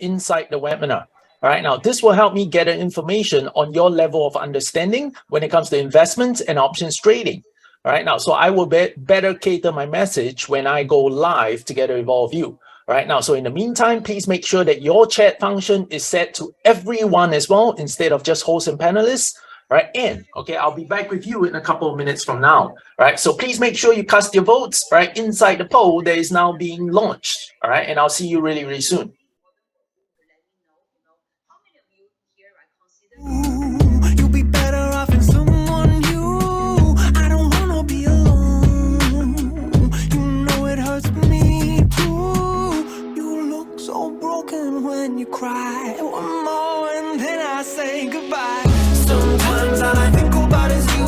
inside the webinar. All right, now this will help me gather information on your level of understanding when it comes to investments and options trading. All right, now, so I will better cater my message when I go live together with all of you. All right, now, so in the meantime, please make sure that your chat function is set to everyone as well, instead of just hosts and panelists. All right, and okay, I'll be back with you in a couple of minutes from now. All right, so please make sure you cast your votes right inside the poll that is now being launched. All right, and I'll see you really, really soon. You'll be better off in someone new. I don't wanna be alone. You know it hurts me too. You look so broken when you cry. One more and then I say goodbye. Sometimes all I think about is you.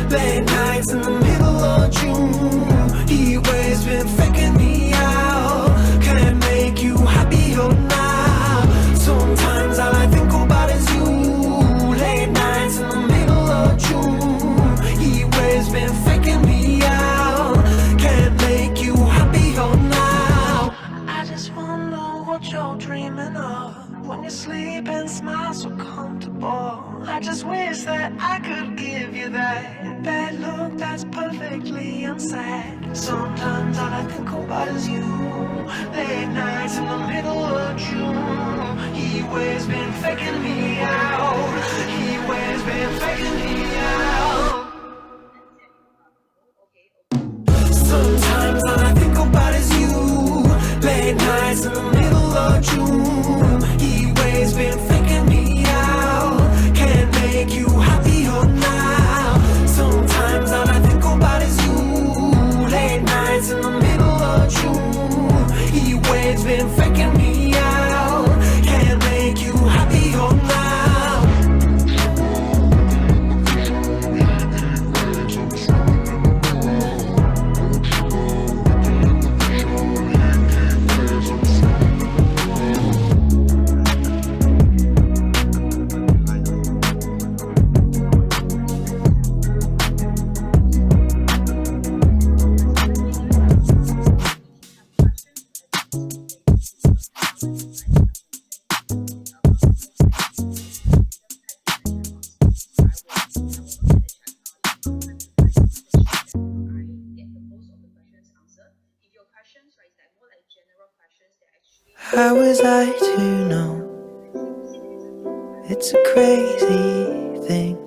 Late nights in the middle of June. He always been faking me out. Can't make you happier now. Sometimes all I think about is you. Late nights in the middle of June. He always been faking me out. Can't make you happier now. I just wanna know what you're dreaming of. When you sleep and smile so comfortable. I just wish that I could give you that look that's perfectly unsaid. Sometimes all I think about is you. Late nights in the middle of June. He always been faking me out. He always been faking me out. Sometimes all I think about is you. Late nights in the middle of June. He always been faking me out. Can't make you happier now. Sometimes all I think about is you. Late nights in the middle of June. He always been faking me out. Can't make you happier now. How was I to know? It's a crazy thing.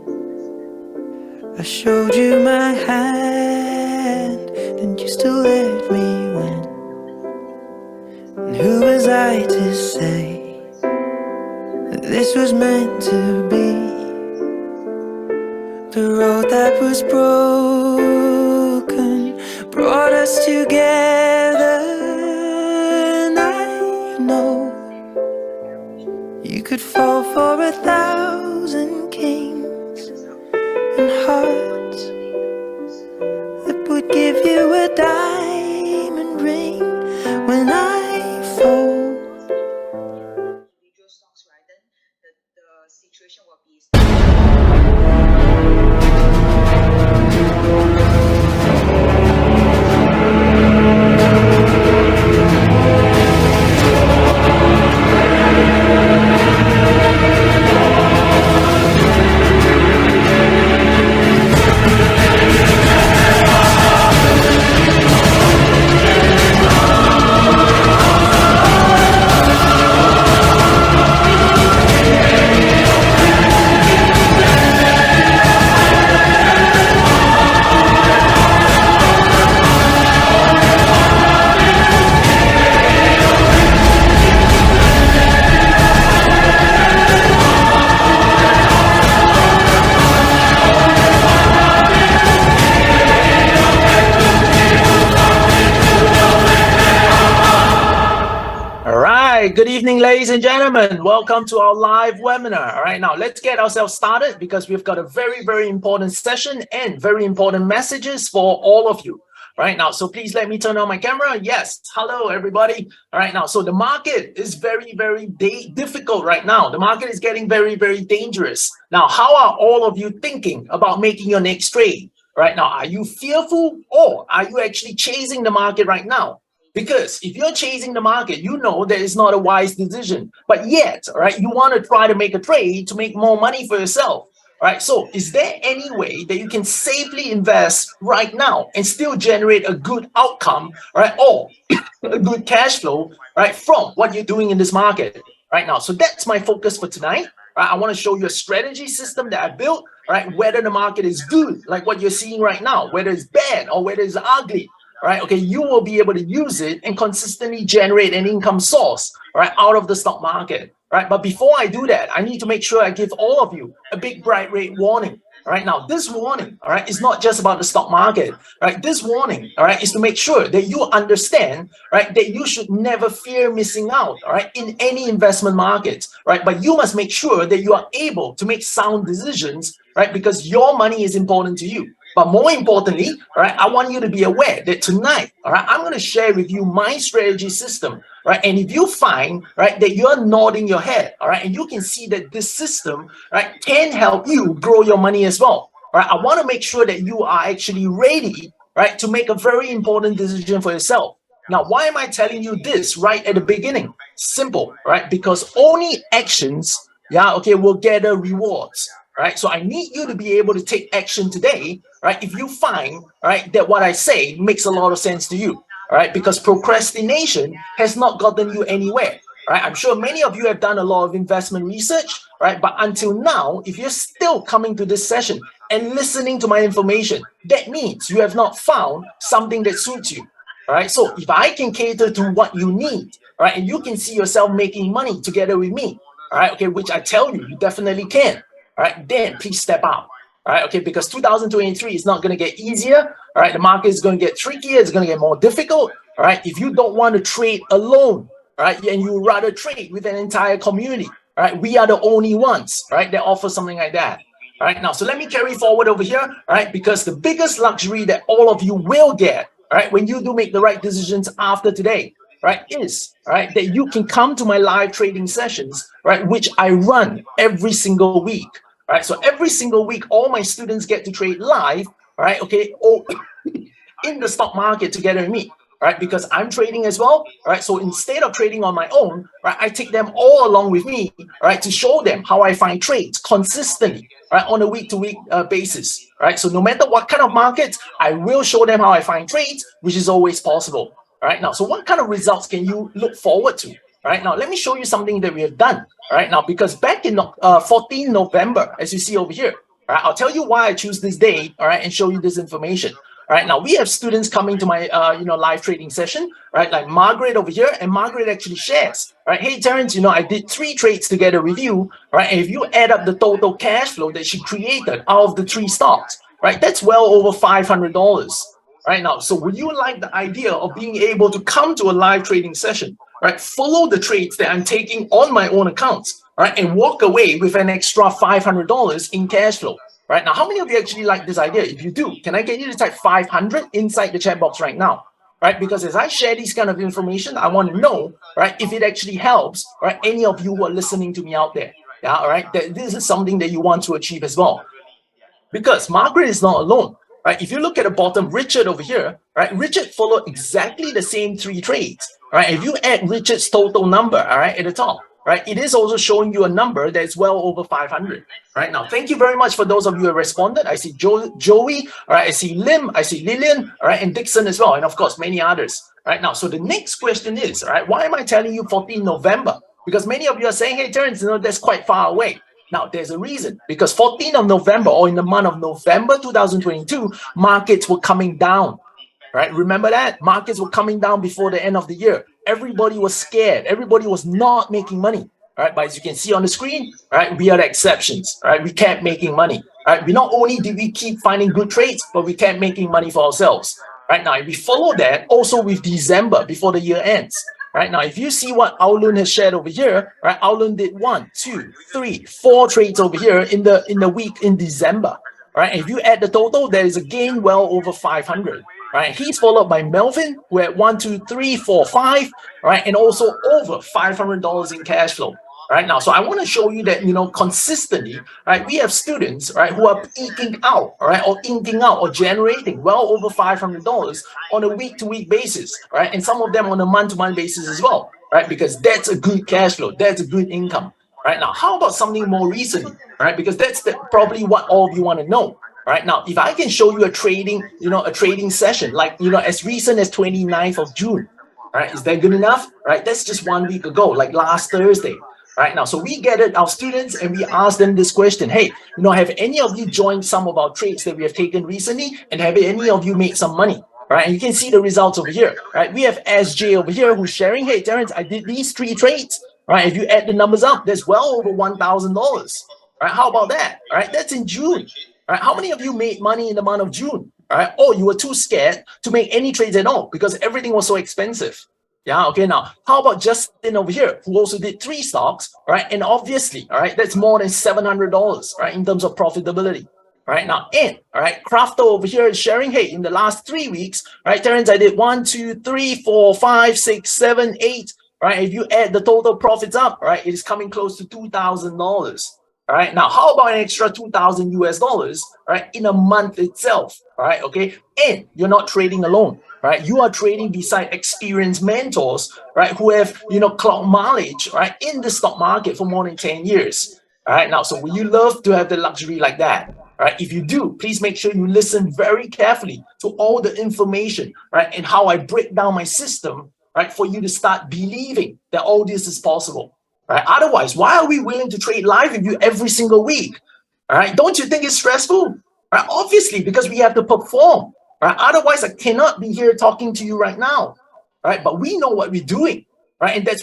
I showed you my hand, and you still let me win. And who was I to say that this was meant to be? The road that was broken brought us together. And I know you could fall for 1,000 kings and hearts that would give you a diamond ring when I fall. The situation will be Good evening, ladies and gentlemen. Welcome to our live webinar. All right, now let's get ourselves started because we've got a very, very important session and very important messages for all of you. Right now, so please let me turn on my camera. Yes, hello everybody. All right, now, so the market is very, very difficult right now. The market is getting very, very dangerous. Now, how are all of you thinking about making your next trade? Right now, are you fearful or are you actually chasing the market right now? Because if you're chasing the market, you know that it's not a wise decision, but yet, all right, you want to try to make a trade to make more money for yourself. All right, so is there any way that you can safely invest right now and still generate a good outcome, right, or a good cash flow, right, from what you're doing in this market right now? So that's my focus for tonight. Right? I want to show you a strategy system that I built, right, whether the market is good, like what you're seeing right now, whether it's bad or whether it's ugly. Right, okay, you will be able to use it and consistently generate an income source, right, out of the stock market. Right, but before I do that, I need to make sure I give all of you a big bright red warning. All right, now this warning, all right, is not just about the stock market. Right, this warning, all right, is to make sure that you understand, right, that you should never fear missing out, all right, in any investment market. Right, but you must make sure that you are able to make sound decisions, right, because your money is important to you. But more importantly, all right, I want you to be aware that tonight, all right, I'm going to share with you my strategy system, right? And if you find, right, that you're nodding your head, all right, and you can see that this system, right, can help you grow your money as well, all right, I want to make sure that you are actually ready, right, to make a very important decision for yourself. Now, why am I telling you this right at the beginning? Simple, right? Because only actions, yeah, okay, will gather rewards. Right, so I need you to be able to take action today, right? If you find, right, that what I say makes a lot of sense to you, right? Because procrastination has not gotten you anywhere, right? I'm sure many of you have done a lot of investment research, right? But until now, if you're still coming to this session and listening to my information, that means you have not found something that suits you, right? So if I can cater to what you need, right, and you can see yourself making money together with me, all right, okay, which I tell you, you definitely can. All right, then please step up. All right, okay, because 2023 is not going to get easier. All right, the market is going to get trickier. It's going to get more difficult. All right, if you don't want to trade alone, all right, and you rather trade with an entire community, all right, we are the only ones, all right, that offer something like that. All right, now, so let me carry forward over here, all right, because the biggest luxury that all of you will get, all right, when you do make the right decisions after today, right, is, right, that you can come to my live trading sessions, right, which I run every single week. Right, so every single week, all my students get to trade live, right, okay, in the stock market together with me, right, because I'm trading as well, right, so instead of trading on my own, right, I take them all along with me, right, to show them how I find trades consistently, right, on a week-to-week basis, right, so no matter what kind of market, I will show them how I find trades, which is always possible, right. Now, so what kind of results can you look forward to? All right, now let me show you something that we have done. All right, now because back in 14 November, as you see over here, all right, I'll tell you why I choose this date, all right, and show you this information. All right, now we have students coming to my live trading session, right, like Margaret over here, and Margaret actually shares, right, hey Terence, I did 3 trades together with you, right, and if you add up the total cash flow that she created out of the 3 stocks, right, that's well over $500. Right now, so would you like the idea of being able to come to a live trading session, right, follow the trades that I'm taking on my own accounts, right, and walk away with an extra $500 in cash flow? Right now, how many of you actually like this idea? If you do, can I get you to type 500 inside the chat box right now? Right, because as I share this kind of information, I want to know, right, if it actually helps, right, any of you who are listening to me out there. Yeah, all right, that this is something that you want to achieve as well. Because Margaret is not alone. Right, if you look at the bottom, Richard over here, right, Richard followed exactly the same 3 trades. Right, if you add Richard's total number, all right, at the top, right, it is also showing you a number that's well over 500. Right now, thank you very much for those of you who responded. I see Joey, all right, I see Lim, I see Lillian, all right, and Dixon as well, and of course many others. Right now, so the next question is, all right, why am I telling you 14 November? Because many of you are saying, hey, Terence, that's quite far away. Now, there's a reason, because 14th of November, or in the month of November 2022, markets were coming down, right? Remember that? Markets were coming down before the end of the year. Everybody was scared. Everybody was not making money, right? But as you can see on the screen, right, we are the exceptions, right? We kept making money, right? We not only did we keep finding good trades, but we kept making money for ourselves, right? Now, if we follow that also with December before the year ends, right now, if you see what Aulun has shared over here, right, Aulun did 1, 2, 3, 4 trades over here in the week in December, right? If you add the total, there is a gain well over 500, right? He's followed by Melvin, who had 1, 2, 3, 4, 5, right, and also over $500 in cash flow. Right now, so I want to show you that, consistently, right, we have students, right, who are eking out, right, or inking out or generating well over $500 on a week-to-week basis, right, and some of them on a month-to-month basis as well, right, because that's a good cash flow, that's a good income. Right now, how about something more recently, right, because that's probably what all of you want to know. Right now, if I can show you a trading session, like, as recent as 29th of June, right, is that good enough? Right, that's just 1 week ago, like last Thursday. Right now, so we gathered our students and we asked them this question: hey, have any of you joined some of our trades that we have taken recently, and have any of you made some money? Right, and you can see the results over here. Right, we have SJ over here who's sharing, hey Terrence, I did these 3 trades. Right, if you add the numbers up, that's well over $1,000. Right, how about that? Right, that's in June. Right, how many of you made money in the month of June? Right, or you were too scared to make any trades at all because everything was so expensive. Yeah, okay, now, how about Justin over here, who also did 3 stocks, right? And obviously, all right, that's more than $700, right, in terms of profitability. Right now, and all right, Crafter over here is sharing, hey, in the last 3 weeks, right, Terrence, I did 1, 2, 3, 4, 5, 6, 7, 8. Right, if you add the total profits up, right, it is coming close to $2,000. All right, now how about an extra $2,000, right, in a month itself? All right, okay, and you're not trading alone. Right, you are trading beside experienced mentors, right, who have clock mileage, right, in the stock market for more than 10 years. All right, now, so would you love to have the luxury like that? All right, if you do, please make sure you listen very carefully to all the information, right, and how I break down my system, right, for you to start believing that all this is possible. Right, otherwise, why are we willing to trade live with you every single week? All right, don't you think it's stressful? Right, obviously, because we have to perform. Right? Otherwise, I cannot be here talking to you right now, right? But we know what we're doing, right? And that's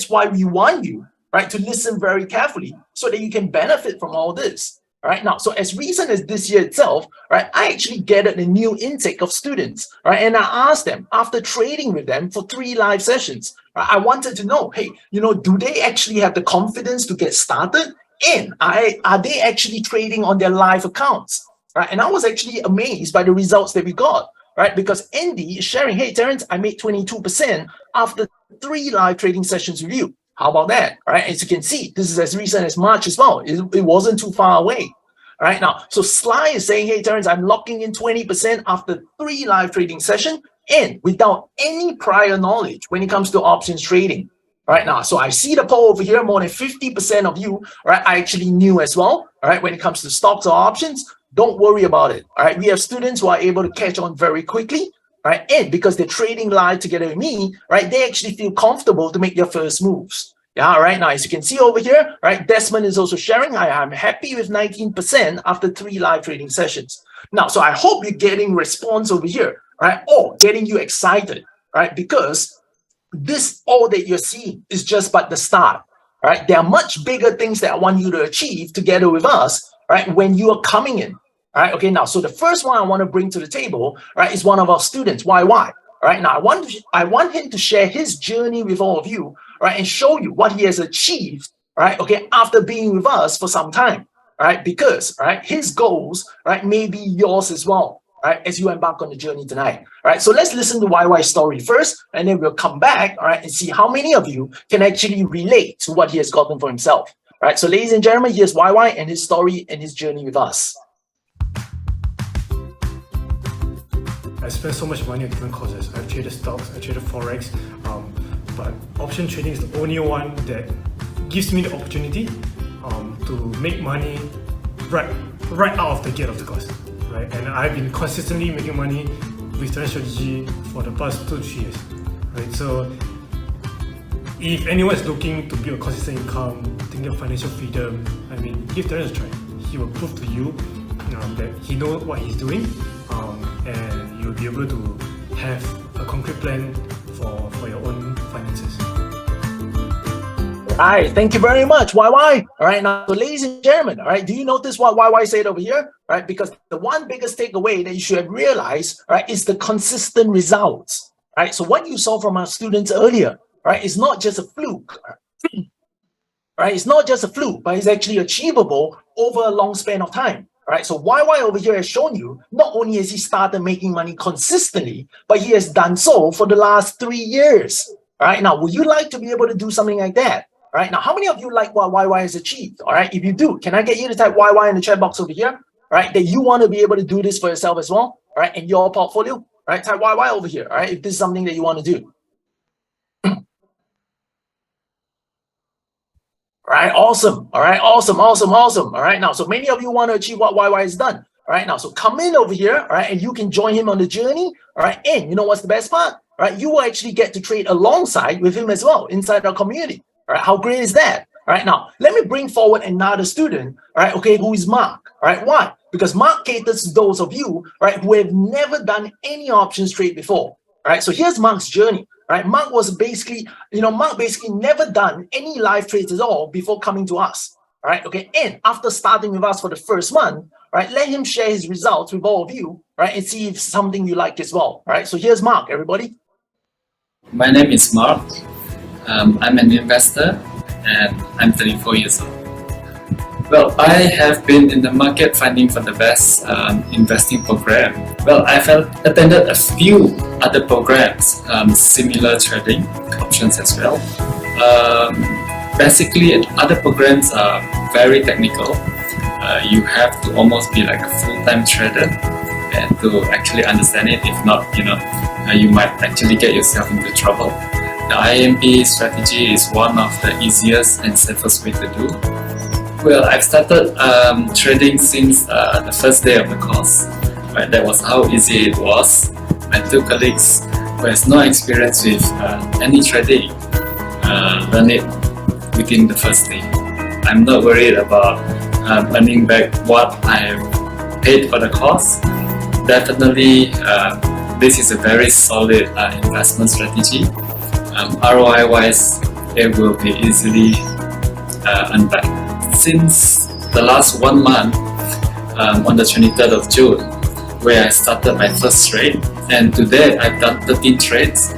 why we want you, right, to listen very carefully so that you can benefit from all this. Right now, so as recent as this year itself, right, I actually gathered a new intake of students, right, and I asked them after trading with them for 3 live sessions. Right, I wanted to know, hey, do they actually have the confidence to get started, and are they actually trading on their live accounts? Right, and I was actually amazed by the results that we got, right? Because Andy is sharing, hey, Terrence, I made 22% after 3 live trading sessions with you. How about that? Right, as you can see, this is as recent as March as well. It wasn't too far away. Right now, so Sly is saying, hey, Terrence, I'm locking in 20% after 3 live trading sessions and without any prior knowledge when it comes to options trading. Right now, so I see the poll over here, more than 50% of you, right, I actually knew as well, all right, when it comes to stocks or options. Don't worry about it. All right, we have students who are able to catch on very quickly, right? And because they're trading live together with me, right, they actually feel comfortable to make their first moves. Yeah, right now, as you can see over here, right, Desmond is also sharing, I'm happy with 19% after 3 live trading sessions. Now, so I hope you're getting response over here, right, or getting you excited, right, because this, all that you're seeing is just but the start, right? There are much bigger things that I want you to achieve together with us, right, when you are coming in. All right, okay, now, so the first one I want to bring to the table, right, is one of our students, YY. All right, now I want him to share his journey with all of you, right, and show you what he has achieved, right, okay, after being with us for some time, right, because, right, his goals, right, may be yours as well, right, as you embark on the journey tonight. All right, so let's listen to YY's story first, and then we'll come back, all right, and see how many of you can actually relate to what he has gotten for himself. All right, so ladies and gentlemen, here's YY and his story and his journey with us. I spent so much money on different courses. I've traded stocks, I traded Forex, but option trading is the only one that gives me the opportunity to make money right out of the gate of the course. Right? And I've been consistently making money with Terrence Strategy for the past 2 to 3 years. Right? So if anyone is looking to build a consistent income, thinking of financial freedom, I mean, give Terrence a try. He will prove to you that he knows what he's doing, and you'll be able to have a concrete plan for your own finances. All right, thank you very much, YY. All right, now, so ladies and gentlemen, all right, do you notice what YY said over here? All right, because the one biggest takeaway that you should have realized, right, is the consistent results. All right, so what you saw from our students earlier, right, is not just a fluke. Right, it's not just a fluke, but it's actually achievable over a long span of time. Right, so YY over here has shown you, not only has he started making money consistently, but he has done so for the last 3 years. All right, now, would you like to be able to do something like that? All right, now how many of you like what YY has achieved? All right, if you do, can I get you to type YY in the chat box over here? All right, that you want to be able to do this for yourself as well. All right, in your portfolio. All right, type YY over here. All right, if this is something that you want to do. All right, awesome. All right, awesome. All right, now, so many of you want to achieve what YY has done. All right, now, so come in over here, all right, and you can join him on the journey. All right, and you know what's the best part? All right, you will actually get to trade alongside with him as well inside our community. All right, how great is that? All right, now, let me bring forward another student, all right, okay, who is Mark. All right, why? Because Mark caters to those of you, right, who have never done any options trade before. All right, so here's Mark's journey. Right, Mark was basically, Mark basically never done any live trades at all before coming to us. All right, okay, and after starting with us for the first month, right, let him share his results with all of you, right, and see if something you like as well. All right, so here's Mark, everybody. My name is Mark. I'm an investor and I'm 34 years old. Well, I have been in the market finding for the best investing program. Well, I've attended a few other programs, similar trading options as well. Basically, other programs are very technical. You have to almost be like a full-time trader and to actually understand it. If not, you might actually get yourself into trouble. The IMP strategy is one of the easiest and safest way to do. Well, I've started trading since the first day of the course. Right, that was how easy it was. My two colleagues who has no experience with any trading learn it within the first day. I'm not worried about earning back what I paid for the course. Definitely, this is a very solid investment strategy. ROI wise, it will be easily earned back. Since the last 1 month, on the 23rd of June, where I started my first trade, and today I've done 13 trades.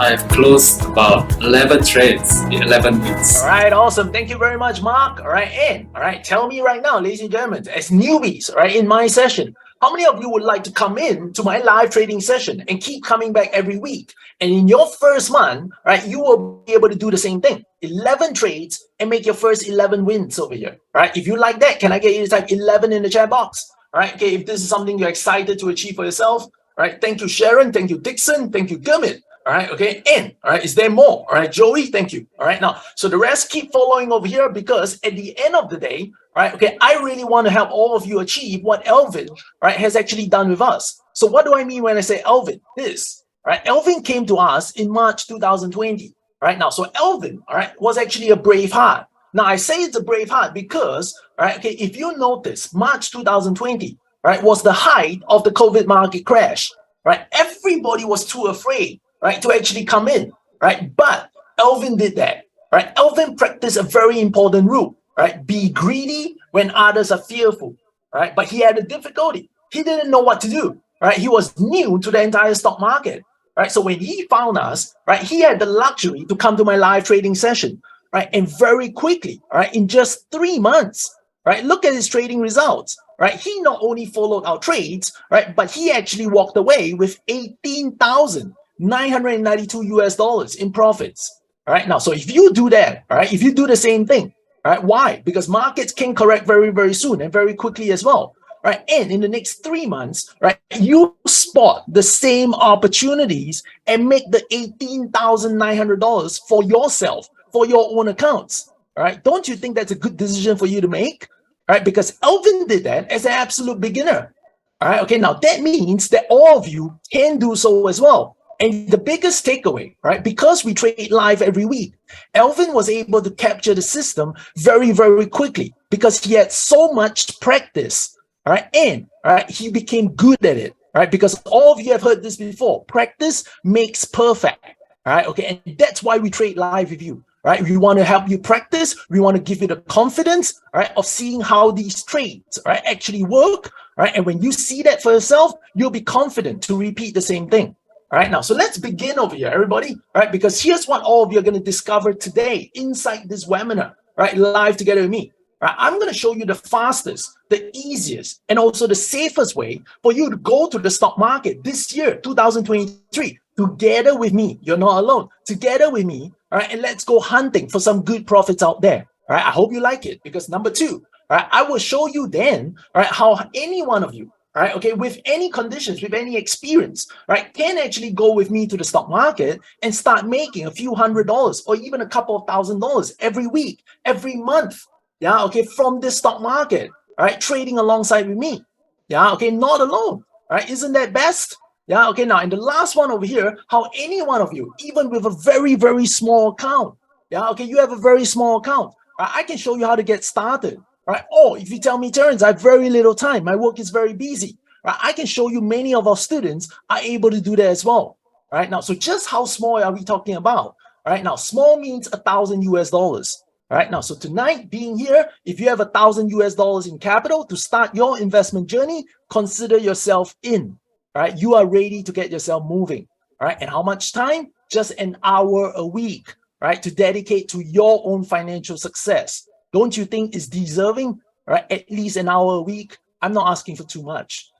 I've closed about 11 trades, 11 wins. All right, awesome. Thank you very much, Mark. All right, and tell me right now, ladies and gentlemen, as newbies, all right, in my session, how many of you would like to come in to my live trading session and keep coming back every week? And in your first month, right, you will be able to do the same thing. 11 trades and make your first 11 wins over here. All right, if you like that, can I get you to type 11 in the chat box? All right, okay, if this is something you're excited to achieve for yourself. All right, thank you, Sharon. Thank you, Dixon. Thank you, Gurmit. All right, okay, and all right, is there more? All right, Joey, thank you. All right, now, so the rest keep following over here because at the end of the day, all right, okay, I really want to help all of you achieve what Elvin, right, has actually done with us. So what do I mean when I say Elvin? This, right, Elvin came to us in March 2020, right now. So Elvin, all right, was actually a brave heart. Now I say it's a brave heart because, all right, okay, if you notice, March 2020, right, was the height of the COVID market crash, right? Everybody was too afraid, right, to actually come in, right? But Elvin did that, right? Elvin practiced a very important rule, right? Be greedy when others are fearful, right? But he had a difficulty. He didn't know what to do, right? He was new to the entire stock market, right? So when he found us, right, he had the luxury to come to my live trading session, right? And very quickly, right, in just 3 months, right? Look at his trading results, right? He not only followed our trades, right, but he actually walked away with $18,992 US in profits. All right, now, so if you do that, all right, if you do the same thing, all right, why? Because markets can correct very, very soon and very quickly as well, right? And in the next 3 months, right, you spot the same opportunities and make the $18,900 for yourself, for your own accounts, all right? Don't you think that's a good decision for you to make? All right, because Elvin did that as an absolute beginner. All right, okay, now that means that all of you can do so as well. And the biggest takeaway, right, because we trade live every week, Elvin was able to capture the system very, very quickly because he had so much practice, all right, and all right, he became good at it, all right, because all of you have heard this before. Practice makes perfect, all right, okay, and that's why we trade live with you. Right, we want to help you practice. We want to give you the confidence, right, of seeing how these trades, right, actually work, right? And when you see that for yourself, you'll be confident to repeat the same thing. All right, now, so let's begin over here, everybody, right? Because here's what all of you are going to discover today inside this webinar, right, live together with me. Right, I'm going to show you the fastest, the easiest, and also the safest way for you to go to the stock market this year, 2023, together with me. You're not alone. Together with me, all right, and let's go hunting for some good profits out there. All right, I hope you like it, because number two, all right, I will show you then, all right, how any one of you, all right, okay, with any conditions, with any experience, right, can actually go with me to the stock market and start making a few $100 or even a couple of $1,000 every week, every month. Yeah, okay, from this stock market, all right, trading alongside with me. Yeah, okay, not alone. All right, isn't that best? Yeah, okay, now, and the last one over here, how any one of you, even with a very, very small account, yeah, okay, you have a very small account, right, I can show you how to get started, right? Or if you tell me, Terence, I have very little time, my work is very busy, right? I can show you many of our students are able to do that as well, right? Now, so just how small are we talking about? Right now, small means $1,000 US. Right now, so tonight being here, if you have $1,000 US in capital to start your investment journey, consider yourself in. Right, you are ready to get yourself moving. All right, and how much time? Just an hour a week, right, to dedicate to your own financial success. Don't you think it's deserving? Right, at least an hour a week. I'm not asking for too much.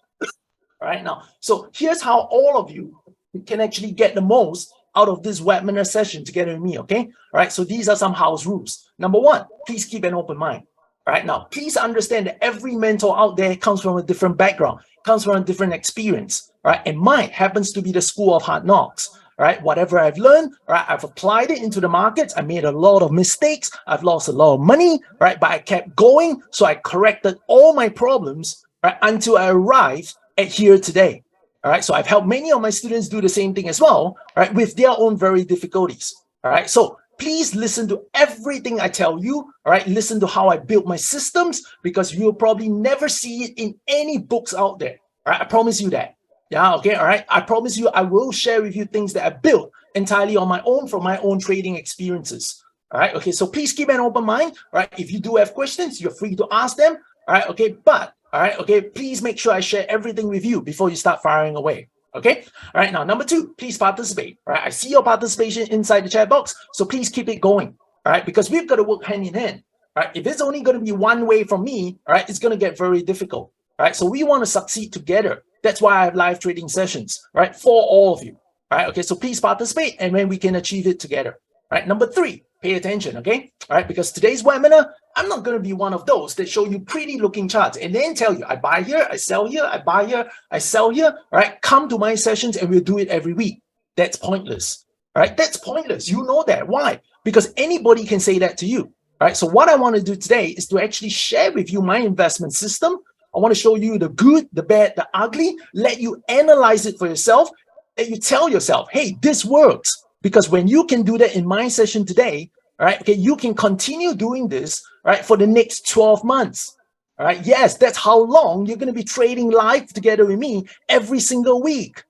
Right now, so here's how all of you can actually get the most out of this webinar session together with me, okay? All right, so these are some house rules. Number one, please keep an open mind. All right, now, please understand that every mentor out there comes from a different background, comes from a different experience, right? And mine happens to be the school of hard knocks, right? Whatever I've learned, right, I've applied it into the markets. I made a lot of mistakes. I've lost a lot of money, right? But I kept going. So I corrected all my problems, right, until I arrived at here today. All right, so I've helped many of my students do the same thing as well, right, with their own very difficulties. All right, so please listen to everything I tell you. All right, listen to how I build my systems, because you'll probably never see it in any books out there. All right, I promise you that. Yeah, okay, all right. I promise you I will share with you things that I built entirely on my own from my own trading experiences. All right, okay, so please keep an open mind. All right, if you do have questions, you're free to ask them. All right, okay, but all right, okay, please make sure I share everything with you before you start firing away. Okay, all right, now number two, please participate. All right, I see your participation inside the chat box, so please keep it going. All right, because we've got to work hand in hand. All right, if it's only going to be one way from me, all right, it's going to get very difficult. All right, so we want to succeed together. That's why I have live trading sessions, right, for all of you. All right, okay, so please participate, and then we can achieve it together. All right, number three, pay attention, okay? All right, because today's webinar, I'm not going to be one of those that show you pretty looking charts and then tell you, I buy here, I sell here, I buy here, I sell here. All right, come to my sessions and we'll do it every week. That's pointless. All right, that's pointless. You know that. Why? Because anybody can say that to you. All right, so what I want to do today is to actually share with you my investment system. I want to show you the good, the bad, the ugly, let you analyze it for yourself, and you tell yourself, hey, this works. Because when you can do that in my session today, all right, okay, you can continue doing this, right, for the next 12 months. All right, yes, that's how long you're going to be trading live together with me every single week.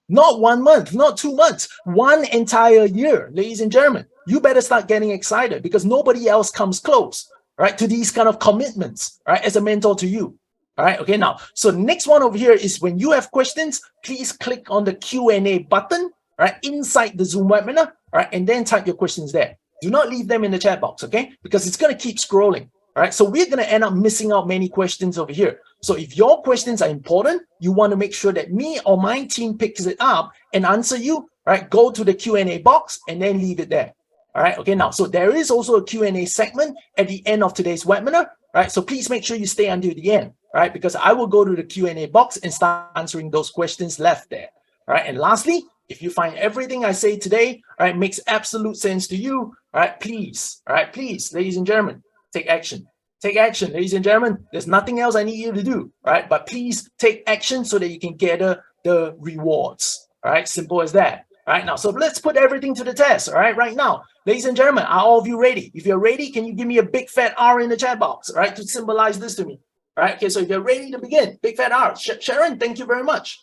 Not 1 month, not 2 months, one entire year, ladies and gentlemen. You better start getting excited, because nobody else comes close, right, to these kind of commitments, right, as a mentor to you. All right, okay, now, so the next one over here is when you have questions, please click on the Q&A button, right, inside the Zoom webinar, all right, and then type your questions there. Do not leave them in the chat box, okay, because it's going to keep scrolling. All right, so we're going to end up missing out many questions over here. So if your questions are important, you want to make sure that me or my team picks it up and answer you. All right, go to the Q&A box and then leave it there. All right, okay, now, so there is also a Q&A segment at the end of today's webinar. All right, so please make sure you stay until the end. All right, because I will go to the Q&A box and start answering those questions left there. All right, and lastly, if you find everything I say today, all right, makes absolute sense to you, all right, please, ladies and gentlemen, take action. Take action, ladies and gentlemen. There's nothing else I need you to do, all right? But please take action so that you can gather the rewards, all right? Simple as that. All right, now, so let's put everything to the test, all right now. Ladies and gentlemen, are all of you ready? If you're ready, can you give me a big fat R in the chat box, all right, to symbolize this to me? All right, okay, so if you're ready to begin, big fat R. Sharon, thank you very much.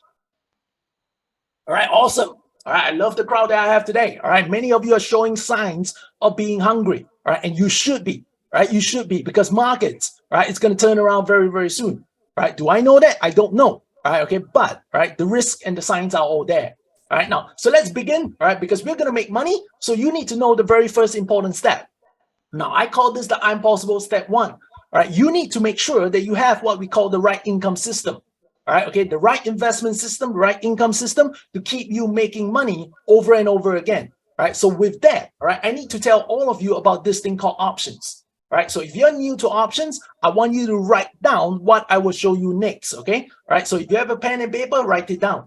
All right, awesome. All right, I love the crowd that I have today. All right, many of you are showing signs of being hungry. All right, and you should be. Right, you should be, because markets, right, it's going to turn around very, very soon. Right? Do I know that? I don't know. All right, okay, but right, the risk and the signs are all there. All right, now, so let's begin. All right, because we're going to make money, so you need to know the very first important step. Now, I call this the I'm Possible step one. All right, you need to make sure that you have what we call the right income system. all right, okay, the right investment system, the right income system to keep you making money over and over again, right? So with that, all right, I need to tell all of you about this thing called options, right? So if you're new to options, I want you to write down what I will show you next, okay? All right, so if you have a pen and paper, write it down.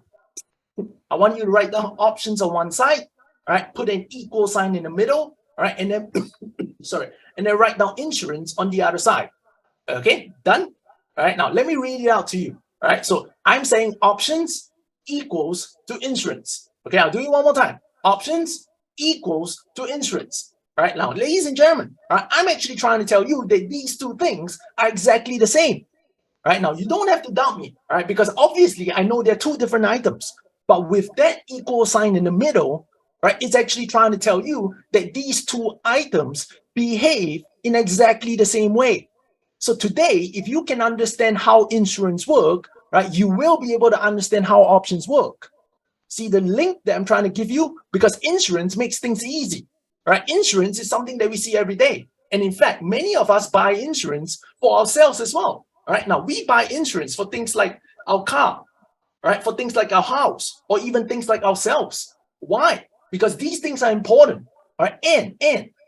I want you to write down options on one side, all right, put an equal sign in the middle, all right, and then, sorry, and then write down insurance on the other side. Okay, done? All right, now let me read it out to you. All right, so I'm saying options equals to insurance. Okay, I'll do it one more time. Options equals to insurance. All right, now, ladies and gentlemen, all right, I'm actually trying to tell you that these two things are exactly the same. All right, now you don't have to doubt me, all right, because obviously I know they're two different items, but with that equal sign in the middle, right, it's actually trying to tell you that these two items behave in exactly the same way. So today, if you can understand how insurance work, right, you will be able to understand how options work. See the link that I'm trying to give you? Because insurance makes things easy, right? Insurance is something that we see every day. And in fact, many of us buy insurance for ourselves as well, right? Now, we buy insurance for things like our car, right? For things like our house, or even things like ourselves. Why? Because these things are important, right? And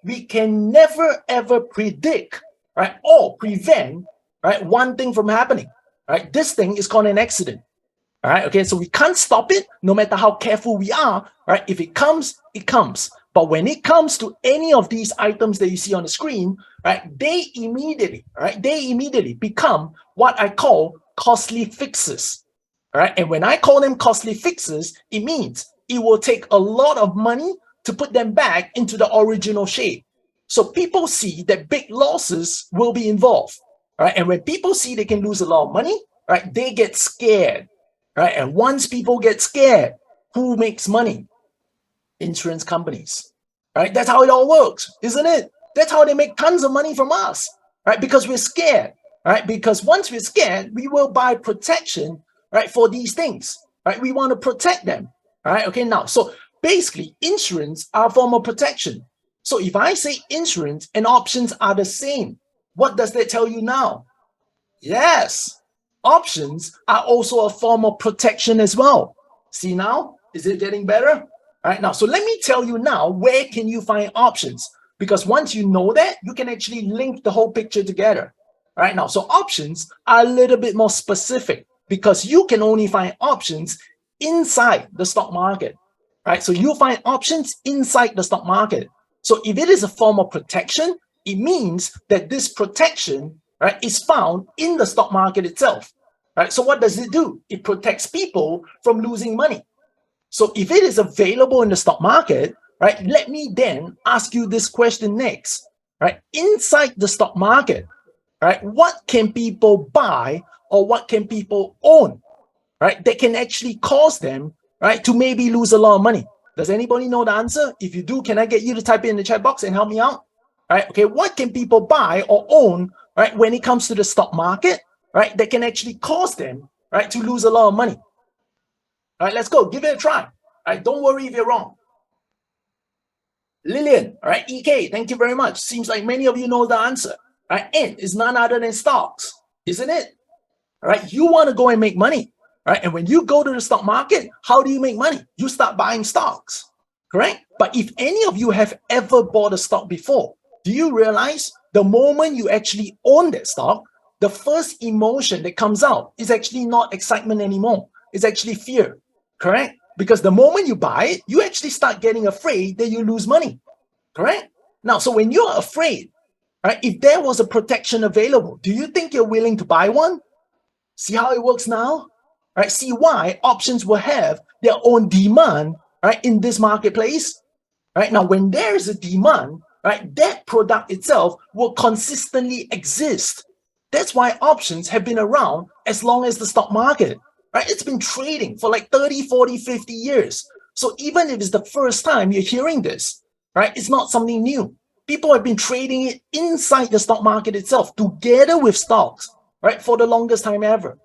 we can never, ever predict, right, or prevent, right, one thing from happening, right? This thing is called an accident, all right? Okay, so we can't stop it no matter how careful we are, right? If it comes, it comes. But when it comes to any of these items that you see on the screen, right, they immediately become what I call costly fixes, all right? And when I call them costly fixes, it means it will take a lot of money to put them back into the original shape. So people see that big losses will be involved, right? And when people see they can lose a lot of money, right, they get scared, right? And once people get scared, who makes money? Insurance companies, right? That's how it all works, isn't it? That's how they make tons of money from us, right? Because we're scared, right? Because once we're scared, we will buy protection, right, for these things, right? We want to protect them, right? Okay, now, so basically, insurance are a form of protection. So if I say insurance and options are the same, what does that tell you now? Yes, options are also a form of protection as well. See now, is it getting better? All right, now, so let me tell you now, where can you find options? Because once you know that, you can actually link the whole picture together. All right, now, so options are a little bit more specific because you can only find options inside the stock market. Right, so you'll find options inside the stock market. So if it is a form of protection, it means that this protection, right, is found in the stock market itself. Right, so what does it do? It protects people from losing money. So if it is available in the stock market, right, let me then ask you this question next. Right, inside the stock market, right, what can people buy or what can people own, right, that can actually cause them, right, to maybe lose a lot of money? Does anybody know the answer? If you do, can I get you to type it in the chat box and help me out? Right, okay, what can people buy or own, right, when it comes to the stock market, right, that can actually cause them, right, to lose a lot of money? All right, let's go, give it a try. All right, don't worry if you're wrong. Lillian, all right, EK, thank you very much. Seems like many of you know the answer. All right, N is none other than stocks, isn't it? All right, you want to go and make money. Right? And when you go to the stock market, how do you make money? You start buying stocks, correct? But if any of you have ever bought a stock before, do you realize the moment you actually own that stock, the first emotion that comes out is actually not excitement anymore. It's actually fear, correct? Because the moment you buy it, you actually start getting afraid that you lose money, correct? Now, so when you're afraid, right, if there was a protection available, do you think you're willing to buy one? See how it works now? Right, see why options will have their own demand, right, in this marketplace. Right now, when there is a demand, right, that product itself will consistently exist. That's why options have been around as long as the stock market. Right, it's been trading for like 30, 40, 50 years. So even if it's the first time you're hearing this, right, it's not something new. People have been trading it inside the stock market itself together with stocks, right, for the longest time ever.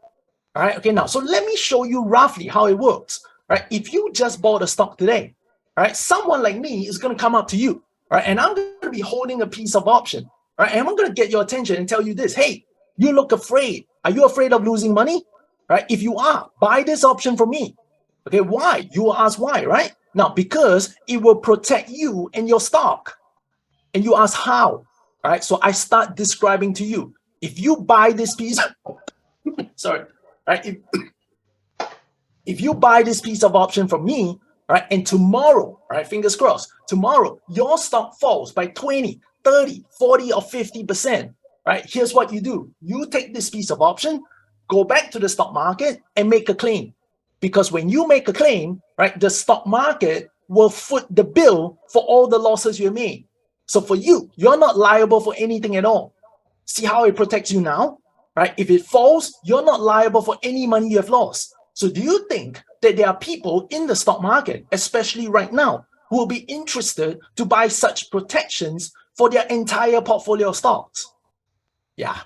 All right, okay, now, so let me show you roughly how it works, right? If you just bought a stock today, all right, someone like me is going to come up to you, right? And I'm going to be holding a piece of option, right? And I'm going to get your attention and tell you this, hey, you look afraid. Are you afraid of losing money? right? If you are, buy this option from me. Okay, why? You will ask why, right? Now, because it will protect you and your stock. And you ask how, all right? So I start describing to you. If you buy this piece, sorry, right? If you buy this piece of option from me, right, and tomorrow, right, fingers crossed, tomorrow your stock falls by 20, 30, 40, or 50%, right? Here's what you do. You take this piece of option, go back to the stock market and make a claim. Because when you make a claim, right, the stock market will foot the bill for all the losses you made. So for you, you're not liable for anything at all. See how it protects you now, right? If it falls, you're not liable for any money you have lost. So do you think that there are people in the stock market, especially right now, who will be interested to buy such protections for their entire portfolio of stocks? Yeah,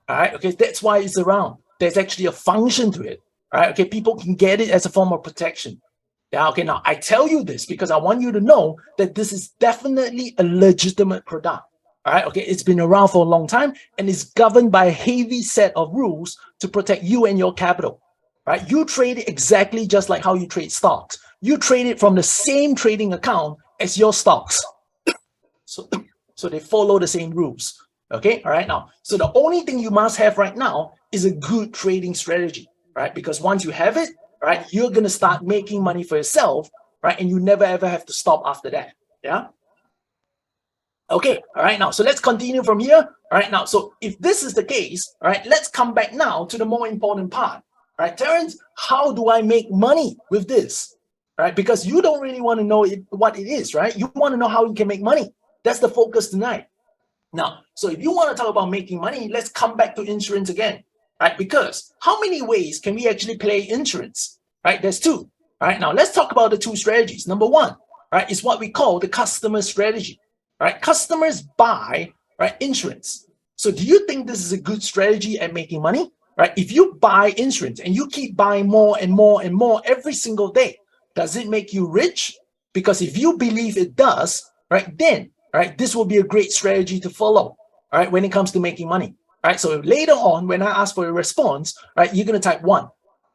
all right, okay, that's why it's around. There's actually a function to it, all right? Okay, people can get it as a form of protection. Yeah, okay, now I tell you this because I want you to know that this is definitely a legitimate product. All right, okay, it's been around for a long time and is governed by a heavy set of rules to protect you and your capital. Right? You trade it exactly just like how you trade stocks. You trade it from the same trading account as your stocks. So they follow the same rules. Okay, all right, now, so the only thing you must have right now is a good trading strategy, right? Because once you have it, right, you're going to start making money for yourself, right? And you never ever have to stop after that. Yeah. Okay, all right, now, so let's continue from here. All right, now, so if this is the case, all right, let's come back now to the more important part. Right, Terence, how do I make money with this? Right, because you don't really want to know what it is, right? You want to know how you can make money. That's the focus tonight. Now, so if you want to talk about making money, let's come back to insurance again, right? Because how many ways can we actually play insurance? Right, there's two. All right, now let's talk about the two strategies. Number one, right, is what we call the customer strategy. Right, customers buy, right, insurance. So do you think this is a good strategy at making money? Right? If you buy insurance and you keep buying more and more and more every single day, does it make you rich? Because if you believe it does, right, then, right, this will be a great strategy to follow, all right, when it comes to making money. All right, so later on, when I ask for a response, right, you're going to type 1.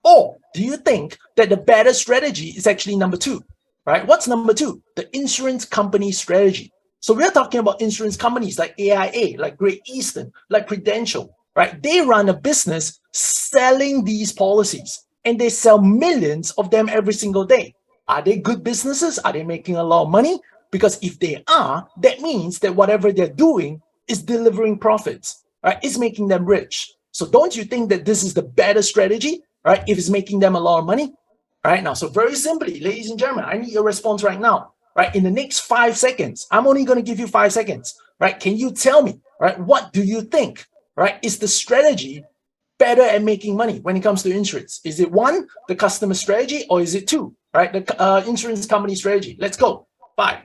Or do you think that the better strategy is actually number 2? Right? What's number 2? The insurance company strategy. So we're talking about insurance companies like AIA, like Great Eastern, like Prudential. Right? They run a business selling these policies and they sell millions of them every single day. Are they good businesses? Are they making a lot of money? Because if they are, that means that whatever they're doing is delivering profits, right? It's making them rich. So don't you think that this is the better strategy, right? If it's making them a lot of money, right? Now, so very simply, ladies and gentlemen, I need your response right now, right? In the next 5 seconds, I'm only going to give you 5 seconds, right? Can you tell me, right? What do you think? Right? Is the strategy better at making money when it comes to insurance? Is it 1, the customer strategy, or is it 2, right, the insurance company strategy? Let's go. 5.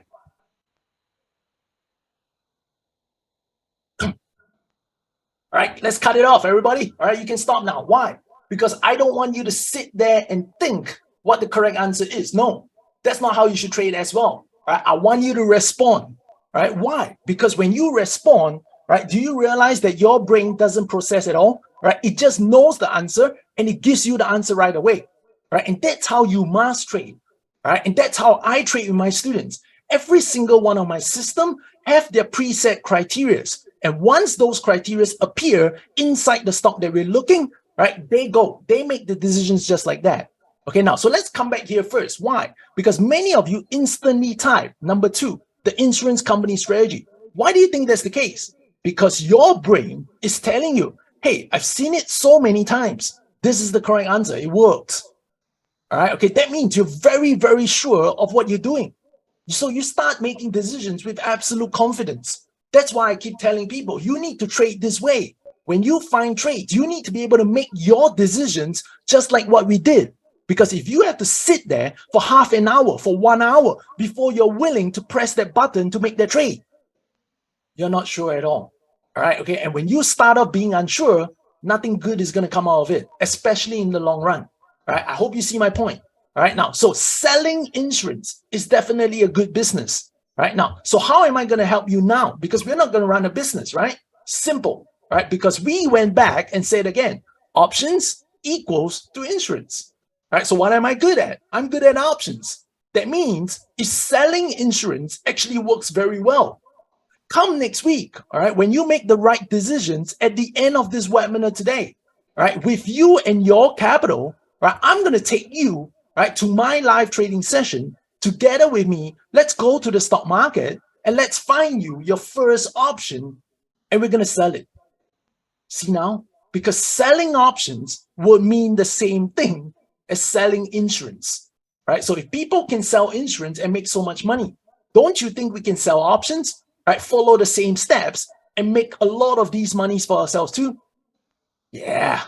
All right, let's cut it off, everybody. All right, you can stop now. Why? Because I don't want you to sit there and think what the correct answer is. No, that's not how you should trade as well. Right? I want you to respond. Right? Why? Because when you respond, right, do you realize that your brain doesn't process at all? Right? It just knows the answer and it gives you the answer right away. Right? And that's how you must trade. Right? And that's how I trade with my students. Every single one of my system have their preset criteria. And once those criteria appear inside the stock that we're looking, right, they make the decisions just like that. Okay, now, so let's come back here first. Why? Because many of you instantly type number 2, the insurance company strategy. Why do you think that's the case? Because your brain is telling you, hey, I've seen it so many times. This is the correct answer. It works. All right. Okay. That means you're very, very sure of what you're doing. So you start making decisions with absolute confidence. That's why I keep telling people you need to trade this way. When you find trades, you need to be able to make your decisions just like what we did. Because if you have to sit there for half an hour, for 1 hour before you're willing to press that button to make that trade, you're not sure at all. All right. Okay. And when you start off being unsure, nothing good is going to come out of it, especially in the long run. All right. I hope you see my point. All right. Now, so selling insurance is definitely a good business. Right now. So how am I going to help you now? Because we're not going to run a business, right? Simple. Right. Because we went back and said again, options equals to insurance. All right, so what am I good at? I'm good at options. That means if selling insurance actually works very well. Come next week, all right, when you make the right decisions at the end of this webinar today, all right, with you and your capital, right, I'm going to take you, right, to my live trading session together with me. Let's go to the stock market and let's find you your first option and we're going to sell it. See now, because selling options would mean the same thing as selling insurance, right? So if people can sell insurance and make so much money, don't you think we can sell options, right? Follow the same steps and make a lot of these monies for ourselves too? Yeah,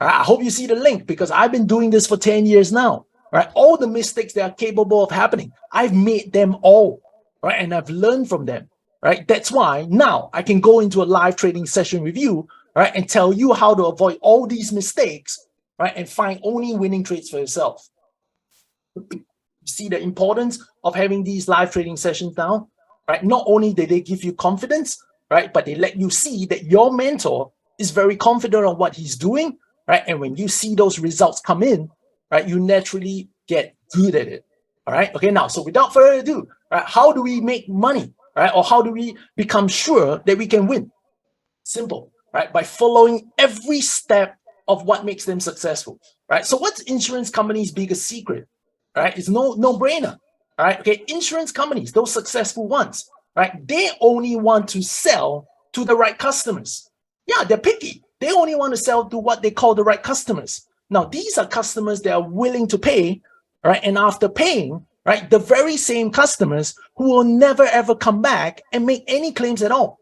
I hope you see the link because I've been doing this for 10 years now, right? All the mistakes that are capable of happening, I've made them all, right? And I've learned from them, right? That's why now I can go into a live trading session with you, right? And tell you how to avoid all these mistakes, right? And find only winning trades for yourself. You see the importance of having these live trading sessions now, right? Not only do they give you confidence, right? But they let you see that your mentor is very confident on what he's doing, right? And when you see those results come in, right, you naturally get good at it. All right. Okay. Now, so without further ado, right, how do we make money, right? Or how do we become sure that we can win? Simple, right? By following every step of what makes them successful, right? So what's insurance companies' biggest secret, right? It's no brainer, right? Okay. Insurance companies, those successful ones, right? They only want to sell to the right customers. Yeah, they're picky. They only want to sell to what they call the right customers. Now, these are customers that are willing to pay, right? And after paying, right, the very same customers who will never ever come back and make any claims at all.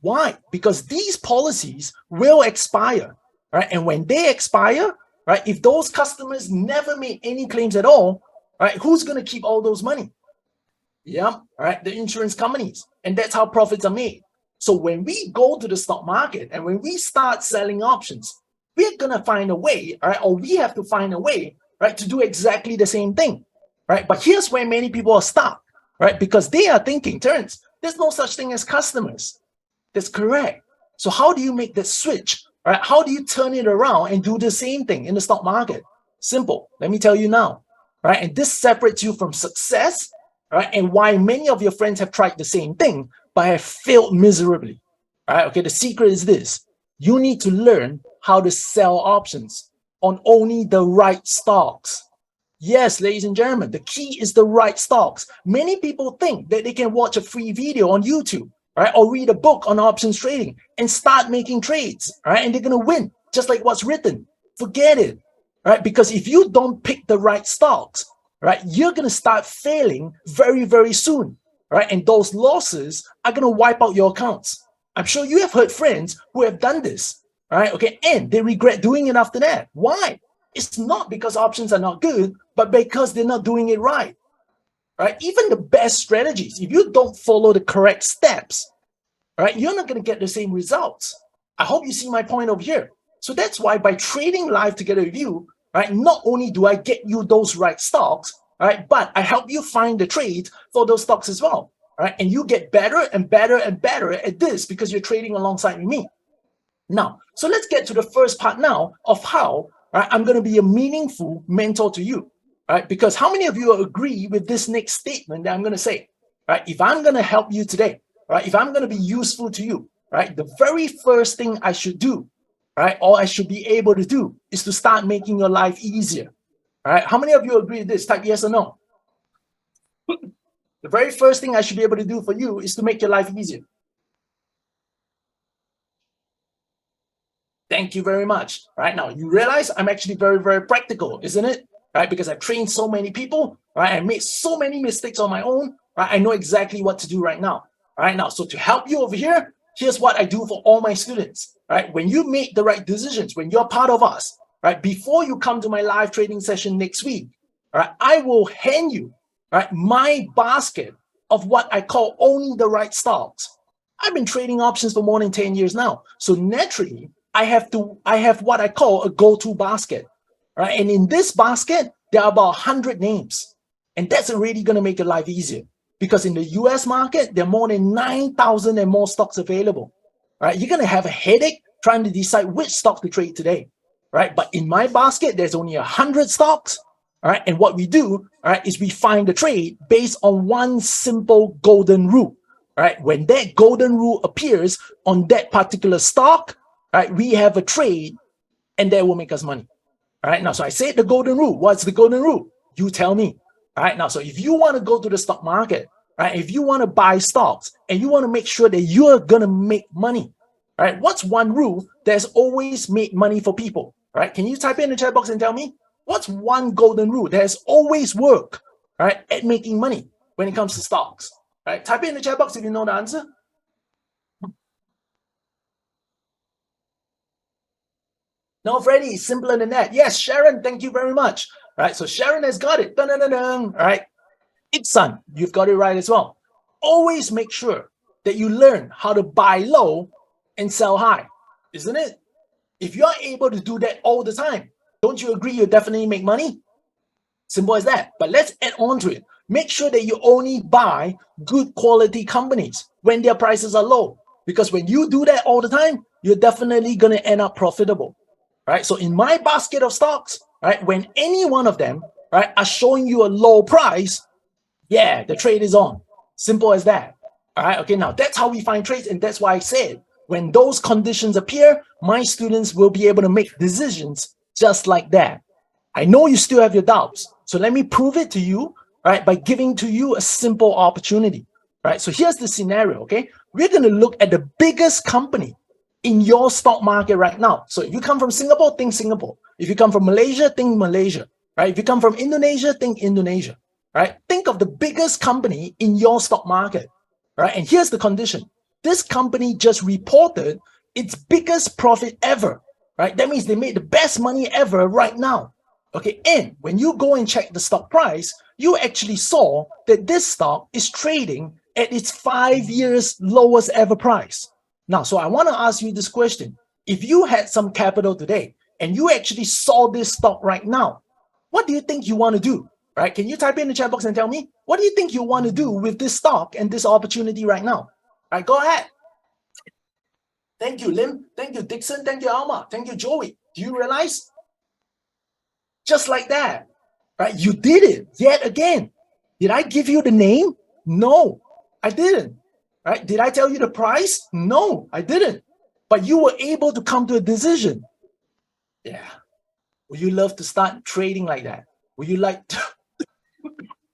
Why? Because these policies will expire, right? And when they expire, right, if those customers never made any claims at all, right, who's going to keep all those money? Yeah, right, the insurance companies. And that's how profits are made. So when we go to the stock market and when we start selling options, we're going to find a way, right? Or we have to find a way, right, to do exactly the same thing, right? But here's where many people are stuck, right? Because they are thinking, Terence, there's no such thing as customers. That's correct. So how do you make that switch, right? How do you turn it around and do the same thing in the stock market? Simple. Let me tell you now, right? And this separates you from success, right? And why many of your friends have tried the same thing, but have failed miserably, right? Okay, the secret is this. You need to learn how to sell options on only the right stocks. Yes, ladies and gentlemen, the key is the right stocks. Many people think that they can watch a free video on YouTube, right? Or read a book on options trading and start making trades, right? And they're going to win just like what's written. Forget it, right? Because if you don't pick the right stocks, right, you're going to start failing very, very soon, right? And those losses are going to wipe out your accounts. I'm sure you have heard friends who have done this, right? Okay, and they regret doing it after that. Why? It's not because options are not good, but because they're not doing it right, right? Even the best strategies, if you don't follow the correct steps, right, you're not going to get the same results. I hope you see my point over here. So that's why by trading live together with you, right, not only do I get you those right stocks, right, but I help you find the trades for those stocks as well, right? And you get better and better and better at this because you're trading alongside with me. Now, so let's get to the first part now of how, right, I'm going to be a meaningful mentor to you, right? Because how many of you agree with this next statement that I'm going to say, right? If I'm going to help you today, right, if I'm going to be useful to you, right, the very first thing I should do, right, or I should be able to do is to start making your life easier, right? How many of you agree with this? Type yes or no. The very first thing I should be able to do for you is to make your life easier. Thank you very much. Right now, you realize I'm actually very, very practical, isn't it? Right? Because I've trained so many people, right? I made so many mistakes on my own, right? I know exactly what to do right now. Right now, so to help you over here, here's what I do for all my students, right? When you make the right decisions, when you're part of us, right? Before you come to my live trading session next week, right? I will hand you, right, my basket of what I call only the right stocks. I've been trading options for more than 10 years now. So naturally, I have what I call a go-to basket, right? And in this basket, there are about 100 names. And that's already going to make your life easier because in the US market, there are more than 9,000 and more stocks available, right? You're going to have a headache trying to decide which stock to trade today. right? But in my basket, there's only 100 stocks, all right? And what we do, all right, is we find the trade based on one simple golden rule, all right? When that golden rule appears on that particular stock, all right, we have a trade and that will make us money. All right, now, so I said the golden rule. What's the golden rule? You tell me. All right, now, so if you want to go to the stock market, right, if you want to buy stocks and you want to make sure that you're going to make money, all right, what's one rule that's always made money for people? All right, can you type in the chat box and tell me what's one golden rule that has always worked, all right, at making money when it comes to stocks? All right, type in the chat box if you know the answer. No, Freddie, it's simpler than that. Yes, Sharon, thank you very much. All right, so Sharon has got it. Dun, dun, dun, dun. All right, Itsan, you've got it right as well. Always make sure that you learn how to buy low and sell high, isn't it? If you're able to do that all the time, don't you agree you'll definitely make money? Simple as that. But let's add on to it. Make sure that you only buy good quality companies when their prices are low. Because when you do that all the time, you're definitely going to end up profitable. Right? So in my basket of stocks, right, when any one of them, right, are showing you a low price, yeah, the trade is on. Simple as that. All right. Okay. Now that's how we find trades. And that's why I said, when those conditions appear, my students will be able to make decisions just like that. I know you still have your doubts. So let me prove it to you, right, by giving to you a simple opportunity. Right. So here's the scenario. Okay. We're going to look at the biggest company in your stock market right now. So if you come from Singapore, think Singapore. If you come from Malaysia, think Malaysia, right? If you come from Indonesia, think Indonesia, right? Think of the biggest company in your stock market, right? And here's the condition. This company just reported its biggest profit ever, right? That means they made the best money ever right now. Okay, and when you go and check the stock price, you actually saw that this stock is trading at its 5 years lowest ever price. Now, so I want to ask you this question. If you had some capital today and you actually saw this stock right now, what do you think you want to do? Right? Can you type in the chat box and tell me, what do you think you want to do with this stock and this opportunity right now? All right, go ahead. Thank you, Lim. Thank you, Dixon. Thank you, Alma. Thank you, Joey. Do you realize? Just like that, right? You did it yet again. Did I give you the name? No, I didn't. Right? Did I tell you the price? No, I didn't. But you were able to come to a decision. Yeah. Would you love to start trading like that? Would you like to,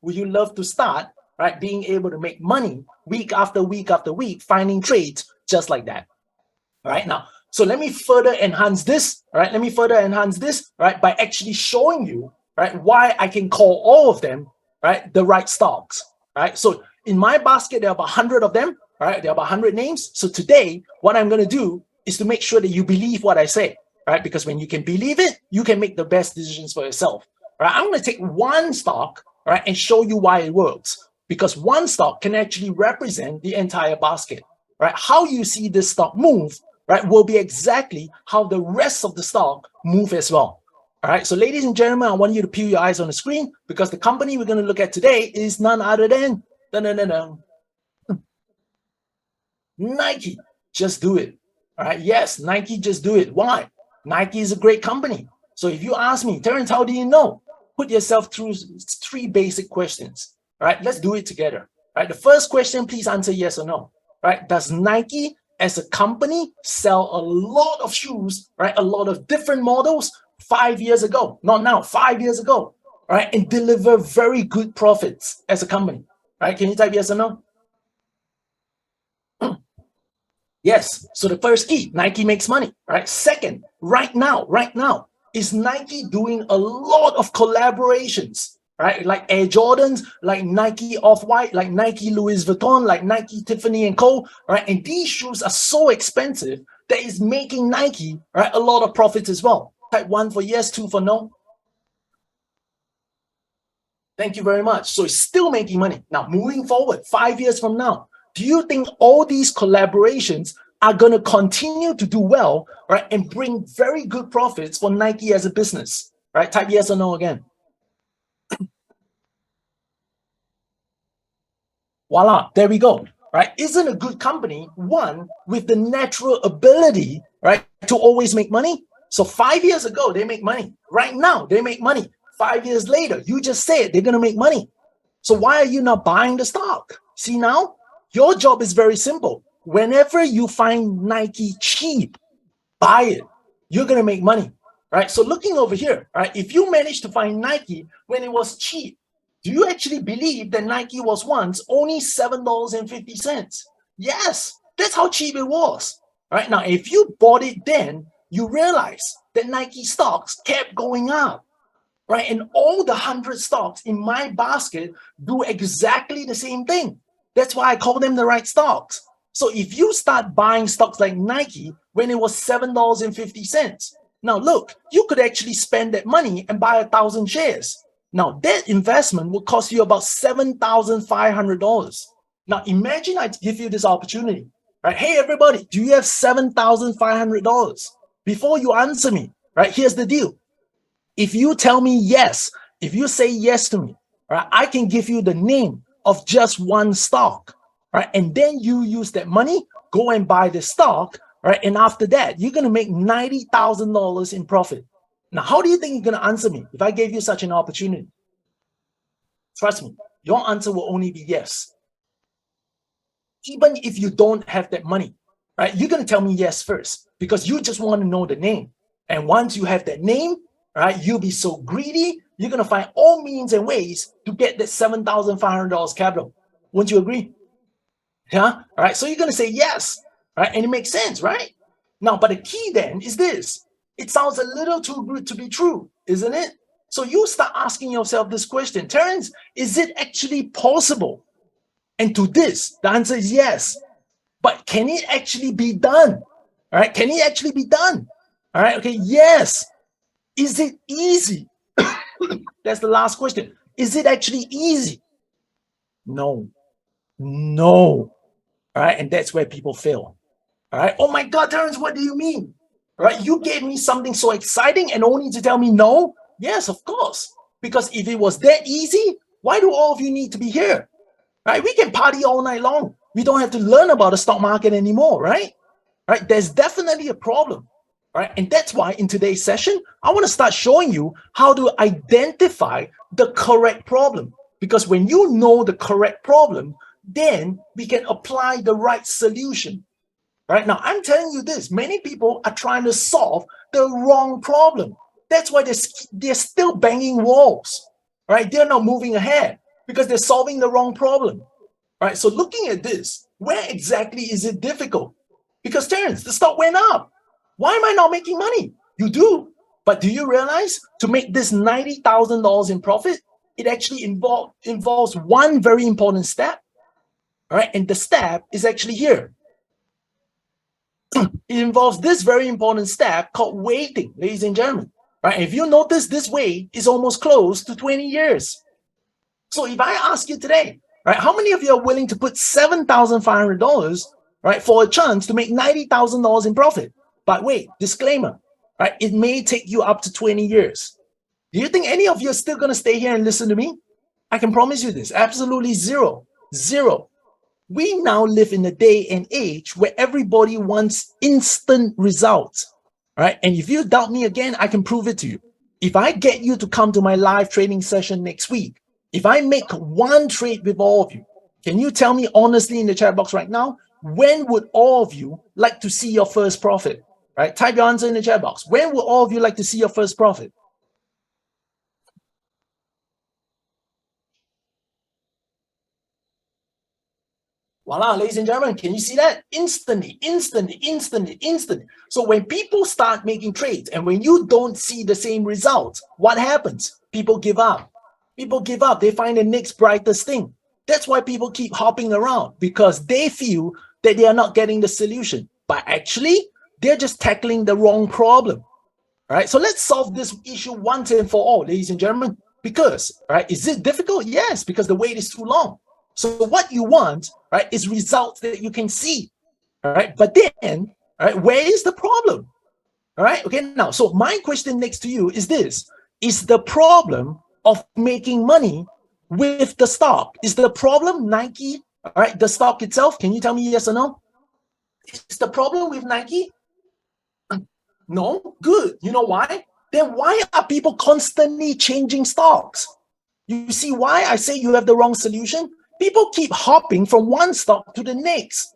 would you love to start, right, being able to make money week after week after week, finding trades just like that? All right, now, so let me further enhance this, all right? Let me further enhance this, right, by actually showing you, right, why I can call all of them, right, the right stocks, right? So in my basket, there are about 100 of them, right? There are about 100 names. So today, what I'm going to do is to make sure that you believe what I say, right? Because when you can believe it, you can make the best decisions for yourself, right? I'm going to take one stock, right, and show you why it works. Because one stock can actually represent the entire basket, right? How you see this stock move, right, will be exactly how the rest of the stock move as well. All right. So ladies and gentlemen, I want you to peel your eyes on the screen because the company we're going to look at today is none other than Nike. Just do it. All right. Yes, Nike, just do it. Why? Nike is a great company. So if you ask me, Terence, how do you know? Put yourself through 3 basic questions. All right. Let's do it together. All right. The first question, please answer yes or no. All right. Does Nike as a company sell a lot of shoes, right? A lot of different models 5 years ago, not now, 5 years ago, right? And deliver very good profits as a company, right? Can you type yes or no? Yes. So the first key, Nike makes money, right? Second, right now, is Nike doing a lot of collaborations, right? Like Air Jordans, like Nike Off-White, like Nike Louis Vuitton, like Nike Tiffany & Co., right? And these shoes are so expensive that it's making Nike, right, a lot of profits as well. Type 1 for yes, 2 for no. Thank you very much. So it's still making money. Now, moving forward, 5 years from now, do you think all these collaborations are going to continue to do well, right, and bring very good profits for Nike as a business, right? Type yes or no again. Voila, there we go, right? Isn't a good company one with the natural ability, right, to always make money? So 5 years ago, they make money. Right now, they make money. 5 years later, you just said they're going to make money. So why are you not buying the stock? See now, your job is very simple. Whenever you find Nike cheap, buy it. You're going to make money, right? So looking over here, right? If you manage to find Nike when it was cheap, do you actually believe that Nike was once only $7.50? Yes, that's how cheap it was. Right now, if you bought it then, you realize that Nike stocks kept going up, right? And all the 100 stocks in my basket do exactly the same thing. That's why I call them the right stocks. So if you start buying stocks like Nike when it was $7.50, now look, you could actually spend that money and buy 1,000 shares. Now that investment will cost you about $7,500. Now imagine I give you this opportunity, right? Hey everybody, do you have $7,500? Before you answer me, right? Here's the deal. If you tell me yes, if you say yes to me, right, I can give you the name of just one stock, right? And then you use that money, go and buy the stock, right? And after that, you're going to make $90,000 in profit. Now, how do you think you're going to answer me if I gave you such an opportunity? Trust me, your answer will only be yes. Even if you don't have that money, right? You're going to tell me yes first because you just want to know the name. And once you have that name, right, you'll be so greedy, you're going to find all means and ways to get that $7,500 capital. Wouldn't you agree? Yeah. All right. So you're going to say yes, right? And it makes sense, right? Now, but the key then is this. It sounds a little too good to be true, isn't it? So you start asking yourself this question, Terence, is it actually possible? And to this, the answer is yes. But can it actually be done? All right. Can it actually be done? All right. Okay. Yes. Is it easy? That's the last question. Is it actually easy? No. No. All right. And that's where people fail. All right. Oh my God, Terence, what do you mean? All right. You gave me something so exciting and only to tell me no? Yes, of course. Because if it was that easy, why do all of you need to be here? Right? We can party all night long. We don't have to learn about the stock market anymore, right? Right? There's definitely a problem. Right? And that's why in today's session, I want to start showing you how to identify the correct problem. Because when you know the correct problem, then we can apply the right solution. Right now, I'm telling you this, many people are trying to solve the wrong problem. That's why they're still banging walls, right? They're not moving ahead because they're solving the wrong problem, right? So looking at this, where exactly is it difficult? Because Terence, the stock went up. Why am I not making money? You do, but do you realize to make this $90,000 in profit, it actually involves one very important step, all right? And the step is actually here. It involves this very important step called waiting, ladies and gentlemen. Right? If you notice, this wait is almost close to 20 years. So if I ask you today, right, how many of you are willing to put $7,500, right, for a chance to make $90,000 in profit? But wait, disclaimer, right? It may take you up to 20 years. Do you think any of you are still going to stay here and listen to me? I can promise you this, absolutely zero. We now live in a day and age where everybody wants instant results, right? And if you doubt me again, I can prove it to you. If I get you to come to my live trading session next week, if I make one trade with all of you, can you tell me honestly in the chat box right now, when would all of you like to see your first profit? Right? Type your answer in the chat box. When would all of you like to see your first profit? Voila, ladies and gentlemen, can you see that? Instantly. So when people start making trades and when you don't see the same results, what happens? People give up. They find the next brightest thing. That's why people keep hopping around, because they feel that they are not getting the solution. But actually, they're just tackling the wrong problem. All right, so let's solve this issue once and for all, ladies and gentlemen. Because, right, is it difficult? Yes, because the wait is too long. So what you want, right, is results that you can see. All right, but then, all right, where is the problem? All right, okay, now, so my question next to you is this. Is the problem of making money with the stock? Is the problem Nike, all right, the stock itself? Can you tell me yes or no? Is the problem with Nike? No? Good. You know why? Then why are people constantly changing stocks? You see why I say you have the wrong solution? People keep hopping from one stock to the next.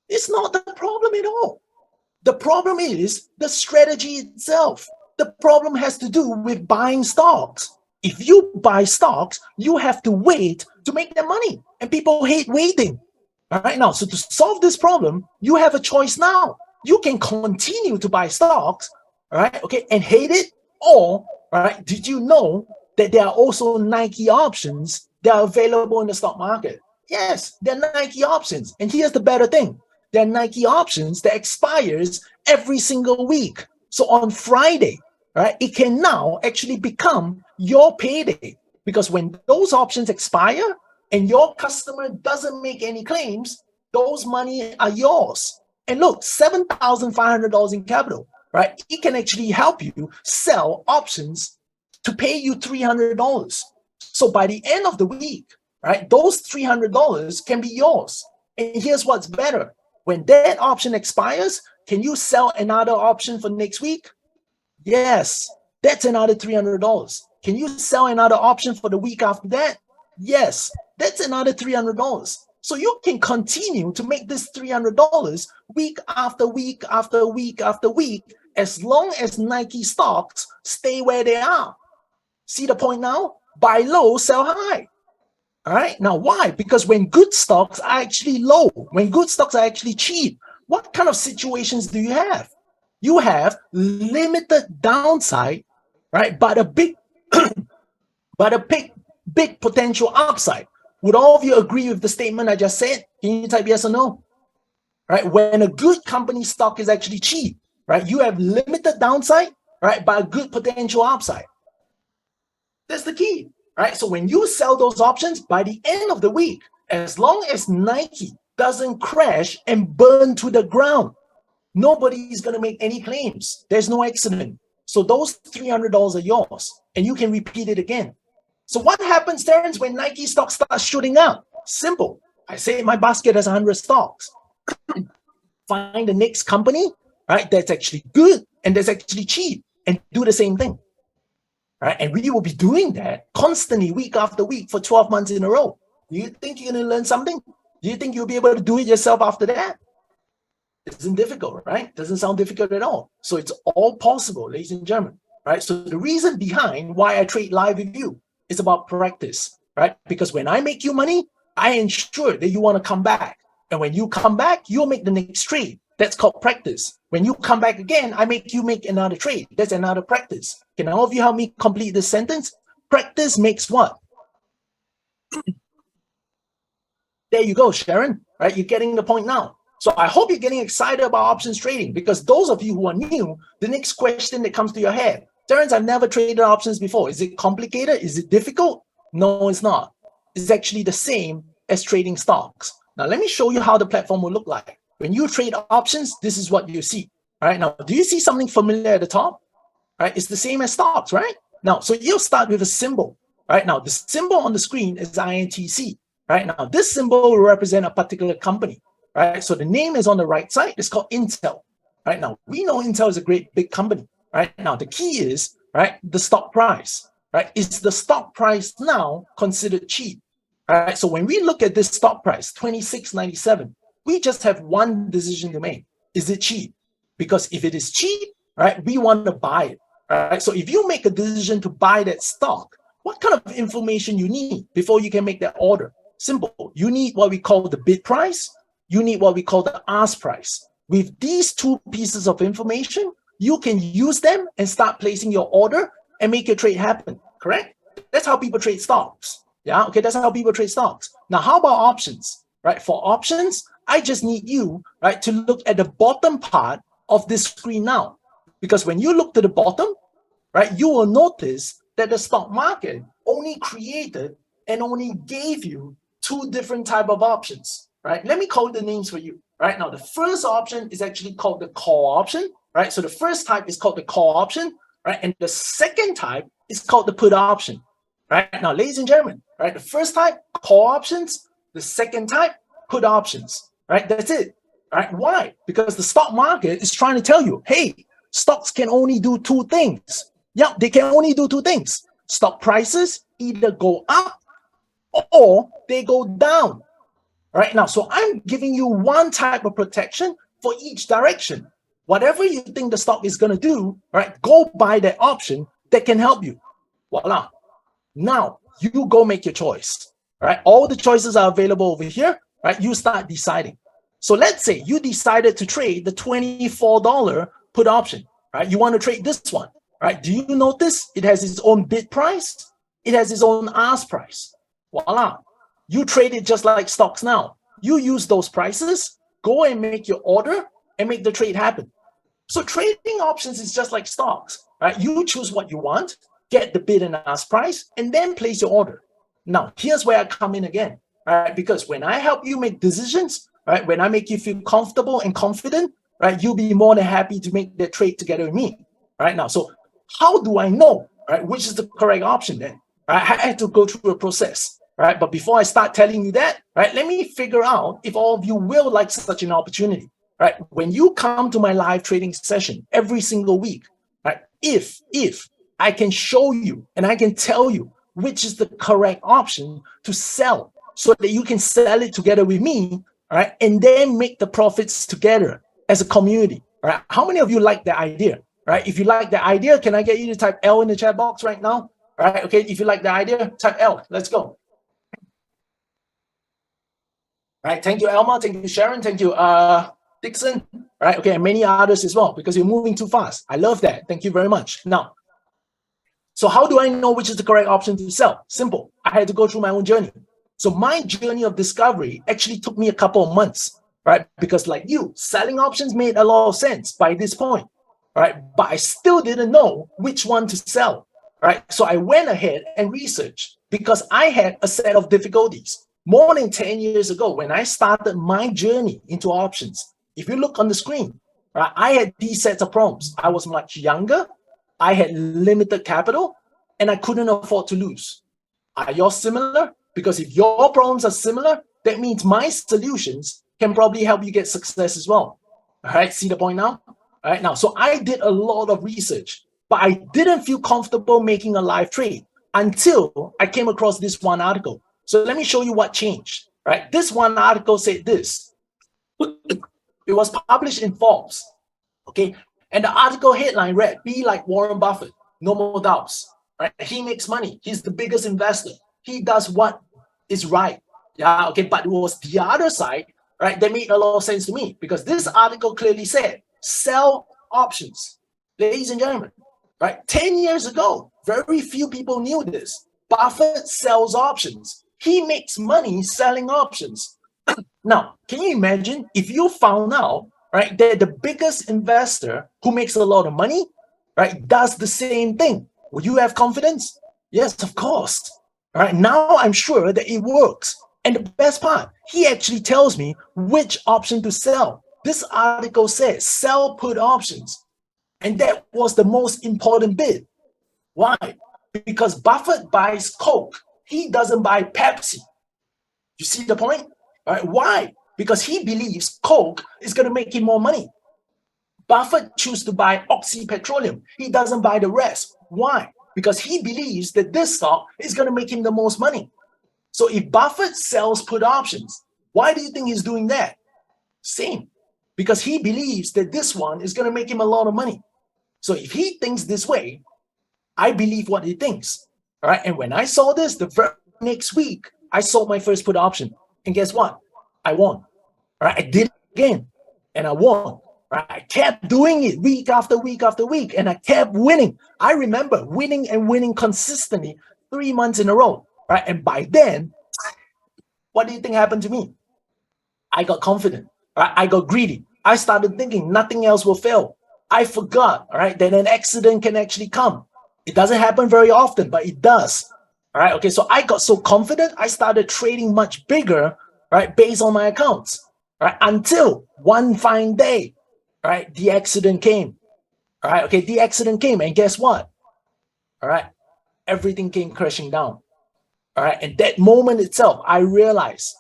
It's not the problem at all. The problem is the strategy itself. The problem has to do with buying stocks. If you buy stocks, you have to wait to make their money, and people hate waiting. All right, now, so to solve this problem, you have a choice now. You can continue to buy stocks, all right, okay, and hate it, or, all right, did you know that there are also Nike options that are available in the stock market? Yes, they're Nike options. And here's the better thing. They're Nike options that expires every single week. So on Friday, right, it can now actually become your payday, because when those options expire and your customer doesn't make any claims, those money are yours. And look, $7,500 in capital, right? It can actually help you sell options to pay you $300. So by the end of the week, right, those $300 can be yours. And here's what's better. When that option expires, can you sell another option for next week? Yes, that's another $300. Can you sell another option for the week after that? Yes, that's another $300. So you can continue to make this $300 week after week after week after week, as long as Nike stocks stay where they are. See the point now? Buy low, sell high. All right. Now, why? Because when good stocks are actually low, when good stocks are actually cheap, what kind of situations do you have? You have limited downside, right? But a big, big potential upside. Would all of you agree with the statement I just said? Can you type yes or no? Right? When a good company stock is actually cheap, right? You have limited downside, right? But a good potential upside. That's the key, right? So when you sell those options, by the end of the week, as long as Nike doesn't crash and burn to the ground, nobody is going to make any claims. There's no accident. So those $300 are yours, and you can repeat it again. So what happens, Terence, when Nike stock starts shooting up? Simple. I say my basket has 100 stocks. Find the next company, right, that's actually good and that's actually cheap, and do the same thing. Right? And we will be doing that constantly, week after week, for 12 months in a row. Do you think you're going to learn something? Do you think you'll be able to do it yourself after that? It isn't difficult, right? Doesn't sound difficult at all. So it's all possible, ladies and gentlemen, right? So the reason behind why I trade live with you is about practice, right? Because when I make you money, I ensure that you want to come back. And when you come back, you'll make the next trade. That's called practice. When you come back again, I make you make another trade. That's another practice. Can all of you help me complete this sentence? Practice makes what? There you go, Sharon, right? You're getting the point now. So I hope you're getting excited about options trading, because those of you who are new, the next question that comes to your head, Terence, I've never traded options before. Is it complicated? Is it difficult? No, it's not. It's actually the same as trading stocks. Now, let me show you how the platform will look like. When you trade options, this is what you see. All right, now, do you see something familiar at the top? All right, it's the same as stocks, right? Now, so you'll start with a symbol. All right, now, the symbol on the screen is INTC. Right now, this symbol will represent a particular company. Right, so the name is on the right side. It's called Intel. Right now, we know Intel is a great big company. Right now, the key is, right, the stock price. Right, is the stock price now considered cheap? All right, so when we look at this stock price, $26.97, we just have one decision to make. Is it cheap? Because if it is cheap, right, we want to buy it. Right, so if you make a decision to buy that stock, what kind of information you need before you can make that order? Simple. You need what we call the bid price. You need what we call the ask price. With these two pieces of information, you can use them and start placing your order and make your trade happen, correct? That's how people trade stocks. Yeah, okay, that's how people trade stocks. Now, how about options, right? For options, I just need you, right, to look at the bottom part of this screen now. Because when you look to the bottom, right, you will notice that the stock market only created and only gave you two different type of options. Right? Let me call the names for you. Right now, the first option is actually called the call option. Right? So the first type is called the call option. Right? And the second type is called the put option. Right? Now, ladies and gentlemen, right? The first type, call options. The second type, put options. Right? That's it. Right? Why? Because the stock market is trying to tell you, hey, stocks can only do two things. Yeah, they can only do two things. Stock prices either go up or they go down. Right now, so I'm giving you one type of protection for each direction. Whatever you think the stock is going to do, right, go buy that option that can help you. Voila. Now you go make your choice. Right? All the choices are available over here. Right? You start deciding. So let's say you decided to trade the $24 put option. Right? You want to trade this one. Right? Do you notice it has its own bid price? It has its own ask price. Voila. You trade it just like stocks now. You use those prices, go and make your order and make the trade happen. So trading options is just like stocks, right? You choose what you want, get the bid and ask price, and then place your order. Now, here's where I come in again, right? Because when I help you make decisions, right? When I make you feel comfortable and confident, right? You'll be more than happy to make that trade together with me, right? Now, so how do I know, right? Which is the correct option then? Right? I had to go through a process. Right, but before I start telling you that, right, let me figure out if all of you will like such an opportunity. Right, when you come to my live trading session every single week, right, if I can show you and I can tell you which is the correct option to sell, so that you can sell it together with me, right, and then make the profits together as a community. Right, how many of you like the idea? Right, if you like the idea, can I get you to type L in the chat box right now? Right, okay, if you like the idea, type L. Let's go. Right, thank you, Elma. Thank you, Sharon. Thank you, Dixon. Right, okay, and many others as well, because you're moving too fast. I love that. Thank you very much. Now, so how do I know which is the correct option to sell? Simple. I had to go through my own journey. So my journey of discovery actually took me a couple of months, right? Because like you, selling options made a lot of sense by this point, right? But I still didn't know which one to sell, right? So I went ahead and researched because I had a set of difficulties. More than 10 years ago, when I started my journey into options, if you look on the screen, right, I had these sets of problems. I was much younger, I had limited capital, and I couldn't afford to lose. Are yours similar? Because if your problems are similar, that means my solutions can probably help you get success as well. All right, see the point now? All right, now, so I did a lot of research, but I didn't feel comfortable making a live trade until I came across this one article. So let me show you what changed, right? This one article said this. It was published in Forbes, okay? And the article headline read, "Be like Warren Buffett, no more doubts," right? He makes money. He's the biggest investor. He does what is right. Yeah, okay, but it was the other side, right, that made a lot of sense to me, because this article clearly said, sell options. Ladies and gentlemen, right? 10 years ago, very few people knew this. Buffett sells options. He makes money selling options. Now, can you imagine if you found out, right, that the biggest investor who makes a lot of money, right, does the same thing? Would you have confidence? Yes, of course. All right, now I'm sure that it works. And the best part, he actually tells me which option to sell. This article says sell put options. And that was the most important bit. Why? Because Buffett buys Coke. He doesn't buy Pepsi. You see the point? All right, why? Because he believes Coke is going to make him more money. Buffett chooses to buy Oxy Petroleum. He doesn't buy the rest. Why? Because he believes that this stock is going to make him the most money. So if Buffett sells put options, why do you think he's doing that? Same. Because he believes that this one is going to make him a lot of money. So if he thinks this way, I believe what he thinks. All right. And when I saw this, the very next week, I sold my first put option. And guess what? I won. All right. I did it again and I won. All right. I kept doing it week after week after week, and I kept winning. I remember winning and winning consistently 3 months in a row. Right. And by then, what do you think happened to me? I got confident. Right? I got greedy. I started thinking nothing else will fail. I forgot, all right, that an accident can actually come. It doesn't happen very often, but it does. All right. Okay. So I got so confident, I started trading much bigger, right, based on my accounts. Right. Until one fine day, right, the accident came. All right. Okay. The accident came. And guess what? All right. Everything came crashing down. All right. And that moment itself, I realized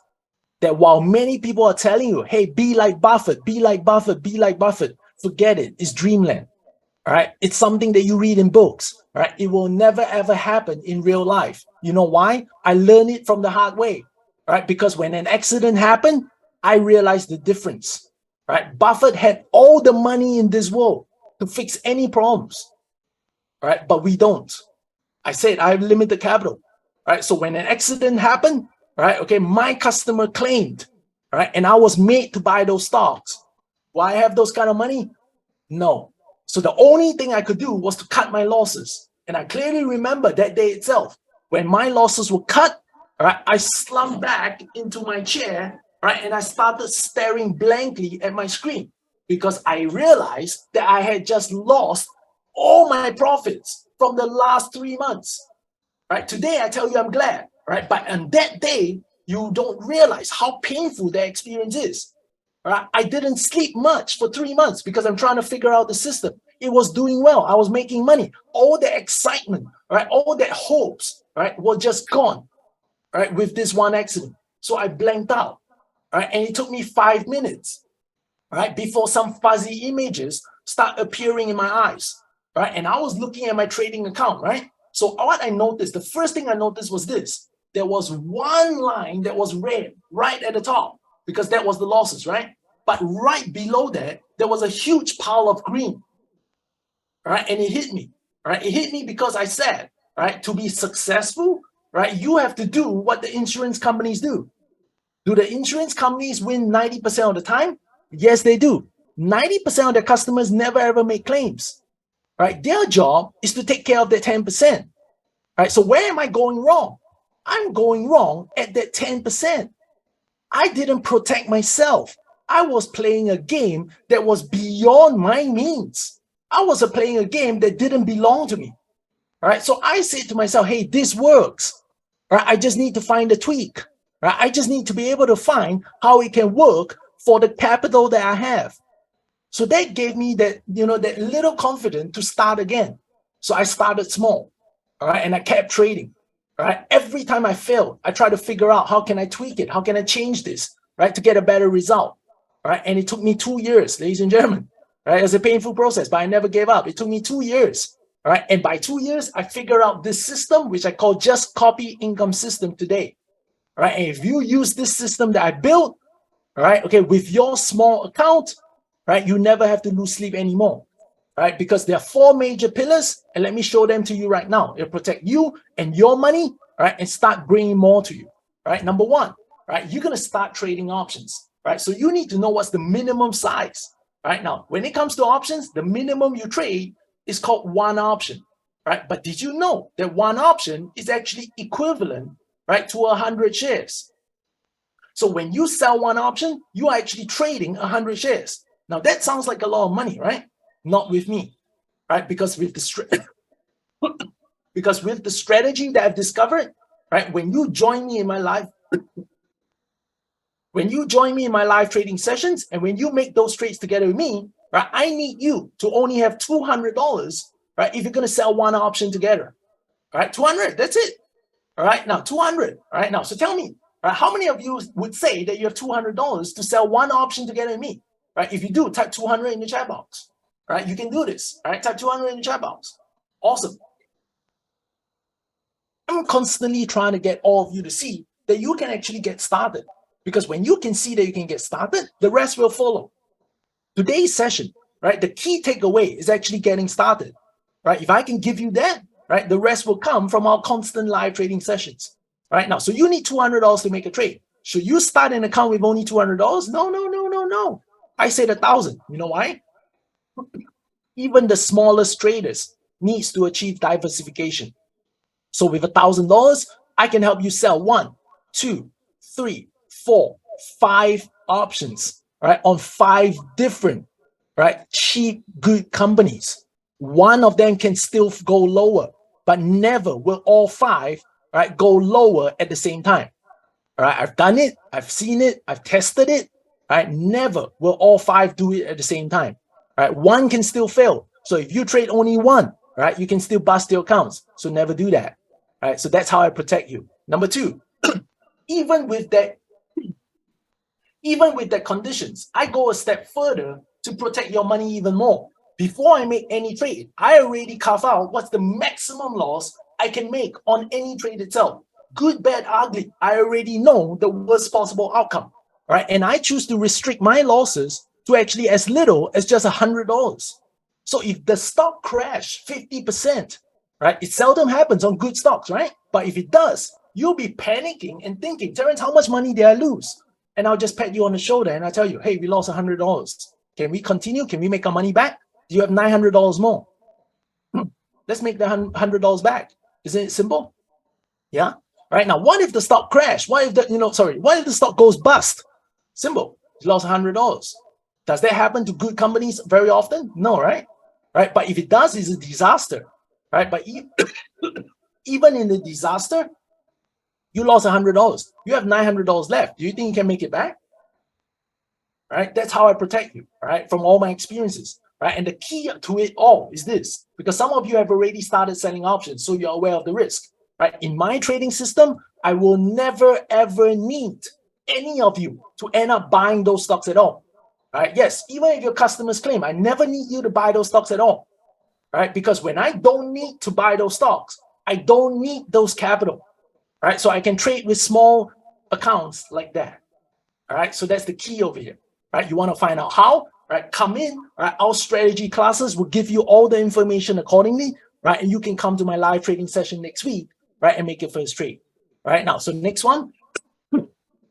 that while many people are telling you, hey, be like Buffett, be like Buffett, be like Buffett, forget it. It's dreamland. All right. It's something that you read in books. All right. It will never, ever happen in real life. You know why? I learned it from the hard way. All right. Because when an accident happened, I realized the difference. All right. Buffett had all the money in this world to fix any problems. All right. But we don't. I said I have limited capital. All right. So when an accident happened, all right, okay, my customer claimed, all right, and I was made to buy those stocks. Do I have those kind of money? No. So the only thing I could do was to cut my losses. And I clearly remember that day itself, when my losses were cut, all right, I slumped back into my chair, all right, and I started staring blankly at my screen because I realized that I had just lost all my profits from the last 3 months. Right? Today, I tell you I'm glad, right? But on that day, you don't realize how painful that experience is. Right? I didn't sleep much for 3 months because I'm trying to figure out the system. It was doing well. I was making money. All the excitement, right? All that hopes, right, were just gone, right, with this one accident. So I blanked out, right? And it took me 5 minutes, right, before some fuzzy images start appearing in my eyes, right? And I was looking at my trading account, right? So what I noticed, the first thing I noticed was this. There was one line that was red right at the top because that was the losses, right? But right below that, there was a huge pile of green, right? And it hit me, right? It hit me because I said, right, to be successful, right, you have to do what the insurance companies do. Do the insurance companies win 90% of the time? Yes, they do. 90% of their customers never ever make claims. Right? Their job is to take care of that 10%. Right? So where am I going wrong? I'm going wrong at that 10%. I didn't protect myself. I was playing a game that was beyond my means. I was playing a game that didn't belong to me. All right. So I said to myself, hey, this works. Right? I just need to find a tweak. Right? I just need to be able to find how it can work for the capital that I have. So that gave me that, that little confidence to start again. So I started small, all right, and I kept trading, all right. Every time I failed, I tried to figure out how can I tweak it, how can I change this, right, to get a better result, all right. And it took me 2 years, ladies and gentlemen, right. It was a painful process, but I never gave up. It took me 2 years, all right. And by 2 years, I figured out this system, which I call Just Copy Income System today, all right. And if you use this system that I built, all right, okay, with your small account, right, you never have to lose sleep anymore, right? Because there are 4 major pillars, and let me show them to you right now. It'll protect you and your money, right, and start bringing more to you, right? Number 1, right, you're going to start trading options, right? So you need to know what's the minimum size, right? Now, when it comes to options, the minimum you trade is called 1 option, right? But did you know that 1 option is actually equivalent, right, to 100 shares? So when you sell 1 option, you are actually trading 100 shares. Now that sounds like a lot of money, right? Not with me, right? Because with the strategy that I've discovered, right? When you join me in my live, trading sessions, and when you make those trades together with me, right? I need you to only have $200, right? If you're going to sell 1 option together, all right? 200, that's it. All right, now 200. All right, now so tell me, right, how many of you would say that you have $200 to sell 1 option together with me? Right? If you do, type 200 in the chat box. Right? You can do this. Right? Type 200 in the chat box. Awesome. I'm constantly trying to get all of you to see that you can actually get started. Because when you can see that you can get started, the rest will follow. Today's session, right? The key takeaway is actually getting started. Right? If I can give you that, right, the rest will come from our constant live trading sessions. Right? Now, so you need $200 to make a trade. Should you start an account with only $200? No. I said 1,000. You know why? Even the smallest traders needs to achieve diversification. So with $1,000, I can help you sell 1, 2, 3, 4, 5 options, right, on 5 different, right, cheap, good companies. One of them can still go lower, but never will all 5, right, go lower at the same time. All right, I've done it, I've seen it, I've tested it. Right? Never will all 5 do it at the same time. Right? 1 can still fail. So if you trade only 1, right, you can still bust your accounts. So never do that. Right? So that's how I protect you. Number 2, even with that Even with the conditions, I go a step further to protect your money even more. Before I make any trade, I already carve out what's the maximum loss I can make on any trade itself. Good, bad, ugly. I already know the worst possible outcome, right? And I choose to restrict my losses to actually as little as just $100. So if the stock crash 50%, right? It seldom happens on good stocks, right? But if it does, you'll be panicking and thinking, Terence, how much money did I lose? And I'll just pat you on the shoulder and I'll tell you, hey, we lost $100. Can we continue? Can we make our money back? Do you have $900 more? Let's make the $100 back. Isn't it simple? Yeah. Right now, what if the stock crash? What if what if the stock goes bust? Simple. You lost $100. Does that happen to good companies very often? No, right? Right. But if it does, it's a disaster. Right. But even in the disaster, you lost $100. You have $900 left. Do you think you can make it back? Right? That's how I protect you, right? From all my experiences, right? And the key to it all is this, because some of you have already started selling options, so you're aware of the risk, right? In my trading system, I will never, ever need any of you to end up buying those stocks at all, right? Yes, even if your customers claim, I never need you to buy those stocks at all, right? Because when I don't need to buy those stocks, I don't need those capital, right? So I can trade with small accounts like that, all right? So that's the key over here, right? You want to find out how, right? Come in, right? Our strategy classes will give you all the information accordingly, right? And you can come to my live trading session next week, right? And make your first trade, right? Now, so next one,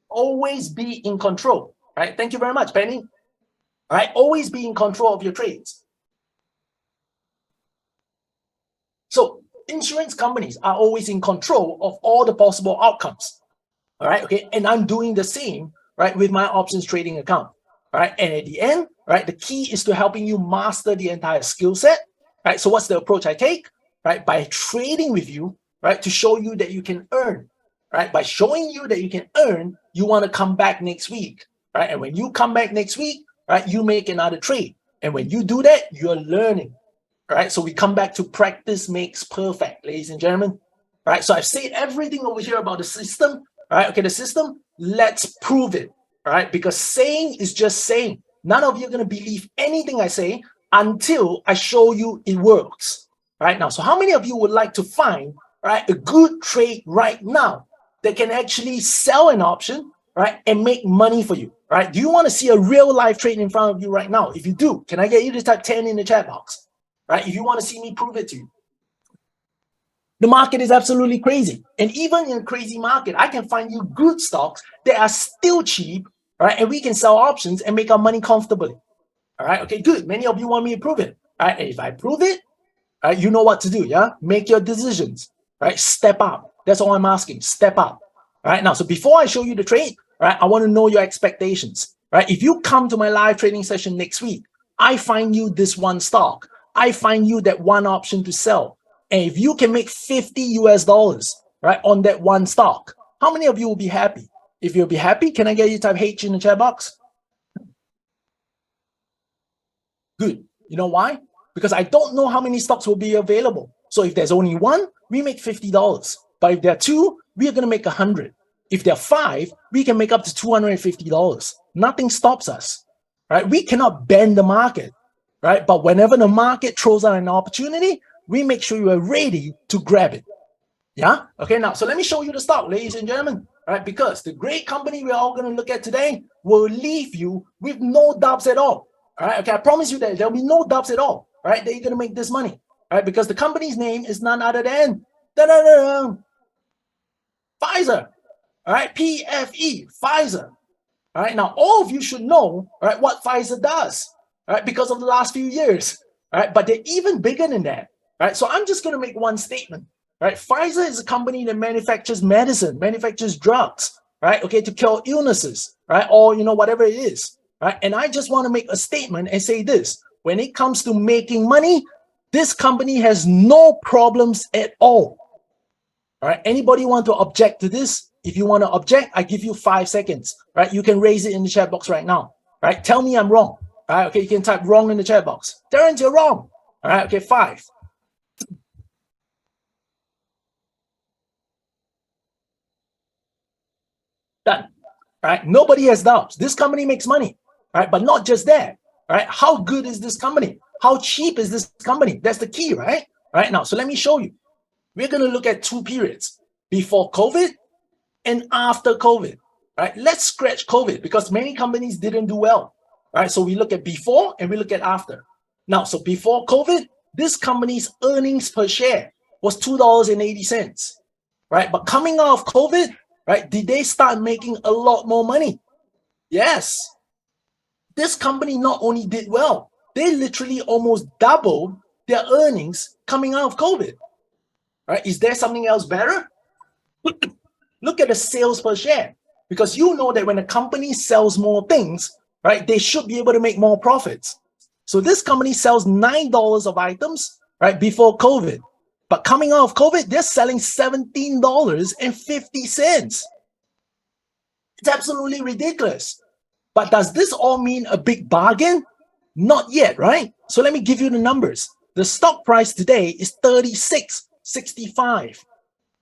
always be in control, right? Thank you very much, Penny. All right, always be in control of your trades. So insurance companies are always in control of all the possible outcomes. All right, okay, and I'm doing the same, right, with my options trading account. All right, and at the end, right, the key is to helping you master the entire skill set. Right, so what's the approach I take? Right, by trading with you, right, to show you that you can earn. Right, by showing you that you can earn, you want to come back next week. Right, and when you come back next week, right, you make another trade, and when you do that, you're learning. All right, so we come back to practice makes perfect, ladies and gentlemen. All right, so I've said everything over here about the system. All right, okay, the system, let's prove it. All right, because saying is just saying. None of you are going to believe anything I say until I show you it works. All right, now, so how many of you would like to find, right, a good trade right now that can actually sell an option, right, and make money for you? Right? Do you want to see a real life trade in front of you right now? If you do, can I get you to type 10 in the chat box? Right? If you want to see me prove it to you. The market is absolutely crazy. And even in a crazy market, I can find you good stocks that are still cheap, right? And we can sell options and make our money comfortably. All right, okay, good. Many of you want me to prove it. All right, and if I prove it, all right, you know what to do, yeah? Make your decisions, right? Step up. That's all I'm asking, step up. All right, now, so before I show you the trade, right, I want to know your expectations, right? If you come to my live trading session next week, I find you this one stock. I find you that one option to sell. And if you can make $50 right, on that one stock, how many of you will be happy? If you'll be happy, can I get you to type H in the chat box? Good. You know why? Because I don't know how many stocks will be available. So if there's only one, we make $50. But if there are two, we are going to make 100. If there are five, we can make up to $250. Nothing stops us, right? We cannot bend the market, right? But whenever the market throws out an opportunity, we make sure you are ready to grab it. Yeah? Okay, now, so let me show you the stock, ladies and gentlemen, right? Because the great company we're all going to look at today will leave you with no doubts at all. All right, okay, I promise you that there'll be no doubts at all, right? That you're going to make this money, right? Because the company's name is none other than Pfizer, all right? PFE, Pfizer. All right, now all of you should know, all right, what Pfizer does, all right, because of the last few years, all right? But they're even bigger than that. Right, so I'm just going to make one statement. Right, Pfizer is a company that manufactures medicine, manufactures drugs, right? Okay, to cure illnesses, right, or whatever it is, right? And I just want to make a statement and say this: when it comes to making money, this company has no problems at all. All right, anybody want to object to this? If you want to object, I give you 5 seconds. Right, you can raise it in the chat box right now. Right, tell me I'm wrong. All right, okay, you can type wrong in the chat box. Terence, you're wrong. All right, okay, 5. Done. right? Nobody has doubts. This company makes money, right? But not just that, right? How good is this company? How cheap is this company? That's the key, right? Right now, so let me show you. We're going to look at 2 periods, before COVID and after COVID, right? Let's scratch COVID because many companies didn't do well, right? So we look at before and we look at after. Now, so before COVID, this company's earnings per share was $2.80, right? But coming out of COVID, right, did they start making a lot more money? Yes. This company not only did well, they literally almost doubled their earnings coming out of COVID, right? Is there something else better? Look at the sales per share, because you know that when a company sells more things, right, they should be able to make more profits. So this company sells $9 of items, right, before COVID. But coming out of COVID, they're selling $17.50. It's absolutely ridiculous. But does this all mean a big bargain? Not yet, right? So let me give you the numbers. The stock price today is $36.65.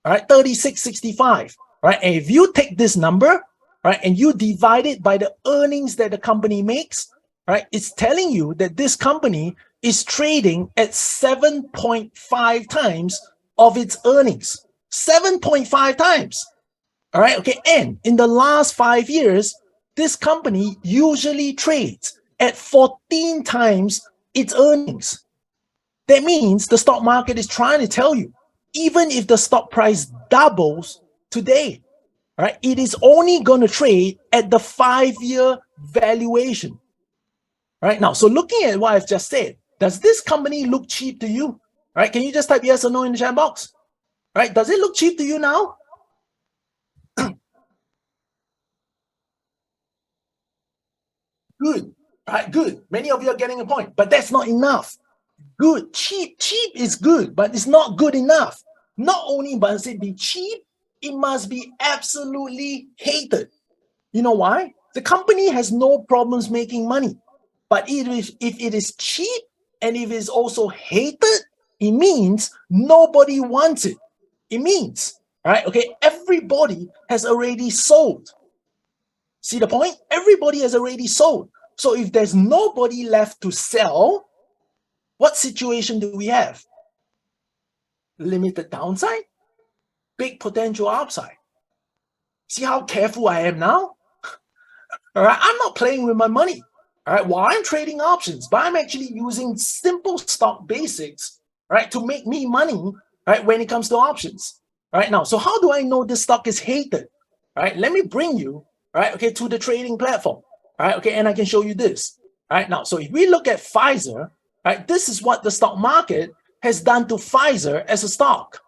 All right, $36.65. Right, and if you take this number, right, and you divide it by the earnings that the company makes, right, it's telling you that this company is trading at 7.5 times of its earnings. 7.5 times. All right, okay, and in the last 5 years, this company usually trades at 14 times its earnings. That means the stock market is trying to tell you, even if the stock price doubles today, right, it is only going to trade at the 5-year valuation. Right now, so looking at what I've just said, does this company look cheap to you? Right? Can you just type yes or no in the chat box? Right? Does it look cheap to you now? Good. Right, good. Many of you are getting a point, but that's not enough. Good. Cheap is good, but it's not good enough. Not only must it be cheap, it must be absolutely hated. You know why? The company has no problems making money. But if it is cheap and if it's also hated, it means nobody wants it. It means, right? Okay, everybody has already sold. See the point? Everybody has already sold. So if there's nobody left to sell, what situation do we have? Limited downside, big potential upside. See how careful I am now? All right, I'm not playing with my money. All right, while I'm trading options, but I'm actually using simple stock basics, right, to make me money, right, when it comes to options. Right now, so how do I know this stock is hated? All right, let me bring you, right, okay, to the trading platform. All right, okay, and I can show you this. All right, now, so if we look at Pfizer, right, this is what the stock market has done to Pfizer as a stock.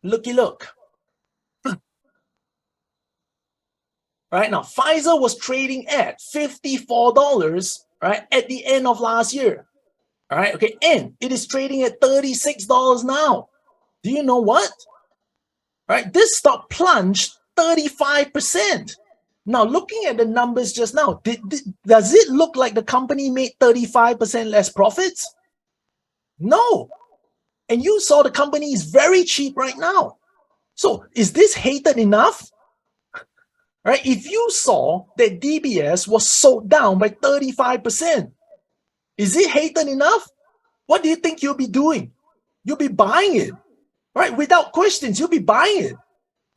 Looky look. Right now, Pfizer was trading at $54, right, at the end of last year. All right, okay, and it is trading at $36 now. Do you know what? Right, this stock plunged 35%. Now, looking at the numbers just now, does it look like the company made 35% less profits? No. And you saw the company is very cheap right now. So is this hated enough? Right? If you saw that DBS was sold down by 35%, is it hated enough? What do you think you'll be doing? You'll be buying it, right? Without questions, you'll be buying it,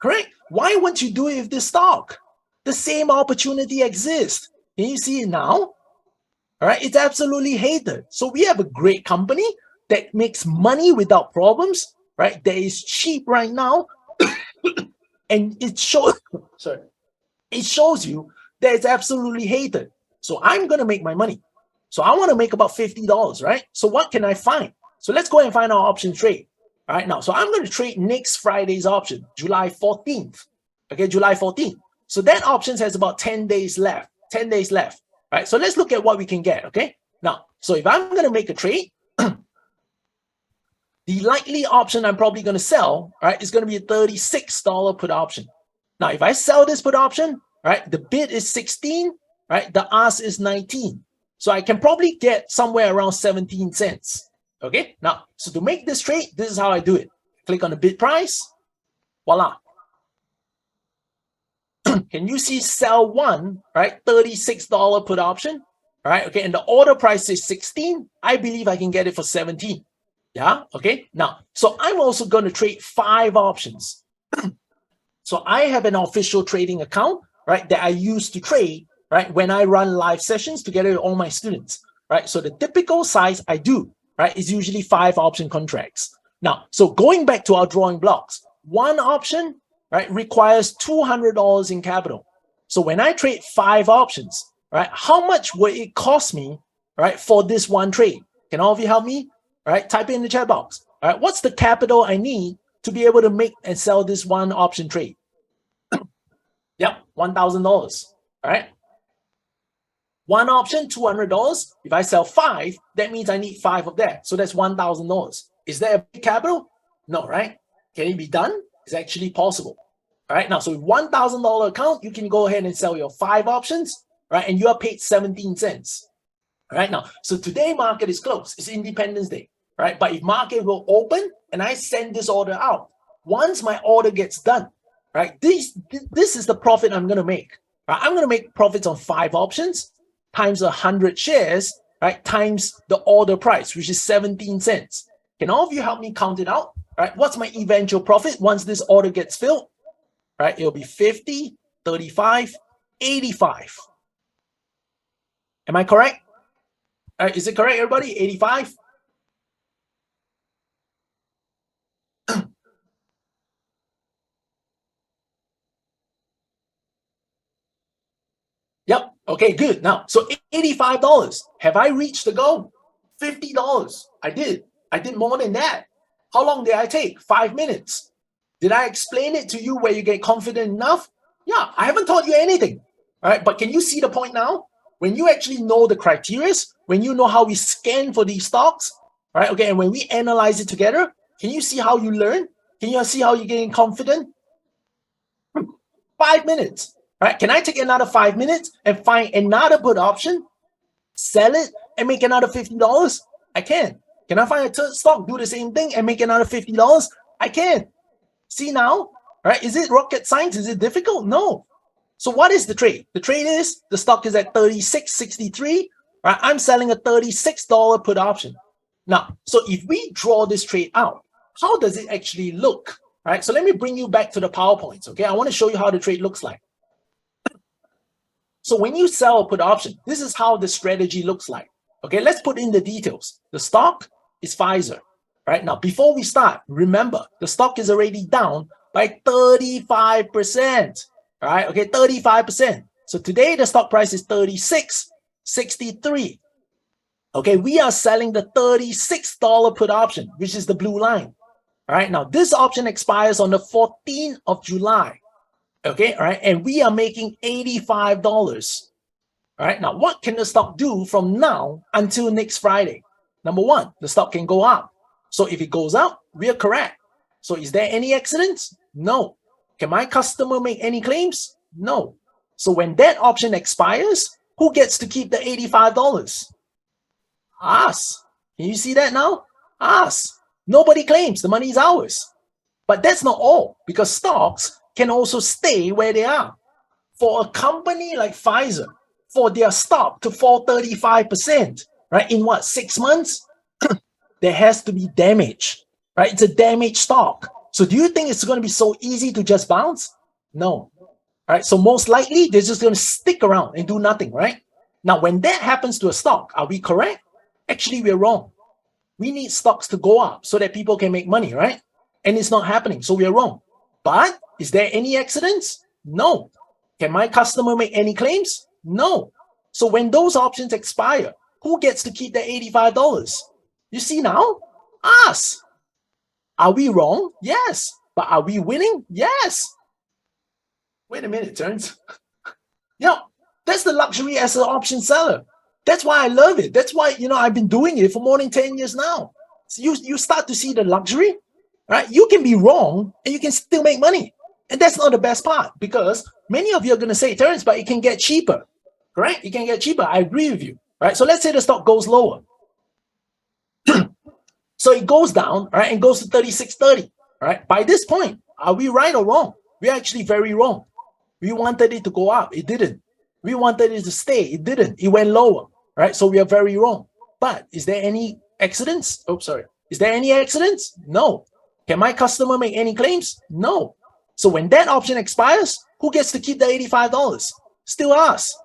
correct? Why won't you do it with this stock? The same opportunity exists. Can you see it now? All right, it's absolutely hated. So we have a great company that makes money without problems, right? That is cheap right now, and it shows. Sorry. It shows you that it's absolutely hated. So I'm going to make my money. So I want to make about $50, right? So what can I find? So let's go and find our option trade. All right, now, so I'm going to trade next Friday's option, July 14th. Okay, July 14th. So that option has about 10 days left. 10 days left. All right, so let's look at what we can get, okay? Now, so if I'm going to make a trade, the likely option I'm probably going to sell, right, is going to be a $36 put option. Now, if I sell this put option, right, the bid is 16, right, the ask is 19. So I can probably get somewhere around 17 cents. Okay, now, so to make this trade, this is how I do it. Click on the bid price, voila. Can you see cell 1, right? $36 put option, right? Okay, and the order price is 16. I believe I can get it for 17. Yeah, okay. Now, so I'm also going to trade 5 options. So I have an official trading account, right, that I use to trade, right, when I run live sessions together with all my students, right? So the typical size I do, right, is usually 5 option contracts. Now, so going back to our drawing blocks, one option, right, requires $200 in capital. So when I trade 5 options, right, how much will it cost me, right, for this one trade? Can all of you help me? All right, type it in the chat box. All right, what's the capital I need to be able to make and sell this one option trade? Yep, $1,000. All right. One option, $200. If I sell 5, that means I need 5 of that. So that's $1,000. Is that a big capital? No, right? Can it be done? It's actually possible. All right. Now, so with $1,000 account, you can go ahead and sell your 5 options, right? And you are paid 17 cents. All right. Now, so today market is closed. It's Independence Day, right? But if market will open and I send this order out, once my order gets done, right, this is the profit I'm going to make. Right? I'm going to make profits on 5 options times 100 shares, right, times the order price, which is 17 cents. Can all of you help me count it out? Right? What's my eventual profit once this order gets filled? Right? It'll be 50, 35, 85. Am I correct? Is it correct, everybody? 85? Yep. Okay, good. Now, so $85. Have I reached the goal? $50. I did. I did more than that. How long did I take? 5 minutes. Did I explain it to you where you get confident enough? Yeah, I haven't taught you anything. All right, but can you see the point now? When you actually know the criteria, when you know how we scan for these stocks, right? Okay, and when we analyze it together, can you see how you learn? Can you see how you're getting confident? 5 minutes. Right? Can I take another 5 minutes and find another put option, sell it, and make another $50? I can. Can I find a third stock, do the same thing, and make another $50? I can. See now? Right? Is it rocket science? Is it difficult? No. So what is the trade? The trade is the stock is at 36.63. Right? I'm selling a $36 put option. Now, so if we draw this trade out, how does it actually look? Right? So let me bring you back to the PowerPoints. Okay, I want to show you how the trade looks like. So when you sell a put option, this is how the strategy looks like. Okay, let's put in the details. The stock is Pfizer. Right now, before we start, remember the stock is already down by 35%. All right, okay, 35%. So today the stock price is 36.63. Okay, we are selling the $36 put option, which is the blue line. All right, now this option expires on the 14th of July. Okay, all right, and we are making $85. All right, now what can the stock do from now until next Friday? Number one, the stock can go up. So if it goes up, we are correct. So is there any accidents? No. Can my customer make any claims? No. So when that option expires, who gets to keep the $85? Us. Can you see that now? Us. Nobody claims. The money is ours. But that's not all, because stocks can also stay where they are. For a company like Pfizer, for their stock to fall 35%, right, in what, 6 months? There has to be damage, right? It's a damaged stock. So do you think it's going to be so easy to just bounce? No. All right, so most likely they're just going to stick around and do nothing, right? Now, when that happens to a stock, are we correct? Actually, we're wrong. We need stocks to go up so that people can make money, right? And it's not happening, so we're wrong. But is there any accidents? No. Can my customer make any claims? No. So when those options expire, who gets to keep the $85? You see now? Us. Are we wrong? Yes. But are we winning? Yes. Wait a minute, Terrence. Yeah, that's the luxury as an option seller. That's why I love it. That's why, I've been doing it for more than 10 years now. So you start to see the luxury, right? You can be wrong and you can still make money. And that's not the best part, because many of you are going to say, Terrence, but it can get cheaper, correct? It can get cheaper. I agree with you, right? So let's say the stock goes lower. So it goes down, right, and goes to 36.30, right? By this point, are we right or wrong? We're actually very wrong. We wanted it to go up. It didn't. We wanted it to stay. It didn't. It went lower, right? So we are very wrong. But is there any accidents? Oh, sorry. Is there any accidents? No. Can my customer make any claims? No. So when that option expires, who gets to keep the $85? Still us.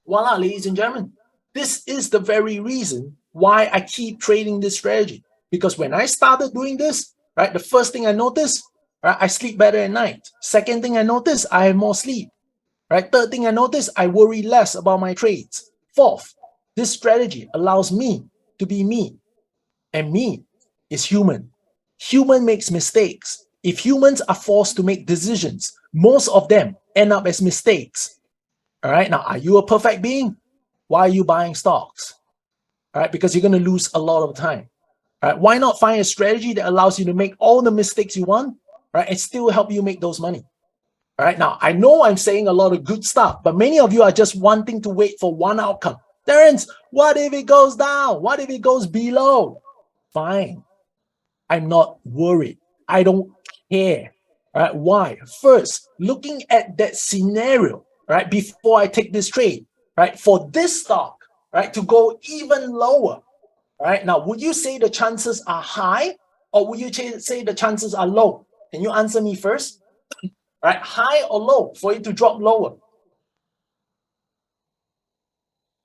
Voila, ladies and gentlemen. This is the very reason why I keep trading this strategy. Because when I started doing this, right, the first thing I noticed, right, I sleep better at night. Second thing I noticed, I have more sleep. Right? Third thing I noticed, I worry less about my trades. Fourth, this strategy allows me to be me. And me is human. Human makes mistakes. If humans are forced to make decisions, most of them end up as mistakes. All right. Now, are you a perfect being? Why are you buying stocks? All right. Because you're going to lose a lot of time. All right. Why not find a strategy that allows you to make all the mistakes you want, right, and still help you make those money? All right. Now, I know I'm saying a lot of good stuff, but many of you are just wanting to wait for one outcome. Terence, what if it goes down? What if it goes below? Fine. I'm not worried. I don't care. All right. Why? First, looking at that scenario, right, before I take this trade, right, for this stock, right, to go even lower, right? Now, would you say the chances are high or would you say the chances are low? Can you answer me first? Right, high or low for it to drop lower?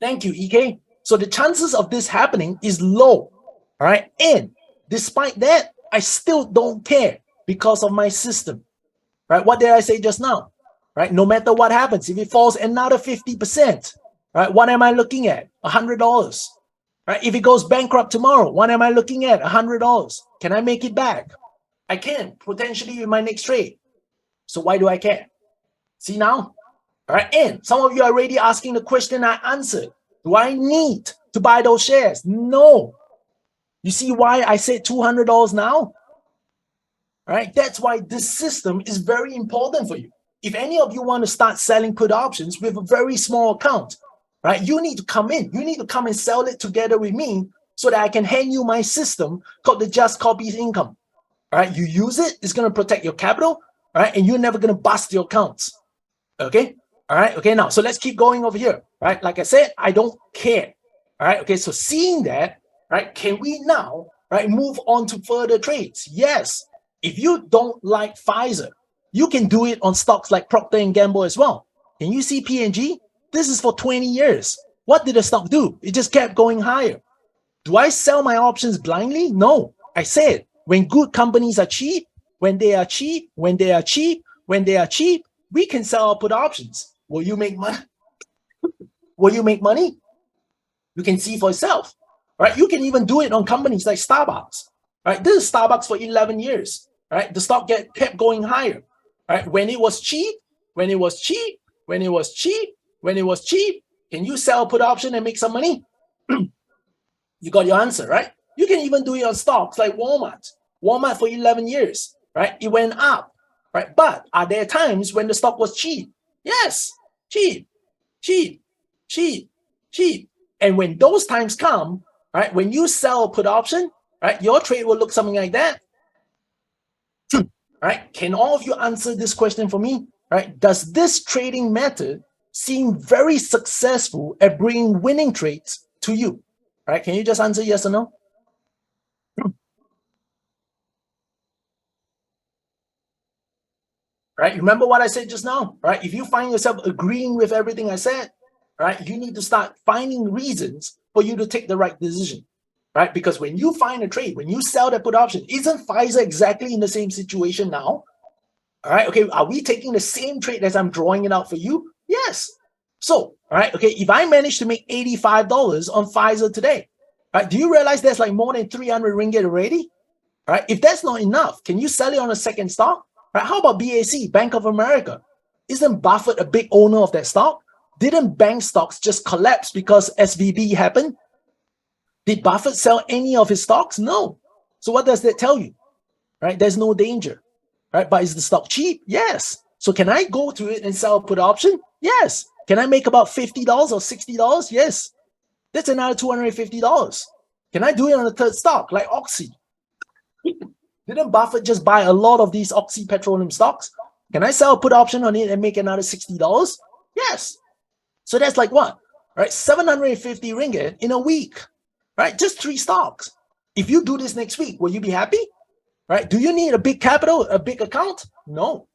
Thank you, EK. So the chances of this happening is low. All right. And despite that, I still don't care because of my system. Right. What did I say just now? Right. No matter what happens, if it falls another 50%, right, what am I looking at? $100. Right. If it goes bankrupt tomorrow, what am I looking at? $100. Can I make it back? I can, potentially with my next trade. So why do I care? See now? All right. And some of you are already asking the question I answered. Do I need to buy those shares? No. You see why I said $200 now? All right. That's why this system is very important for you. If any of you want to start selling put options with a very small account, right, you need to come in. You need to come and sell it together with me so that I can hand you my system called the Just Copies Income. All right. You use it. It's going to protect your capital. All right, and you're never going to bust your accounts. Okay. All right. Okay. Now, so let's keep going over here. Right. Like I said, I don't care. All right. Okay. So seeing that, right, can we now, right, move on to further trades? Yes. If you don't like Pfizer, you can do it on stocks like Procter & Gamble as well. Can you see P&G? This is for 20 years. What did the stock do? It just kept going higher. Do I sell my options blindly? No. I said when good companies are cheap, when they are cheap, when they are cheap, when they are cheap, we can sell our put options. Will you make money? Will you make money? You can see for yourself, right? You can even do it on companies like Starbucks, right? This is Starbucks for 11 years, right? The stock kept going higher, right? When it was cheap, when it was cheap, when it was cheap, when it was cheap, can you sell a put option and make some money? You got your answer, right? You can even do it on stocks like Walmart. Walmart for 11 years. Right? It went up, right? But are there times when the stock was cheap? Yes, cheap, cheap, cheap, cheap. And when those times come, right, when you sell a put option, right, your trade will look something like that. Right? Can all of you answer this question for me? Right? Does this trading method seem very successful at bringing winning trades to you? Right? Can you just answer yes or no? Right? Remember what I said just now, right? If you find yourself agreeing with everything I said, right, you need to start finding reasons for you to take the right decision, right? Because when you find a trade, when you sell that put option, isn't Pfizer exactly in the same situation now? All right, okay, are we taking the same trade as I'm drawing it out for you? Yes. So, all right, okay, if I manage to make $85 on Pfizer today, right, do you realize that's like more than 300 ringgit already? All right, if that's not enough, can you sell it on a second stock? Right? How about BAC, Bank of America? Isn't Buffett a big owner of that stock? Didn't bank stocks just collapse because SVB happened? Did Buffett sell any of his stocks? No. So what does that tell you? Right? There's no danger. Right? But is the stock cheap? Yes. So can I go to it and sell a put option? Yes. Can I make about $50 or $60? Yes. That's another $250. Can I do it on a third stock like Oxy? Didn't Buffett just buy a lot of these Oxy petroleum stocks? Can I sell a put option on it and make another $60? Yes. So that's like what? Right? 750 ringgit in a week, right? Just 3 stocks. If you do this next week, will you be happy? Right? Do you need a big capital, a big account? No.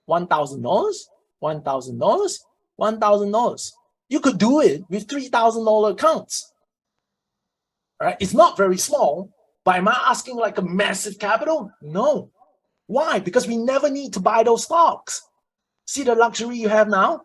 $1,000, $1,000, $1,000. You could do it with $3,000 accounts. Right? It's not very small, but am I asking like a massive capital? No. Why? Because we never need to buy those stocks. See the luxury you have now?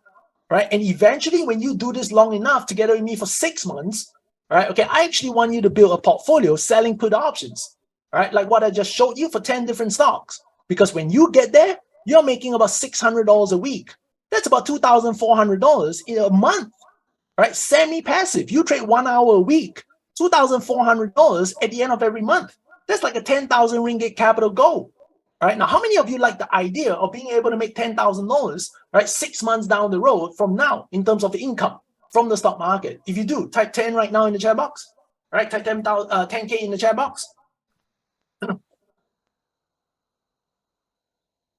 Right? And eventually, when you do this long enough together with me for 6 months, right? Okay, I actually want you to build a portfolio selling put options, right? Like what I just showed you for 10 different stocks. Because when you get there, you're making about $600 a week. That's about $2,400 in a month, right? Semi-passive. You trade 1 hour a week, $2,400 at the end of every month. That's like a 10,000 ringgit capital goal. Right now, how many of you like the idea of being able to make $10,000, right, 6 months down the road from now in terms of income from the stock market? If you do, type 10 right now in the chat box. Right, type 10K in the chat box.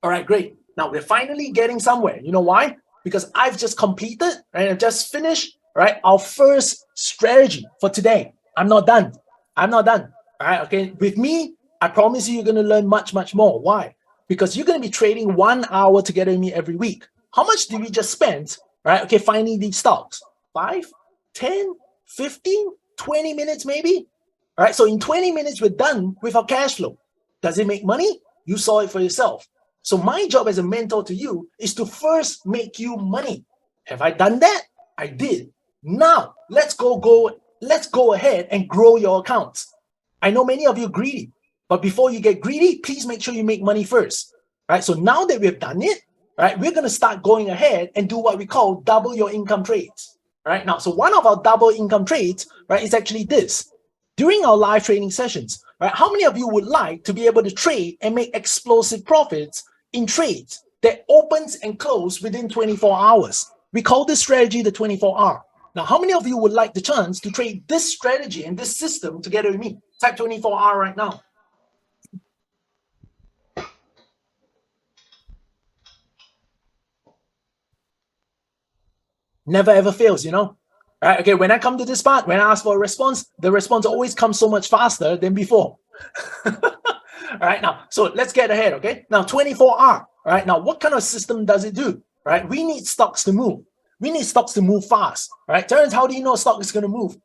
All right, great. Now we're finally getting somewhere. You know why? Because I've just completed and I've just finished, right, our first strategy for today. I'm not done. I'm not done. All right, okay. With me, I promise you're going to learn much, much more. Why? Because you're going to be trading 1 hour together with me every week. How much did we just spend, right? Okay, finding these stocks. 5, 10, 15, 20 minutes maybe? All right, so in 20 minutes, we're done with our cash flow. Does it make money? You saw it for yourself. So my job as a mentor to you is to first make you money. Have I done that? I did. Now, let's go ahead and grow your accounts. I know many of you are greedy. But before you get greedy, please make sure you make money first, right? So now that we've done it, right, we're going to start going ahead and do what we call double your income trades, right? Now, so one of our double income trades, right, is actually this. During our live trading sessions, right, how many of you would like to be able to trade and make explosive profits in trades that opens and close within 24 hours? We call this strategy the 24-hour. Now, how many of you would like the chance to trade this strategy and this system together with me? Type 24-hour right now. Never ever fails, you know? All right, okay, when I come to this part, when I ask for a response, the response always comes so much faster than before. All right, now, so let's get ahead, okay? Now, 24-hour, all right? Now, what kind of system does it do, right? We need stocks to move. We need stocks to move fast, right? Terrence, how do you know a stock is going to move?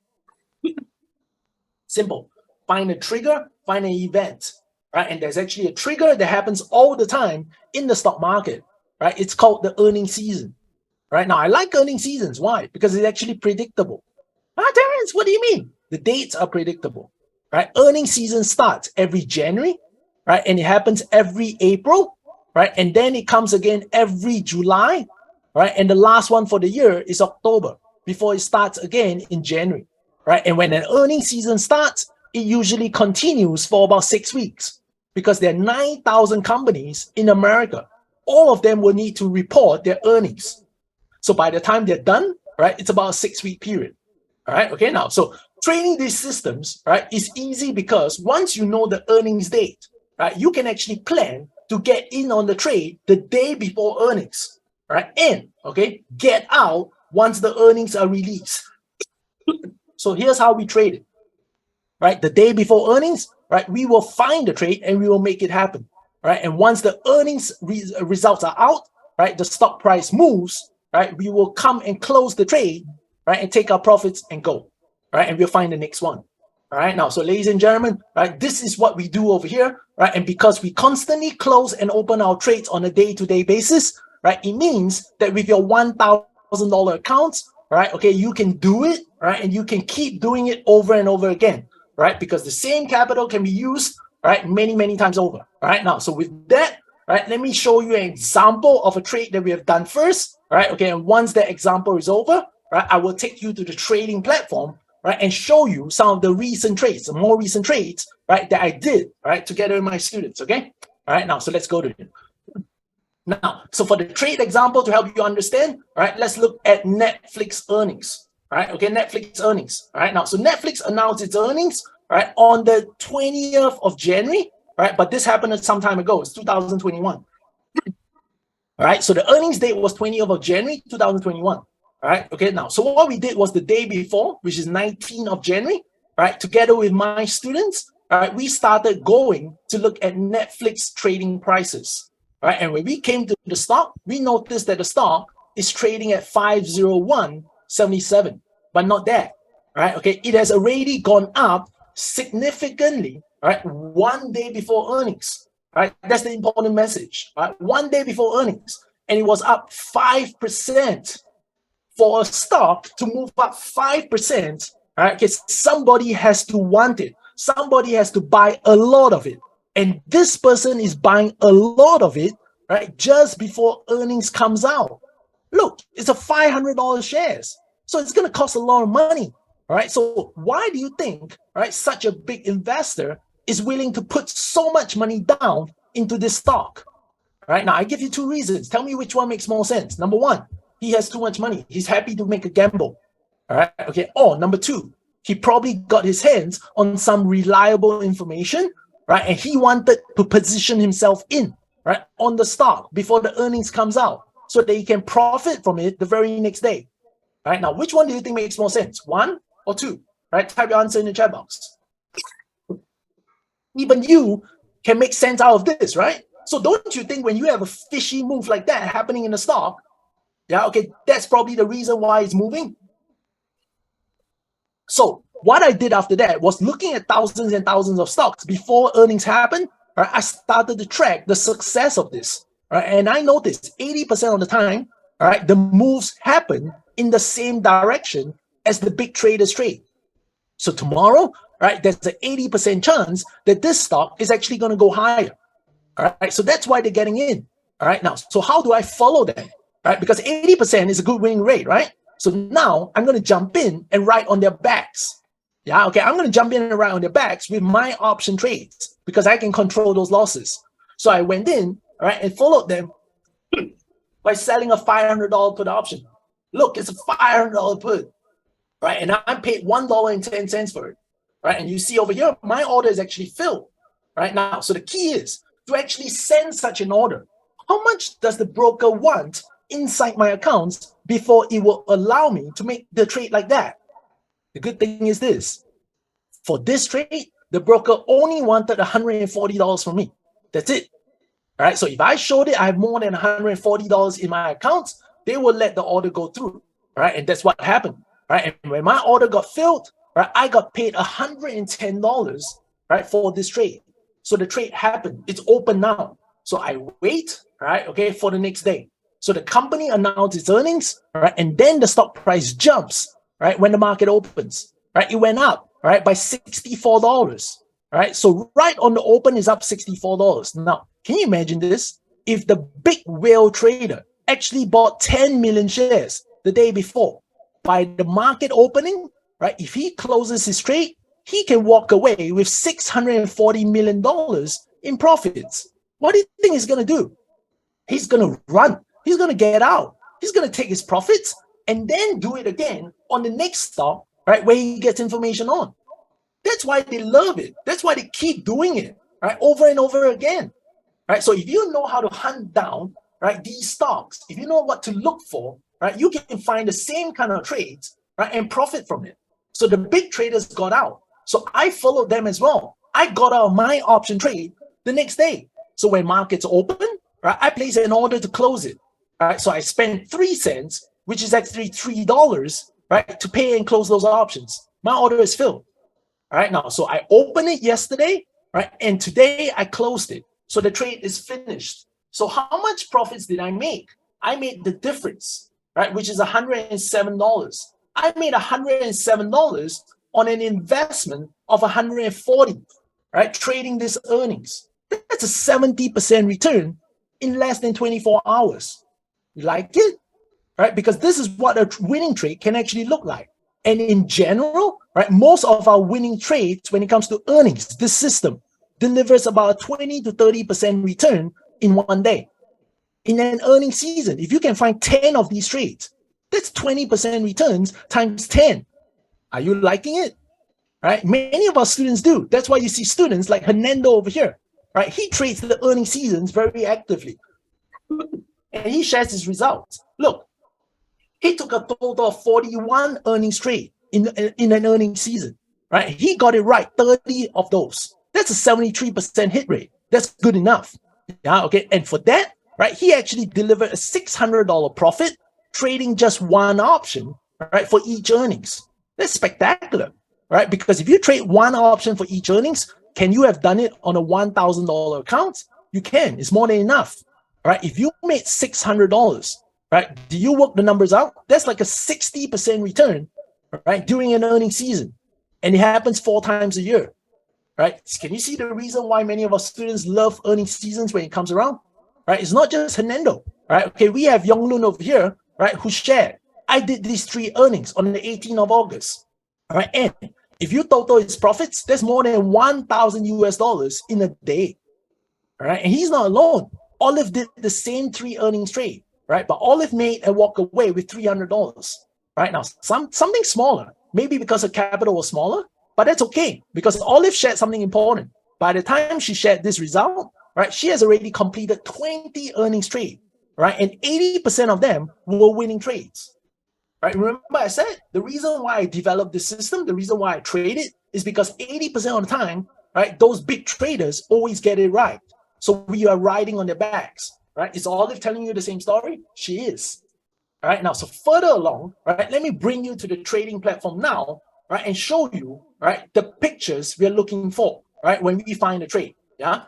Simple. Find a trigger, find an event, right? And there's actually a trigger that happens all the time in the stock market, right? It's called the earnings season. Right now, I like earning seasons. Why? Because it's actually predictable. Terrence, what do you mean? The dates are predictable. Right? Earning season starts every January, right? And it happens every April, right? And then it comes again every July, right? And the last one for the year is October before it starts again in January, right? And when an earning season starts, it usually continues for about 6 weeks because there are 9,000 companies in America. All of them will need to report their earnings. So by the time they're done, right, it's about a 6-week period. All right, okay, now, so trading these systems, right, is easy because once you know the earnings date, right, you can actually plan to get in on the trade the day before earnings, right, and, okay, get out once the earnings are released. So here's how we trade it, right? The day before earnings, right, we will find the trade and we will make it happen, right? And once the earnings results are out, right, the stock price moves, right, we will come and close the trade, right, and take our profits and go, right, and we'll find the next one. All right, now, so ladies and gentlemen, right, this is what we do over here, right, and because we constantly close and open our trades on a day-to-day basis, right, it means that with your $1,000 accounts, right, okay, you can do it, right, and you can keep doing it over and over again, right, because the same capital can be used, right, many, many times over. All right, now, so with that, right, let me show you an example of a trade that we have done first, right, okay, and once that example is over, right, I will take you to the trading platform, right, and show you some of the recent trades, the more recent trades, right, that I did, right, together with my students, okay? All right, now, so let's go to it. Now, so for the trade example to help you understand, right, let's look at Netflix earnings, right, okay, Netflix earnings, all right? Now, so Netflix announced its earnings, right, on the 20th of January, right, but this happened some time ago, it's 2021. All All right, so the earnings date was 20th of January 2021. All right, okay, now, so what we did was the day before, which is 19th of January, right, together with my students, all right, we started going to look at Netflix trading prices. All right, and when we came to the stock, we noticed that the stock is trading at 501.77, but not that. All right, okay, it has already gone up significantly, all right, one day before earnings. All right, that's the important message. All right, one day before earnings, and it was up 5%. For a stock to move up 5%, all right, because somebody has to want it. Somebody has to buy a lot of it. And this person is buying a lot of it, right, just before earnings comes out. Look, it's a $500 shares. So it's going to cost a lot of money. All right, so why do you think, right, such a big investor is willing to put so much money down into this stock? All right, now I give you two reasons. Tell me which one makes more sense. Number one, he has too much money. He's happy to make a gamble. All right, okay. Or number two, he probably got his hands on some reliable information, right? And he wanted to position himself in, right, on the stock before the earnings comes out so that he can profit from it the very next day. All right, now which one do you think makes more sense? One or two? Right, type your answer in the chat box. Even you can make sense out of this, right? So don't you think when you have a fishy move like that happening in the stock, yeah, okay, that's probably the reason why it's moving. So what I did after that was looking at thousands and thousands of stocks before earnings happened. Right, I started to track the success of this. Right, and I noticed 80% of the time, all right, the moves happen in the same direction as the big traders trade. So tomorrow, right, there's an 80% chance that this stock is actually going to go higher. All right, so that's why they're getting in. All right, now, so how do I follow them? Right, because 80% is a good winning rate, right? So now I'm going to jump in and ride on their backs. Yeah, okay, I'm going to jump in and ride on their backs with my option trades because I can control those losses. So I went in, right, and followed them by selling a $500 put option. Look, it's a $500 put, right? And I'm paid $1.10 for it, right? And you see over here, my order is actually filled right now. So the key is to actually send such an order. How much does the broker want inside my accounts before it will allow me to make the trade like that? The good thing is this. For this trade, the broker only wanted $140 from me. That's it. All right, so if I showed it, I have more than $140 in my accounts, they will let the order go through. All right, and that's what happened. All right, and when my order got filled, right, I got paid $110, right, for this trade. So the trade happened. It's open now. So I wait, right, okay, for the next day. So the company announced its earnings, right, and then the stock price jumps, right, when the market opens, right? It went up, right, by $64, right? So right on the open is up $64. Now, can you imagine this? If the big whale trader actually bought 10 million shares the day before, by the market opening, right, if he closes his trade, he can walk away with $640 million in profits. What do you think he's going to do? He's going to run. He's going to get out. He's going to take his profits and then do it again on the next stock, right, where he gets information on. That's why they love it. That's why they keep doing it, right, over and over again. Right? So if you know how to hunt down, right, these stocks, if you know what to look for, right, you can find the same kind of trades, right, and profit from it. So the big traders got out. So I followed them as well. I got out of my option trade the next day. So when markets open, right, I place an order to close it. All right, so I spent 3 cents, which is actually $3, right, to pay and close those options. My order is filled. All right, now, so I opened it yesterday, right, and today I closed it. So the trade is finished. So how much profits did I make? I made the difference, right, which is $107. I made $107 on an investment of $140, right, trading this earnings. That's a 70% return in less than 24 hours. You like it? Right? Because this is what a winning trade can actually look like. And in general, right, most of our winning trades when it comes to earnings, this system delivers about a 20 to 30% return in one day. In an earnings season, if you can find 10 of these trades, that's 20% returns times 10. Are you liking it? Right? Many of our students do. That's why you see students like Hernando over here. Right? He trades the earning seasons very actively. and he shares his results. Look, he took a total of 41 earnings trade in an earnings season, right? He got it right, 30 of those. That's a 73% hit rate. That's good enough. Yeah, okay. And for that, right, he actually delivered a $600 profit trading just one option, right, for each earnings. That's spectacular, right? Because if you trade one option for each earnings, can you have done it on a $1,000 account? You can. It's more than enough, right? If you made $600, right, do you work the numbers out? That's like a 60% return, right, during an earning season. And it happens 4 times a year, right? Can you see the reason why many of our students love earning seasons when it comes around, right? It's not just Hernando, right? Okay, we have Yonglun over here, right, who shared, I did these 3 earnings on the 18th of August, all right? And if you total his profits, there's more than 1,000 US dollars in a day, all right? And he's not alone. Olive did the same 3 earnings trade, right? But Olive made and walk away with $300, right? Now, something smaller, maybe because her capital was smaller, but that's okay because Olive shared something important. By the time she shared this result, right, she has already completed 20 earnings trade, right? And 80% of them were winning trades, right? Remember I said the reason why I developed this system, the reason why I trade it is because 80% of the time, right, those big traders always get it right. So we are riding on their backs, right? Is Olive telling you the same story? She is. All right, now, so further along, right, let me bring you to the trading platform now, right, and show you, right, the pictures we're looking for, right, when we find a trade, yeah?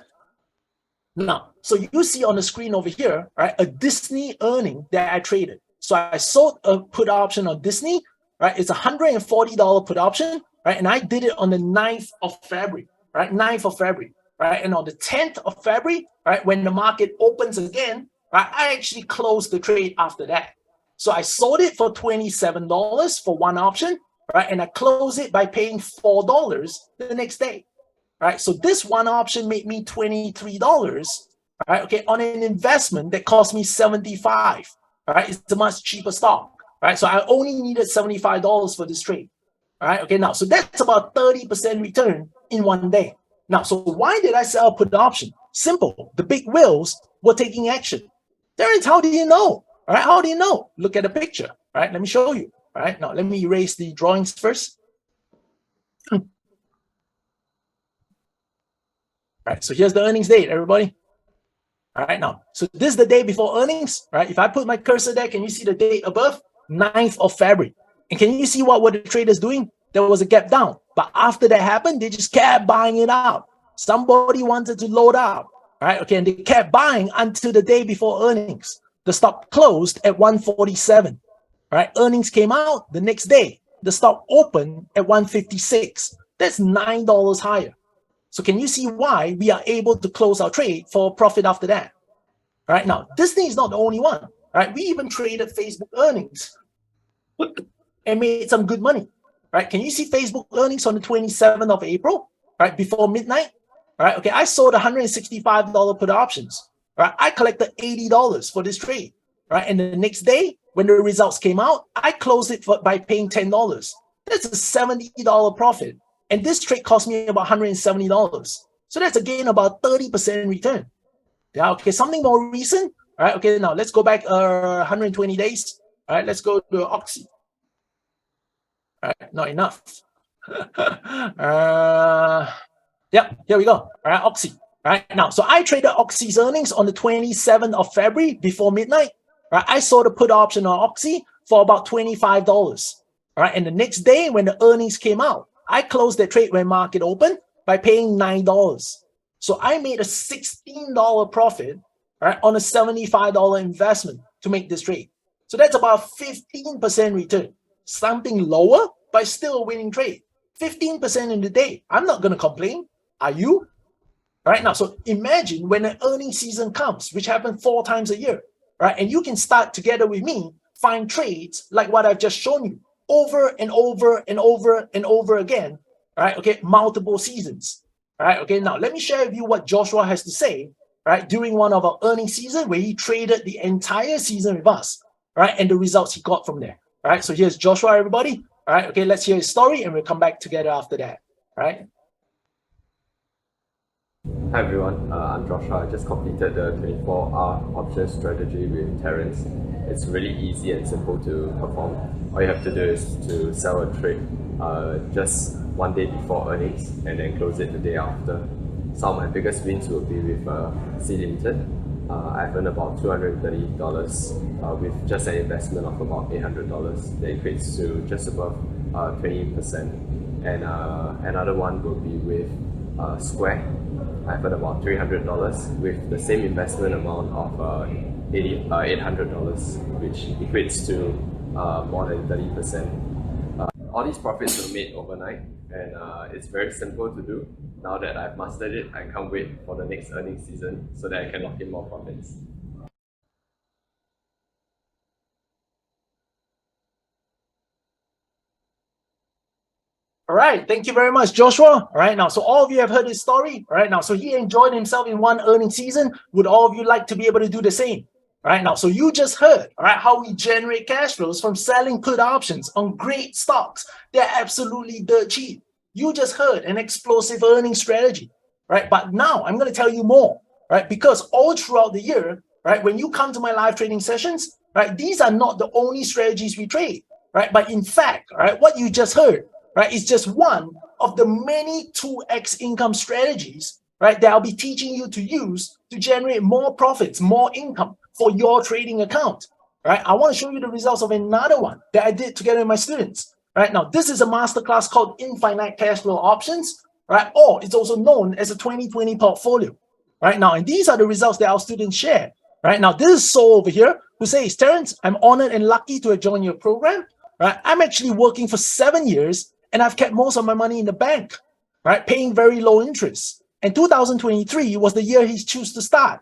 Now, so you see on the screen over here, right, a Disney earning that I traded. So I sold a put option on Disney, right? It's a $140 put option, right? And I did it on the 9th of February, right? 9th of February, right? And on the 10th of February, right, when the market opens again, right, I actually closed the trade after that. So I sold it for $27 for one option, right? And I closed it by paying $4 the next day, right? So this one option made me $23, right? Okay, on an investment that cost me $75, right? It's a much cheaper stock, right? So I only needed $75 for this trade, right? Okay, now, so that's about 30% return in one day. Now, so why did I sell a put option? Simple. The big whales were taking action. Terrence, how do you know? All right, how do you know? Look at the picture. All right, let me show you. All right, now let me erase the drawings first. All right, so here's the earnings date, everybody. All right, now, so this is the day before earnings, right? If I put my cursor there, can you see the date above? 9th of February. And can you see what were the traders doing? There was a gap down. But after that happened, they just kept buying it out. Somebody wanted to load out, right? Okay, and they kept buying until the day before earnings. The stock closed at 147, right? Earnings came out the next day. The stock opened at 156. That's $9 higher. So can you see why we are able to close our trade for a profit after that? All right, now, Disney is not the only one, right? We even traded Facebook earnings and made some good money, right? Can you see Facebook earnings on the 27th of April, right? Before midnight, right? Okay, I sold $165 put options. Right, I collected $80 for this trade, right? And the next day, when the results came out, I closed it by paying $10. That's a $70 profit. And this trade cost me about $170. So that's again about 30% return. Yeah, okay, something more recent. All right, okay, now let's go back 120 days. All right, let's go to Oxy. All right, not enough. Yeah, here we go. All right, Oxy. Right now, so I traded Oxy's earnings on the 27th of February before midnight. Right, I sold a put option on Oxy for about $25. All right, and the next day when the earnings came out, I closed the trade when market opened by paying $9. So I made a $16 profit, right, on a $75 investment to make this trade. So that's about 15% return. Something lower, but still a winning trade. 15% in the day. I'm not going to complain. Are you? All right, now, so imagine when an earnings season comes, which happens 4 times a year, right? And you can start together with me, find trades like what I've just shown you over and over and over and over again, right? Okay, multiple seasons, right? Okay, now let me share with you what Joshua has to say, right? During one of our earnings season where he traded the entire season with us, right? And the results he got from there, right? So here's Joshua, everybody. All right, okay, let's hear his story and we'll come back together after that, right? Hi everyone, I'm Joshua. I just completed the 24-hour option strategy with Terence. It's really easy and simple to perform. All you have to do is to sell a trade just one day before earnings and then close it the day after. Some of my biggest wins will be with C Limited. I've earned about $230 with just an investment of about $800. That equates to just above 20%. And another one will be with Square. I've earned about $300 with the same investment amount of $800, which equates to more than 30%. All these profits were made overnight, and it's very simple to do. Now that I've mastered it, I can't wait for the next earnings season so that I can lock in more profits. All right, thank you very much, Joshua. All right, now, so all of you have heard his story. All right, now, so he enjoyed himself in one earnings season. Would all of you like to be able to do the same? All right, now, so you just heard, all right, how we generate cash flows from selling put options on great stocks. They're absolutely dirt cheap. You just heard an explosive earning strategy, right? But now I'm going to tell you more, right? Because all throughout the year, right, when you come to my live trading sessions, right, these are not the only strategies we trade, right? But in fact, all right, what you just heard, right, is just one of the many 2x income strategies, right, that I'll be teaching you to use to generate more profits, more income for your trading account, right? I want to show you the results of another one that I did together with my students, right? Now, this is a masterclass called Infinite Cash Flow Options, right? Or it's also known as a 2020 portfolio, right? Now, and these are the results that our students share, right? Now, this is Saul over here who says, Terence, I'm honored and lucky to have joined your program, right? I'm actually working for 7 years and I've kept most of my money in the bank, right? Paying very low interest. And 2023 was the year he chose to start.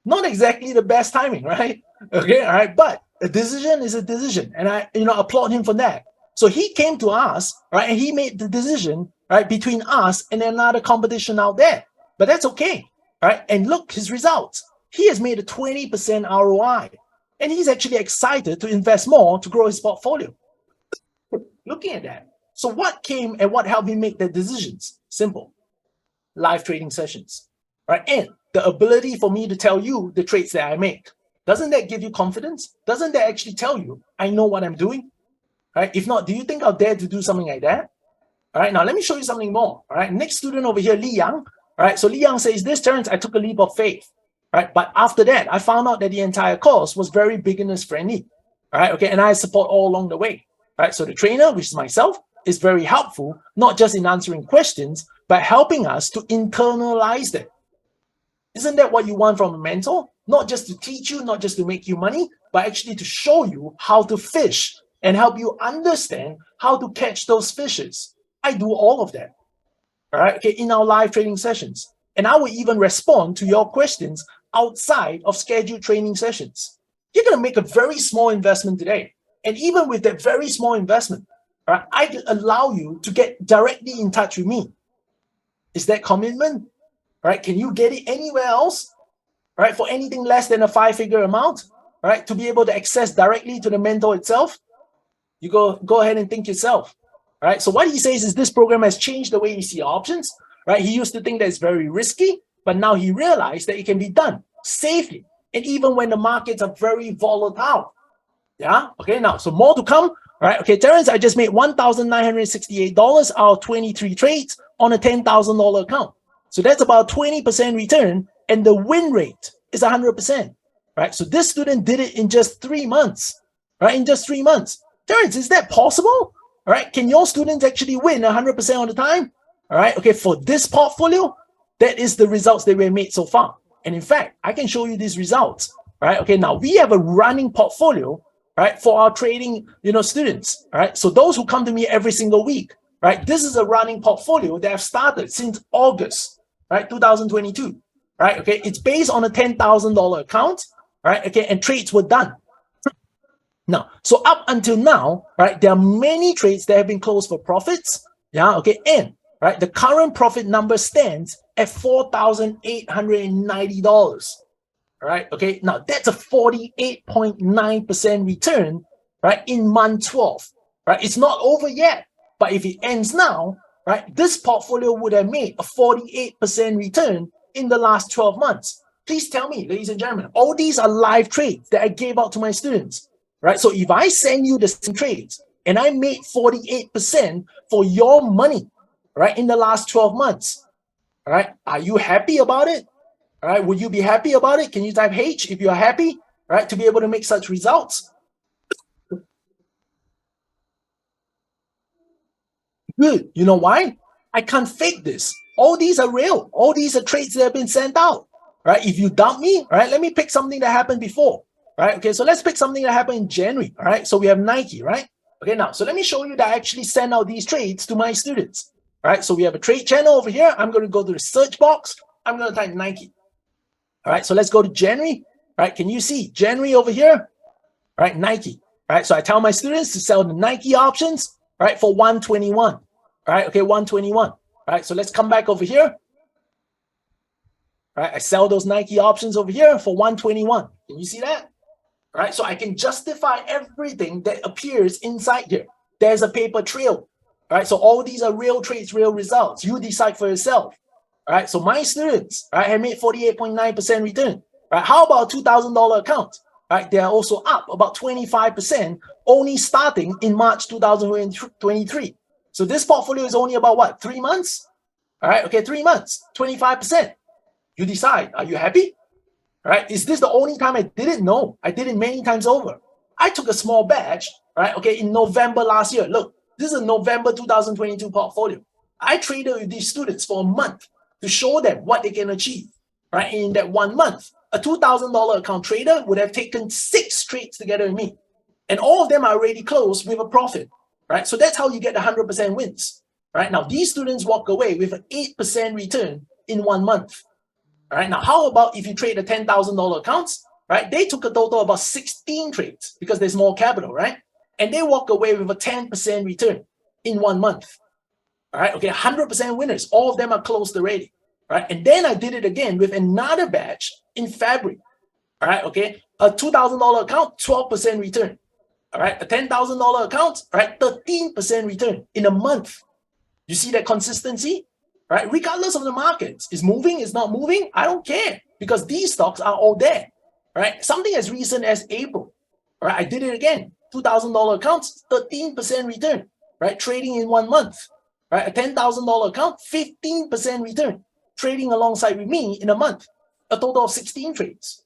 Not exactly the best timing, right? Okay, all right. But a decision is a decision. And I, applaud him for that. So he came to us, right? And he made the decision, right, between us and another competition out there. But that's okay, right? And look, his results. He has made a 20% ROI. And he's actually excited to invest more to grow his portfolio. Looking at that. So what came and what helped me make the decisions? Simple. Live trading sessions, right? And the ability for me to tell you the trades that I make. Doesn't that give you confidence? Doesn't that actually tell you I know what I'm doing? Right? If not, do you think I'll dare to do something like that? All right, now let me show you something more. All right, next student over here, Li Yang. All right, so Li Yang says, this Terence, I took a leap of faith. Right, but after that, I found out that the entire course was very beginners friendly. All right, okay, and I support all along the way. All right, so the trainer, which is myself, is very helpful, not just in answering questions, but helping us to internalize them. Isn't that what you want from a mentor? Not just to teach you, not just to make you money, but actually to show you how to fish and help you understand how to catch those fishes. I do all of that, all right, okay, in our live trading sessions. And I will even respond to your questions outside of scheduled training sessions. You're going to make a very small investment today. And even with that very small investment, right, I can allow you to get directly in touch with me. Is that commitment? Right? Can you get it anywhere else? Right? For anything less than a 5-figure amount, right? To be able to access directly to the mentor itself? You go ahead and think yourself. Right? So what he says is this program has changed the way you see options. Right? He used to think that it's very risky, but now he realized that it can be done safely. And even when the markets are very volatile. Yeah. Okay. Now, so more to come. All right. Okay, Terence, I just made $1,968 out of 23 trades on a $10,000 account. So that's about 20% return, and the win rate is 100%. Right. So this student did it in just 3 months. Right. In just 3 months. Terence, is that possible? All right. Can your students actually win 100% of the time? All right. Okay. For this portfolio, that is the results that we made so far. And in fact, I can show you these results. Right. Okay. Now we have a running portfolio. Right, for our trading, students, right? So those who come to me every single week, right? This is a running portfolio that I've started since August, right, 2022, right? Okay, it's based on a $10,000 account, right? Okay, and trades were done. Now, so up until now, right, there are many trades that have been closed for profits, yeah, okay, and right, the current profit number stands at $4,890. Right. Okay. Now that's a 48.9% return, right, in month 12. Right. It's not over yet, but if it ends now, right, this portfolio would have made a 48% return in the last 12 months. Please tell me, ladies and gentlemen, all these are live trades that I gave out to my students, right? So if I send you the same trades and I made 48% for your money, right, in the last 12 months, all right, are you happy about it? All right, would you be happy about it? Can you type H if you are happy, right, to be able to make such results? Good. You know why? I can't fake this. All these are real. All these are trades that have been sent out. Right? If you doubt me, all right, let me pick something that happened before. Right? Okay, so let's pick something that happened in January. All right, so we have Nike, right? Okay, now, so let me show you that I actually send out these trades to my students. All right, so we have a trade channel over here. I'm going to go to the search box. I'm going to type Nike. All right, so let's go to January. All right, can you see January over here? All right, Nike. All right, so I tell my students to sell the Nike options, all right, for 121. All right, okay, 121. All right, so let's come back over here. All right, I sell those Nike options over here for 121. Can you see that? All right, so I can justify everything that appears inside here. There's a paper trail. All right, so all these are real trades, real results. You decide for yourself. All right, so my students, all right, have made 48.9% return. All right, how about $2,000 account? All right, they are also up about 25%, only starting in March 2023. So this portfolio is only about what, 3 months? All right, okay, 3 months, 25%. You decide, are you happy? All right, is this the only time I did it? No, I did it many times over. I took a small batch, right, okay, in November last year. Look, this is a November 2022 portfolio. I traded with these students for a month to show them what they can achieve, right? In that 1 month, a $2,000 account trader would have taken 6 trades together with me. And all of them are already closed with a profit, right? So that's how you get 100% wins, right? Now, these students walk away with an 8% return in 1 month. All right, now how about if you trade a $10,000 accounts, right? They took a total of about 16 trades because there's more capital, right? And they walk away with a 10% return in 1 month. All right, okay, 100% winners. All of them are closed already, right? And then I did it again with another batch in February. All right, okay, a $2,000 account, 12% return. All right, a $10,000 account, right? 13% return in a month. You see that consistency? Right, regardless of the markets, is moving, is not moving, I don't care, because these stocks are all there, right? Something as recent as April, right? I did it again, $2,000 accounts, 13% return, right? Trading in 1 month, right? A $10,000 account, 15% return, trading alongside with me in a month, a total of 16 trades.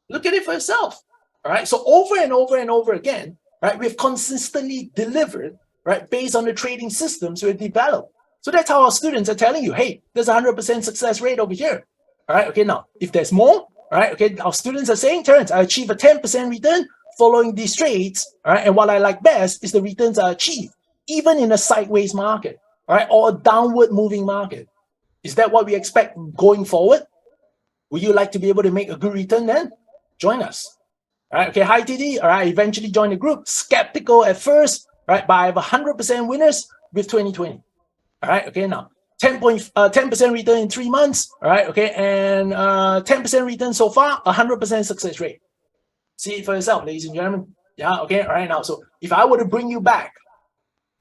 Look at it for yourself, all right? So over and over and over again, right? We've consistently delivered, right? Based on the trading systems we've developed. So that's how our students are telling you, hey, there's a 100% success rate over here. All right, okay, now, if there's more, all right, okay, our students are saying, Terence, I achieve a 10% return following these trades, all right, and what I like best is the returns I achieve, even in a sideways market, all right, or a downward moving market. Is that what we expect going forward? Would you like to be able to make a good return then? Join us. All right, okay, hi, TD, all right, eventually join the group, skeptical at first, all right, but I have 100% winners with 2020. All right, okay, now 10% return in 3 months, all right, okay, and 10% return so far, 100% success rate. See it for yourself, ladies and gentlemen. Yeah, okay, all right, now, so if I were to bring you back,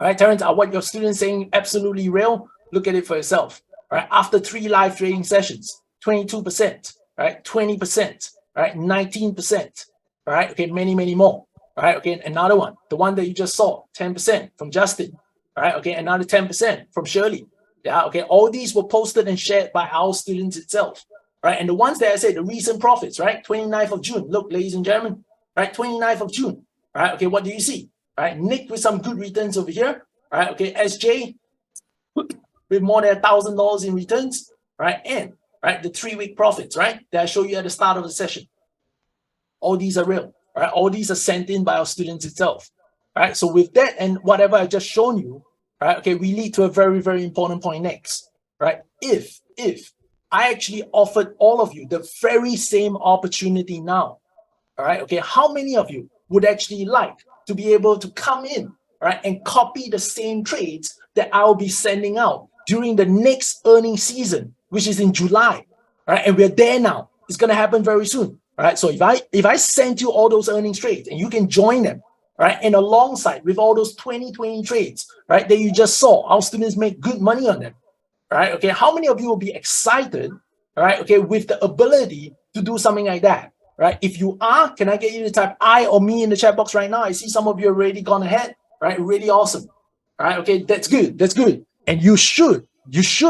all right, Terence, are what your students saying absolutely real? Look at it for yourself, all right, after 3 live trading sessions, 22%, right, 20%, right, 19%, all right, okay, many more, all right, okay, another one, the one that you just saw, 10% from Justin. All right, okay, another 10% from Shirley. Yeah, okay, all these were posted and shared by our students itself, right? And the ones that I said, the recent profits, right? 29th of June, look, ladies and gentlemen, right? 29th of June, all right, okay, what do you see? All right, Nick with some good returns over here, all right, okay, SJ with more than $1,000 in returns, right? And, right, the 3-week profits, right? That I showed you at the start of the session. All these are real, right? All these are sent in by our students itself. Right, so with that and whatever I just shown you, right, okay, we lead to a very, very important point next, right? If I actually offered all of you the very same opportunity now, all right, okay, how many of you would actually like to be able to come in, right, and copy the same trades that I'll be sending out during the next earnings season, which is in July, right? And we're there now. It's going to happen very soon, right? So if I send you all those earnings trades and you can join them, right, and alongside with all those 2020 trades, right, that you just saw, our students make good money on them, right? Okay, how many of you will be excited all right, okay, with the ability to do something like that, right? If you are, can I get you to type I or me in the chat box right now? I see some of you already gone ahead, right? Really awesome. All right, okay, that's good, that's good. And you should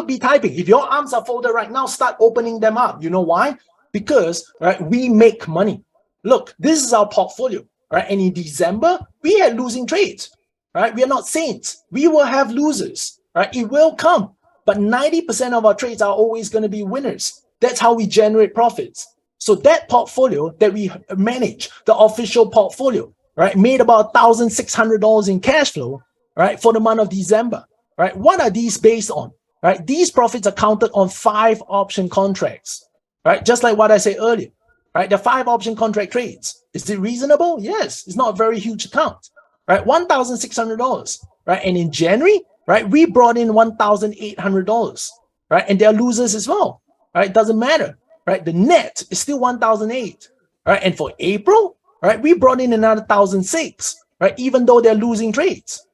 be typing. If your arms are folded right now, start opening them up. You know why? Because, right, we make money. Look, this is our portfolio, right? And in December, we had losing trades, right? We are not saints. We will have losers, right? It will come. But 90% of our trades are always going to be winners. That's how we generate profits. So that portfolio that we manage, the official portfolio, right, made about $1,600 in cash flow, right, for the month of December, right? What are these based on, right? These profits are counted on 5 option contracts, right? Just like what I said earlier, right? The 5 option contract trades. Is it reasonable? Yes, it's not a very huge account, right? $1,600, right? And in January, right, we brought in $1,800, right? And they're losers as well, right? Doesn't matter, right? The net is still 1,008, right? And for April, right, we brought in another 1,006, right? Even though they're losing trades.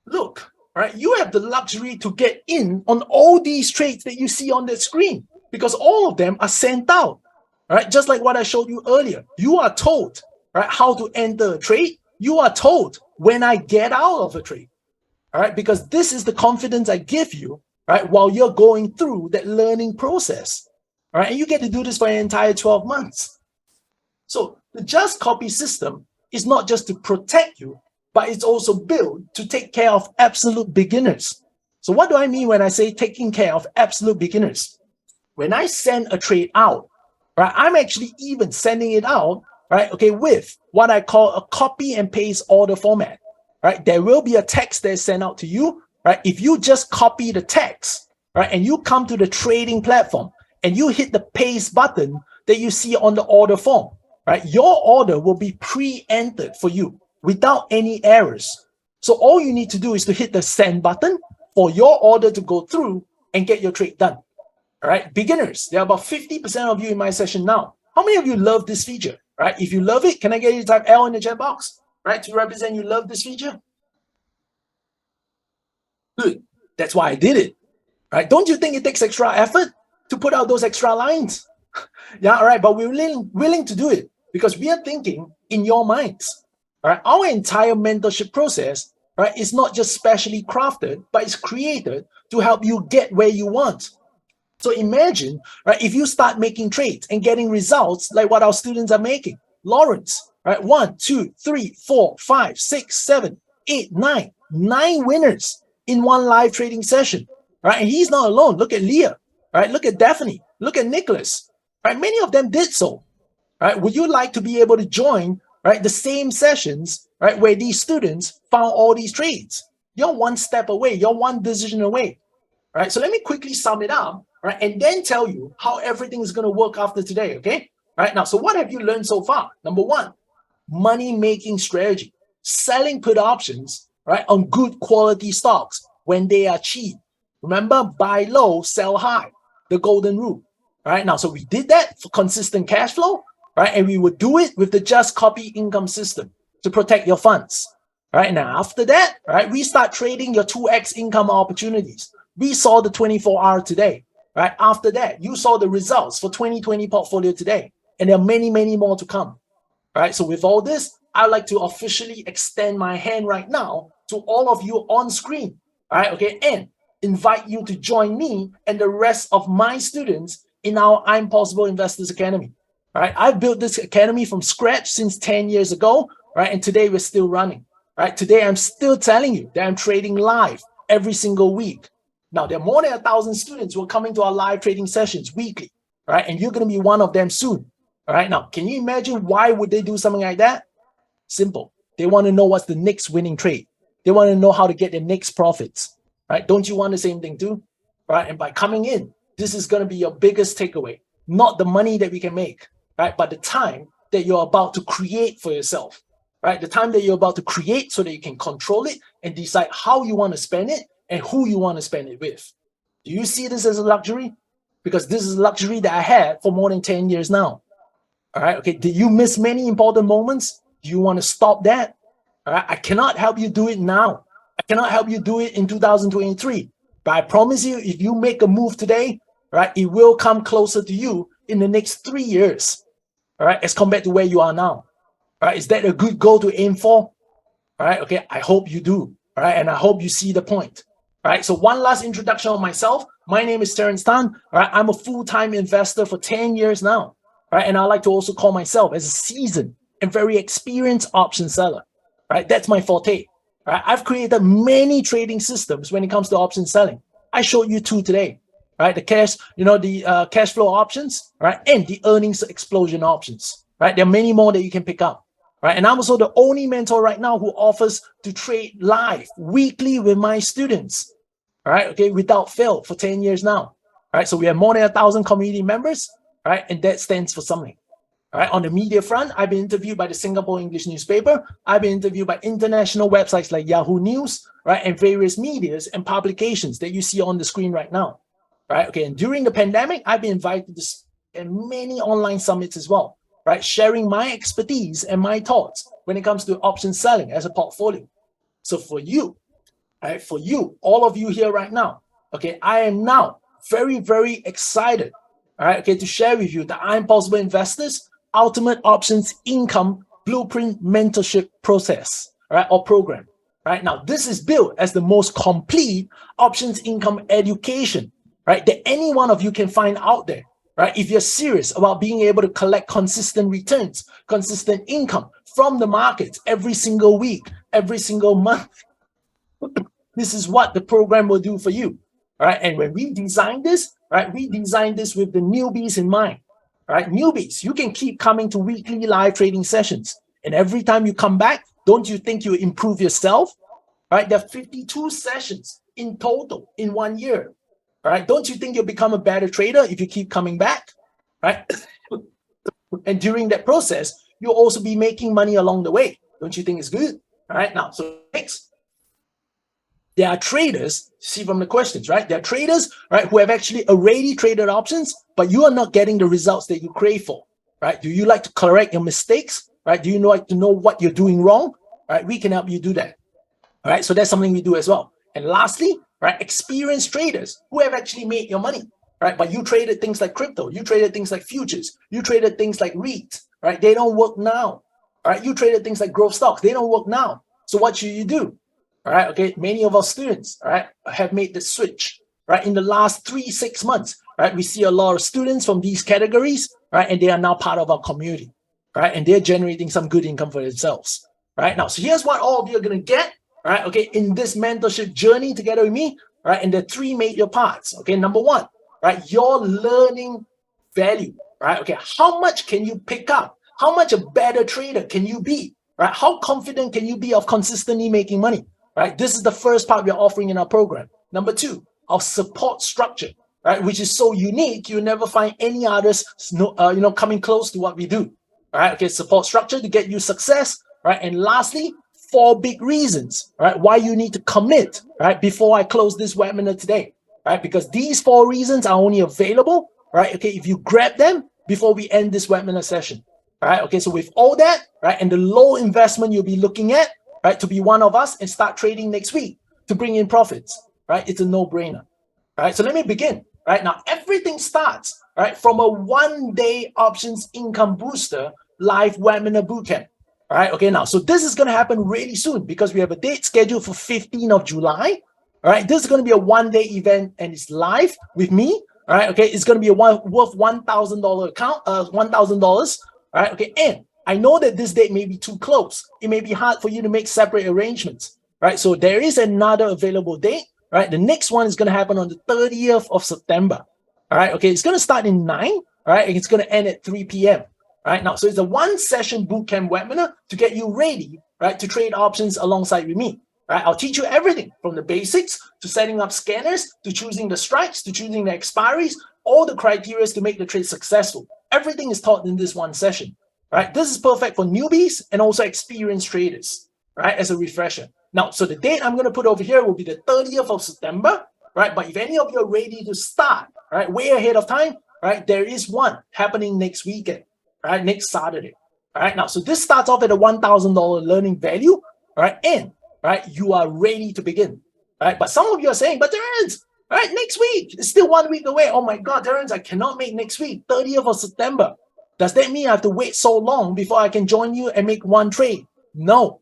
Look, right, you have the luxury to get in on all these trades that you see on the screen because all of them are sent out, right? Just like what I showed you earlier. You are told, right, how to enter a trade. You are told when I get out of a trade. All right, because this is the confidence I give you, right, while you're going through that learning process. All right, and you get to do this for an entire 12 months. So the Just Copy system is not just to protect you, but it's also built to take care of absolute beginners. So what do I mean when I say taking care of absolute beginners? When I send a trade out, right, I'm actually even sending it out, right, okay, with what I call a copy and paste order format. Right, there will be a text that's sent out to you, right? If you just copy the text, right, and you come to the trading platform and you hit the paste button that you see on the order form, right, your order will be pre-entered for you without any errors. So all you need to do is to hit the send button for your order to go through and get your trade done. All right, beginners, there are about 50% of you in my session now. How many of you love this feature, right? If you love it, can I get you to type L in the chat box? Right, to represent you love this feature? Good. That's why I did it. Right? Don't you think it takes extra effort to put out those extra lines? Yeah, all right, but we're willing to do it because we are thinking in your minds. All right, our entire mentorship process, right, is not just specially crafted, but it's created to help you get where you want. So imagine, right, if you start making trades and getting results like what our students are making. Lawrence, right, 1, 2, 3, 4, 5, 6, 7, 8, 9, 9 winners in one live trading session, right? And he's not alone. Look at Leah, right? Look at Daphne. Look at Nicholas, right? Many of them did so, right? Would you like to be able to join, right, the same sessions, right, where these students found all these trades? You're one step away. You're one decision away, right? So let me quickly sum it up, right, and then tell you how everything is going to work after today, okay? Right now, so what have you learned so far? Number 1, money-making strategy, selling put options, right, on good quality stocks when they are cheap. Remember, buy low, sell high, the golden rule. All right, now, so we did that for consistent cash flow, right, and we would do it with the Just Copy income system to protect your funds. All right, now, after that, right, we start trading your 2x income opportunities. We saw the 24-hour today, right? After that, you saw the results for 2020 portfolio today. And there are many, many more to come. All right, so with all this, I'd like to officially extend my hand right now to all of you on screen. All right, okay, and invite you to join me and the rest of my students in our I'm Possible Investors Academy. All right, I've built this academy from scratch since 10 years ago, right? And today we're still running, right? Today I'm still telling you that I'm trading live every single week. Now, there are more than 1,000 students who are coming to our live trading sessions weekly, right? And you're going to be one of them soon. All right, now, can you imagine why would they do something like that? Simple. They want to know what's the next winning trade. They want to know how to get the next profits, right? Don't you want the same thing too? Right? And by coming in, this is going to be your biggest takeaway, not the money that we can make, right? But the time that you're about to create for yourself, right? The time that you're about to create so that you can control it and decide how you want to spend it and who you want to spend it with. Do you see this as a luxury? Because this is a luxury that I had for more than 10 years now. All right, okay, did you miss many important moments? Do you want to stop that? All right, I cannot help you do it now. I cannot help you do it in 2023. But I promise you, if you make a move today, right, it will come closer to you in the next 3 years, all right, as compared to where you are now. All right, is that a good goal to aim for? All right, okay, I hope you do. All right, and I hope you see the point. All right, so one last introduction of myself. My name is Terence Tan. All right, I'm a full-time investor for 10 years now. All right, and I like to also call myself as a seasoned and very experienced option seller. All right, that's my forte. All right, I've created many trading systems when it comes to option selling. I showed you 2 today. Right, the cash, the cash flow options, right, and the earnings explosion options. Right, there are many more that you can pick up. Right, and I'm also the only mentor right now who offers to trade live weekly with my students. All right, okay, without fail for 10 years now. All right, so we have more than 1,000 community members. Right, and that stands for something. All right, on the media front, I've been interviewed by the Singapore English newspaper. I've been interviewed by international websites like Yahoo News, right, and various medias and publications that you see on the screen right now. Right, okay, and during the pandemic, I've been invited to and many online summits as well, right, sharing my expertise and my thoughts when it comes to option selling as a portfolio. So for you, right, all of you here right now, okay, I am now very, very excited, all right, okay, to share with you the Impossible Investors Ultimate Options Income Blueprint Mentorship Process, right, or program. Right now, this is built as the most complete options income education, right, that any one of you can find out there, right? If you're serious about being able to collect consistent returns, consistent income from the markets every single week, every single month, this is what the program will do for you, right? And when we designed this, right, we designed this with the newbies in mind, right? Newbies, you can keep coming to weekly live trading sessions. And every time you come back, don't you think you improve yourself, right? There are 52 sessions in total in 1 year. All right, don't you think you'll become a better trader if you keep coming back, right? And during that process, you'll also be making money along the way. Don't you think it's good? All right, now, so next, there are traders, see from the questions, right? There are traders, right, who have actually already traded options, but you are not getting the results that you crave for, right? Do you like to correct your mistakes, right? Do you like to know what you're doing wrong, right? We can help you do that, all right? So that's something we do as well. And lastly, right, experienced traders who have actually made your money, right? But you traded things like crypto, you traded things like futures, you traded things like REIT, right? They don't work now, all right? You traded things like growth stocks, they don't work now. So what should you do? All right, okay, many of our students, all right, have made the switch, right? In the last 3-6 months, right? We see a lot of students from these categories, right? And they are now part of our community, right? And they're generating some good income for themselves, right? Now, so here's what all of you are going to get. All right, okay, in this mentorship journey together with me, right, and there are 3 major parts. Okay, number 1, right, your learning value, right? Okay, how much can you pick up? How much a better trader can you be? Right? How confident can you be of consistently making money? Right? This is the first part we're offering in our program. Number 2, our support structure, right, which is so unique you'll never find any others, coming close to what we do. All right, okay, support structure to get you success, right? And lastly, 4 big reasons, right, why you need to commit, right, before I close this webinar today, right? Because these 4 reasons are only available, right, okay, if you grab them before we end this webinar session, right? Okay, so with all that, right, and the low investment you'll be looking at, right, to be one of us and start trading next week to bring in profits, right, it's a no-brainer, right? So let me begin, right? Now, everything starts, right, from a 1-day options income booster live webinar bootcamp. All right, okay, now, so this is going to happen really soon because we have a date scheduled for 15th of July. All right, this is going to be a 1-day event and it's live with me. All right, okay, it's going to be worth $1,000 account, $1,000. All right, okay, and I know that this date may be too close. It may be hard for you to make separate arrangements. Right, so there is another available date. Right, the next one is going to happen on the 30th of September. All right, okay, it's going to start in 9. All right, and it's going to end at 3 p.m. Right now, so it's a 1-session bootcamp webinar to get you ready, right, to trade options alongside with me. Right, I'll teach you everything from the basics to setting up scanners to choosing the strikes to choosing the expiries, all the criteria to make the trade successful. Everything is taught in this 1 session. Right, this is perfect for newbies and also experienced traders. Right, as a refresher. Now, so the date I'm going to put over here will be the 30th of September. Right, but if any of you are ready to start, right, way ahead of time, right, there is one happening next weekend. Right, next Saturday. All right, now, so this starts off at a $1,000 learning value, right, and right, you are ready to begin. Right, but some of you are saying, but Terence, right? Next week, it's still 1 week away. Oh my God, Terrence, I cannot make next week, 30th of September. Does that mean I have to wait so long before I can join you and make one trade? No,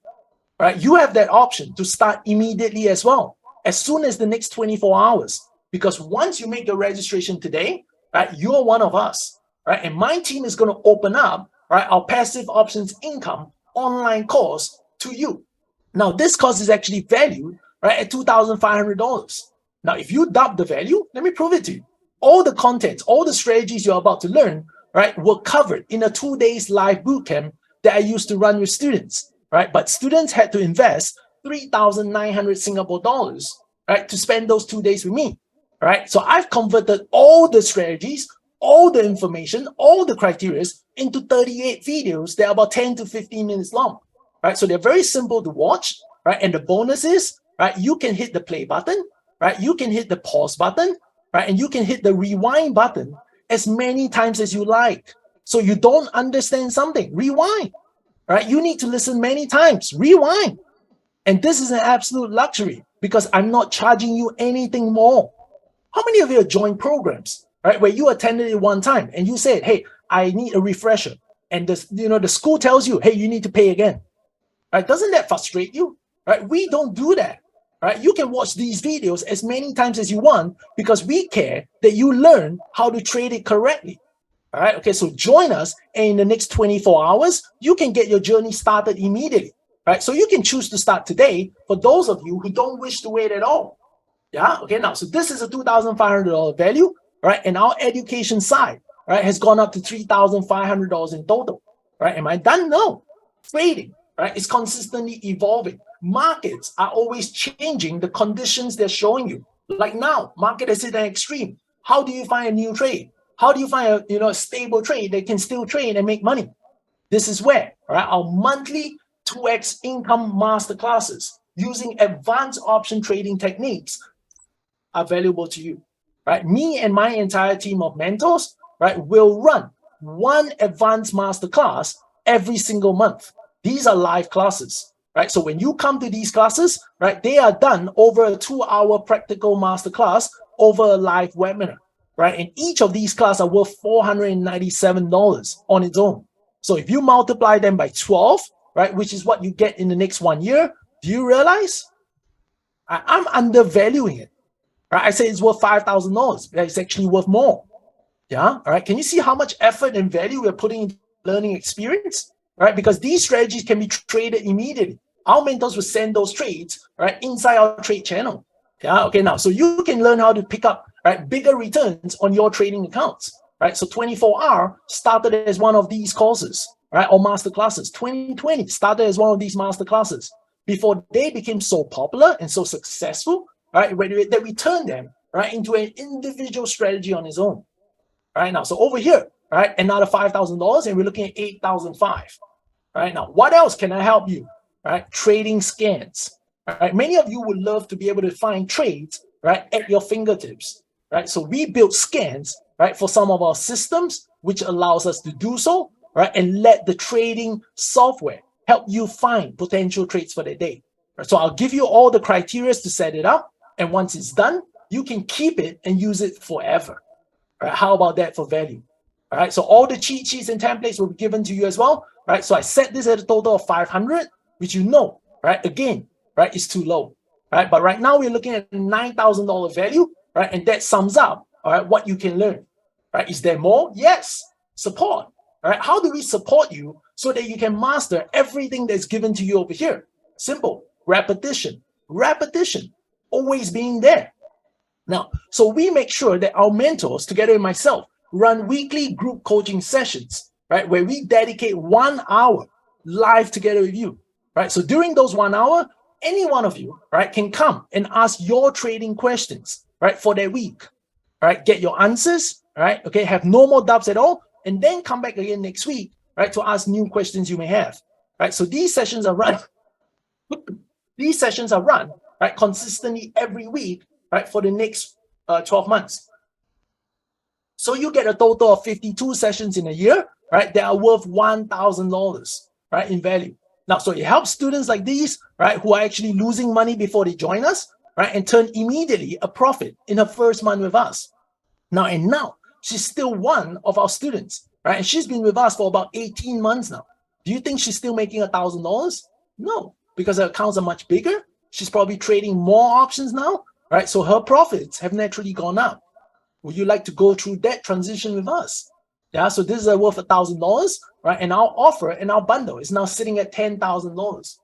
right? You have that option to start immediately as well, as soon as the next 24 hours. Because once you make your registration today, right, you're one of us, right? And my team is going to open up, right, our passive options income online course to you. Now, this course is actually valued, right, at $2,500. Now, if you double the value, let me prove it to you. All the contents, all the strategies you're about to learn, right, were covered in a 2 days live bootcamp that I used to run with students, right? But students had to invest 3,900 Singapore dollars, right, to spend those 2 days with me, right? So I've converted all the strategies, all the information, all the criteria into 38 videos. They're about 10 to 15 minutes long, right? So they're very simple to watch, right? And the bonus is, right, you can hit the play button, right? You can hit the pause button, right? And you can hit the rewind button as many times as you like. So you don't understand something, rewind, right? You need to listen many times, rewind. And this is an absolute luxury because I'm not charging you anything more. How many of you have joined programs, right, where you attended it one time and you said, hey, I need a refresher. And the school tells you, hey, you need to pay again. Right? Doesn't that frustrate you? Right? We don't do that. Right? You can watch these videos as many times as you want because we care that you learn how to trade it correctly. All right. Okay. So join us, and in the next 24 hours, you can get your journey started immediately. Right. So you can choose to start today for those of you who don't wish to wait at all. Yeah. Okay. Now, so this is a $2,500 value, right? And our education side, right, has gone up to $3,500 in total. Right. Am I done? No. Trading, right, is consistently evolving. Markets are always changing the conditions they're showing you. Like now, market is at an extreme. How do you find a new trade? How do you find a stable trade that can still trade and make money? This is where, right, our monthly 2x income masterclasses using advanced option trading techniques are valuable to you. Right? Me and my entire team of mentors, right, will run one advanced masterclass every single month. These are live classes. Right? So when you come to these classes, right, they are done over a 2-hour practical masterclass over a live webinar, right? And each of these classes are worth $497 on its own. So if you multiply them by 12, right, which is what you get in the next 1 year, do you realize I'm undervaluing it? Right? I say it's worth $5,000. It's actually worth more. Yeah. All right. Can you see how much effort and value we're putting into learning experience? Right? Because these strategies can be traded immediately. Our mentors will send those trades, right, inside our trade channel. Yeah. Okay. Now, so you can learn how to pick up, right, bigger returns on your trading accounts. Right. So 24R started as one of these courses, right, or master classes. 2020 started as one of these master classes before they became so popular and so successful, right, that we turned them, right, into an individual strategy on its own. Right now, so over here, right, another $5,000, and we're looking at $8,500. Right now, what else can I help you? Right, trading scans. Right, many of you would love to be able to find trades, right, at your fingertips. Right, so we built scans, right, for some of our systems, which allows us to do so, right, and let the trading software help you find potential trades for the day. Right, so I'll give you all the criteria to set it up, and once it's done, you can keep it and use it forever. Right, how about that for value? All right, so all the cheat sheets and templates will be given to you as well. Right, so I set this at a total of 500, which right, again, right, is too low. Right, but right now we're looking at $9,000 value, right, and that sums up, all right, what you can learn. Right, is there more? Yes, support. All right, how do we support you so that you can master everything that's given to you over here? Simple, repetition, always being there. Now, so we make sure that our mentors, together with myself, run weekly group coaching sessions, right, where we dedicate 1 hour live together with you, right? So during those 1 hour, any one of you, right, can come and ask your trading questions, right, for that week, right? Get your answers, right? Okay, have no more doubts at all, and then come back again next week, right, to ask new questions you may have, right? So these sessions are run, right, consistently every week, right, for the next 12 months. So you get a total of 52 sessions in a year, right, that are worth $1,000, right, in value. Now, so it helps students like these, right, who are actually losing money before they join us, right, and turn immediately a profit in her first month with us. Now she's still one of our students, right? And she's been with us for about 18 months now. Do you think she's still making $1,000? No, because her accounts are much bigger. She's probably trading more options now, right? So her profits have naturally gone up. Would you like to go through that transition with us? Yeah, so this is worth $1,000, right? And our offer and our bundle is now sitting at $10,000.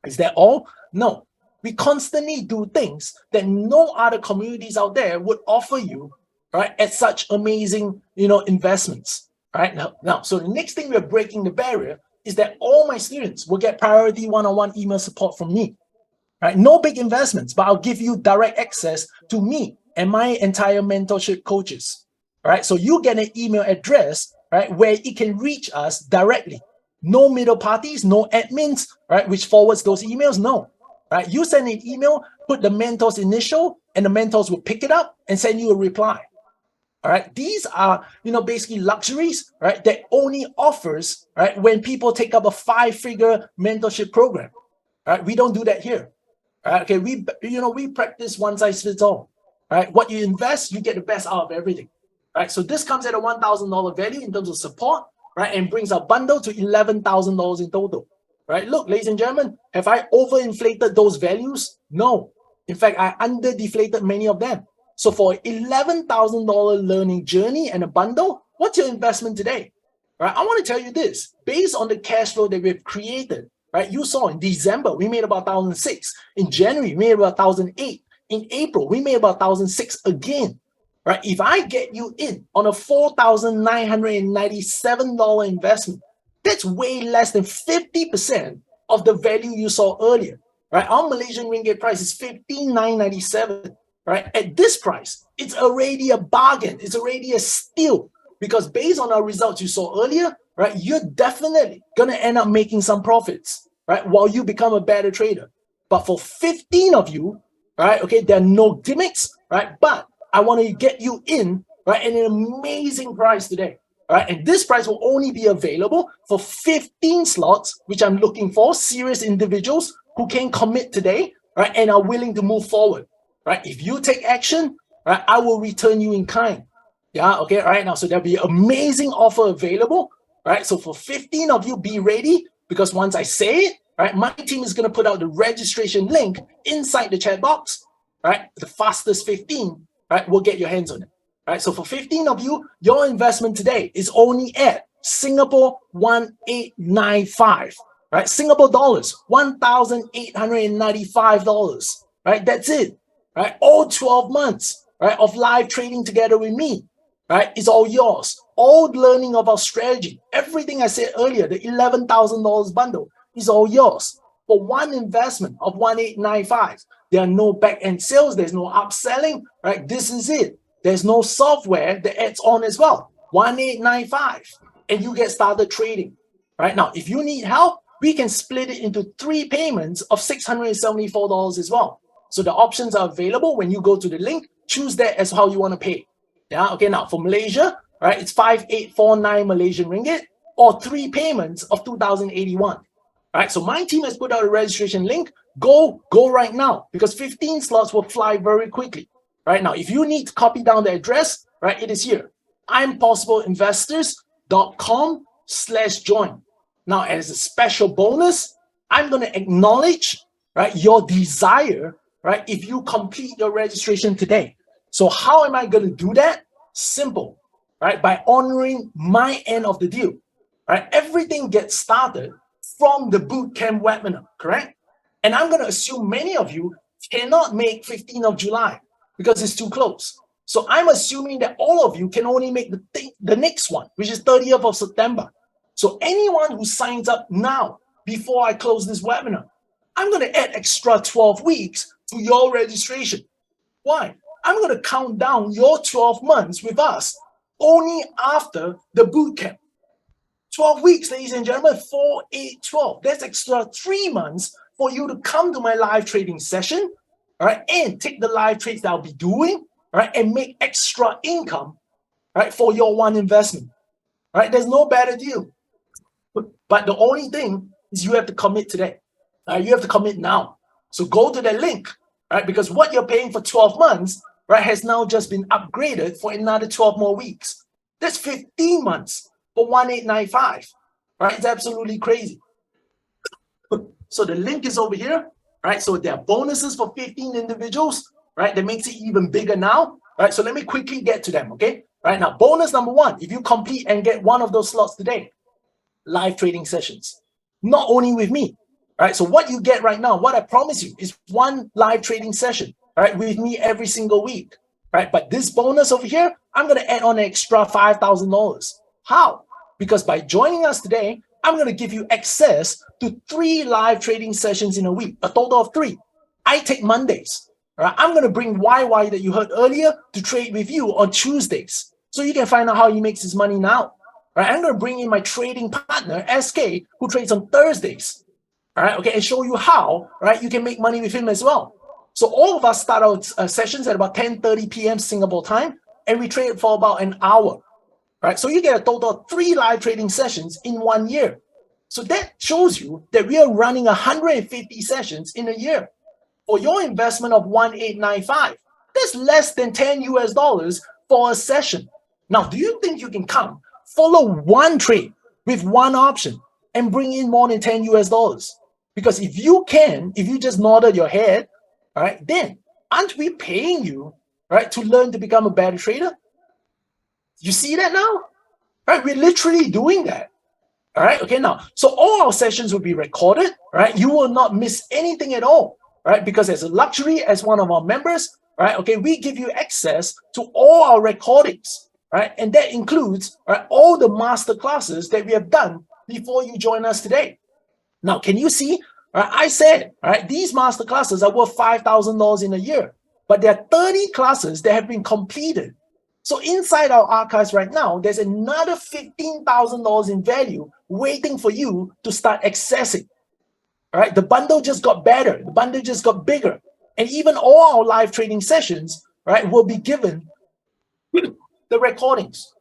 Is that all? No. We constantly do things that no other communities out there would offer you, right, at such amazing, investments, right? Now, so the next thing we're breaking the barrier is that all my students will get priority one-on-one email support from me, right? No big investments, but I'll give you direct access to me and my entire mentorship coaches, right? So you get an email address, right, where it can reach us directly. No middle parties, no admins, right, which forwards those emails. No, right? You send an email, put the mentor's initial, and the mentors will pick it up and send you a reply. All right, these are, basically luxuries, right, that only offers, right, when people take up a 5-figure mentorship program. All right, we don't do that here. All right, okay, we practice one size fits all. All right, what you invest, you get the best out of everything. All right, so this comes at a $1,000 value in terms of support, right, and brings our bundle to $11,000 in total. Right, look, ladies and gentlemen, have I overinflated those values? No. In fact, I under-deflated many of them. So for an $11,000 learning journey and a bundle, what's your investment today? Right, I want to tell you this, based on the cash flow that we've created, right? You saw in December, we made about 1,006. In January, we made about 1,008. In April, we made about 1,006 again. Right? If I get you in on a $4,997 investment, that's way less than 50% of the value you saw earlier. Right? Our Malaysian ringgit price is 15,997. Right? At this price, it's already a bargain. It's already a steal, because based on our results you saw earlier, right, you're definitely gonna end up making some profits, right, while you become a better trader. But for 15 of you, right, okay, there are no gimmicks, right, but I want to get you in, right, at an amazing price today, right, and this price will only be available for 15 slots, which I'm looking for serious individuals who can commit today, right, and are willing to move forward, right. If you take action, right, I will return you in kind. Yeah, okay, right now, so there'll be an amazing offer available, right? So for 15 of you, be ready, because once I say it, right, my team is going to put out the registration link inside the chat box, right? The fastest 15, right, will get your hands on it, right? So for 15 of you, your investment today is only at Singapore 1895, right? Singapore dollars, $1,895, right? That's it, right? All 12 months, right, of live trading together with me, right? It's all yours. All learning of our strategy, everything I said earlier, the $11,000 bundle is all yours for one investment of 1895. There are no back-end sales. There's no upselling, right? This is it. There's no software that adds on as well. 1895, and you get started trading. Right now, if you need help, we can split it into 3 payments of $674 as well. So the options are available when you go to the link. Choose that as how you want to pay. Yeah, okay, now for Malaysia, right, it's 5849 Malaysian ringgit, or 3 payments of 2,081. Right, so my team has put out a registration link. Go right now, because 15 slots will fly very quickly. Right now, if you need to copy down the address, right, it is here. impossibleinvestors.com/join. Now, as a special bonus, I'm going to acknowledge, right, your desire, right, if you complete your registration today. So how am I going to do that? Simple, right? By honoring my end of the deal, right? Everything gets started from the bootcamp webinar, correct? And I'm going to assume many of you cannot make 15th of July because it's too close. So I'm assuming that all of you can only make the next one, which is 30th of September. So anyone who signs up now, before I close this webinar, I'm going to add extra 12 weeks to your registration. Why? I'm going to count down your 12 months with us only after the bootcamp. 12 weeks, ladies and gentlemen, 4, 8, 12. That's extra 3 months for you to come to my live trading session, all right, and take the live trades that I'll be doing, all right, and make extra income, right, for your one investment. All right, there's no better deal. But the only thing is you have to commit today. You have to commit now. So go to that link, right? Because what you're paying for 12 months, right, has now just been upgraded for another 12 more weeks. That's 15 months for 1895, right? It's absolutely crazy. So the link is over here, right? So there are bonuses for 15 individuals, right? That makes it even bigger now, right? So let me quickly get to them, okay? Right now, bonus number one, if you complete and get one of those slots today, live trading sessions, not only with me, right? So what you get right now, what I promise you is one live trading session, right? With me every single week, right? But this bonus over here, I'm going to add on an extra $5,000. How? Because by joining us today, I'm going to give you access to 3 live trading sessions in a week, a total of 3. I take Mondays, right? I'm going to bring YY that you heard earlier to trade with you on Tuesdays. So you can find out how he makes his money now, right? I'm going to bring in my trading partner, SK, who trades on Thursdays, all right? Okay, and show you how, right? You can make money with him as well. So all of us start out sessions at about 10:30 p.m. Singapore time, and we trade for about an hour. Right, so you get a total of 3 live trading sessions in 1 year. So that shows you that we are running 150 sessions in a year. For your investment of 1895, that's less than $10 for a session. Now, do you think you can come, follow one trade with one option and bring in more than $10? Because if you can, if you just nodded your head, all right, then aren't we paying you, right, to learn to become a better trader? You see that now? Right? We're literally doing that. All right. Okay. Now, so all our sessions will be recorded, right? You will not miss anything at all, right? Because as a luxury, as one of our members, right? Okay, we give you access to all our recordings, right? And that includes, right, all the master classes that we have done before you join us today. Now, can you see? Right, I said, right, these master classes are worth $5,000 in a year, but there are 30 classes that have been completed. So inside our archives right now, there's another $15,000 in value waiting for you to start accessing. All right, the bundle just got better. The bundle just got bigger. And even all our live trading sessions, right, will be given the recordings.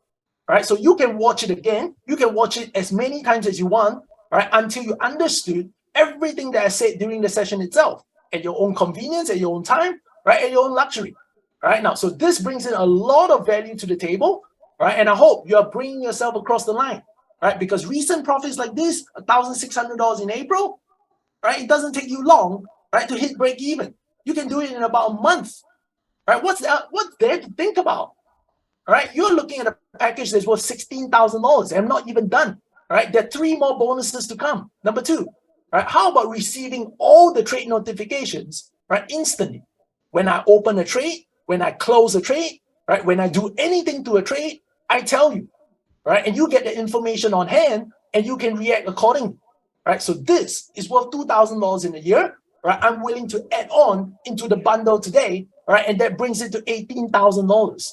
Right, so you can watch it again. You can watch it as many times as you want, right, until you understood everything that I said during the session itself, at your own convenience, at your own time, right, at your own luxury. Right now, so this brings in a lot of value to the table, right? And I hope you're bringing yourself across the line, right? Because recent profits like this, $1,600 in April, right? It doesn't take you long, right, to hit break even. You can do it in about a month, right? What's there to think about, all right? You're looking at a package that's worth $16,000. I'm not even done, all right? There are 3 more bonuses to come. Number 2, right? How about receiving all the trade notifications, right, instantly? When I open a trade, when I close a trade, right? When I do anything to a trade, I tell you, right? And you get the information on hand and you can react accordingly, right? So this is worth $2,000 in a year, right? I'm willing to add on into the bundle today, right? And that brings it to $18,000,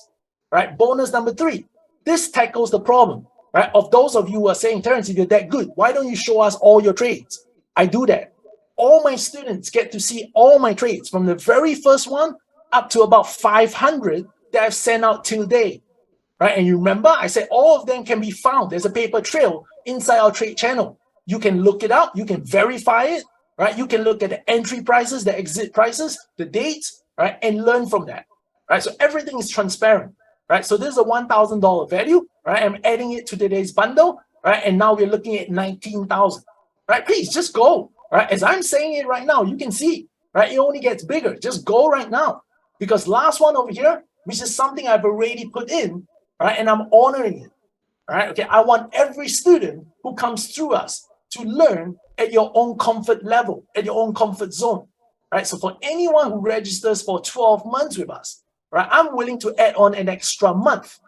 right? Bonus number 3, this tackles the problem, right? Of those of you who are saying, Terence, if you're that good, why don't you show us all your trades? I do that. All my students get to see all my trades from the very first one up to about 500 that I've sent out till date, right? And you remember, I said all of them can be found. There's a paper trail inside our trade channel. You can look it up. You can verify it, right? You can look at the entry prices, the exit prices, the dates, right? And learn from that, right? So everything is transparent, right? So this is a $1,000 value, right? I'm adding it to today's bundle, right? And now we're looking at 19,000, right? Please just go, right? As I'm saying it right now, you can see, right? It only gets bigger. Just go right now. Because last one over here, which is something I've already put in, right? And I'm honoring it, right? Okay, I want every student who comes through us to learn at your own comfort level, at your own comfort zone, right? So for anyone who registers for 12 months with us, right? I'm willing to add on an extra month.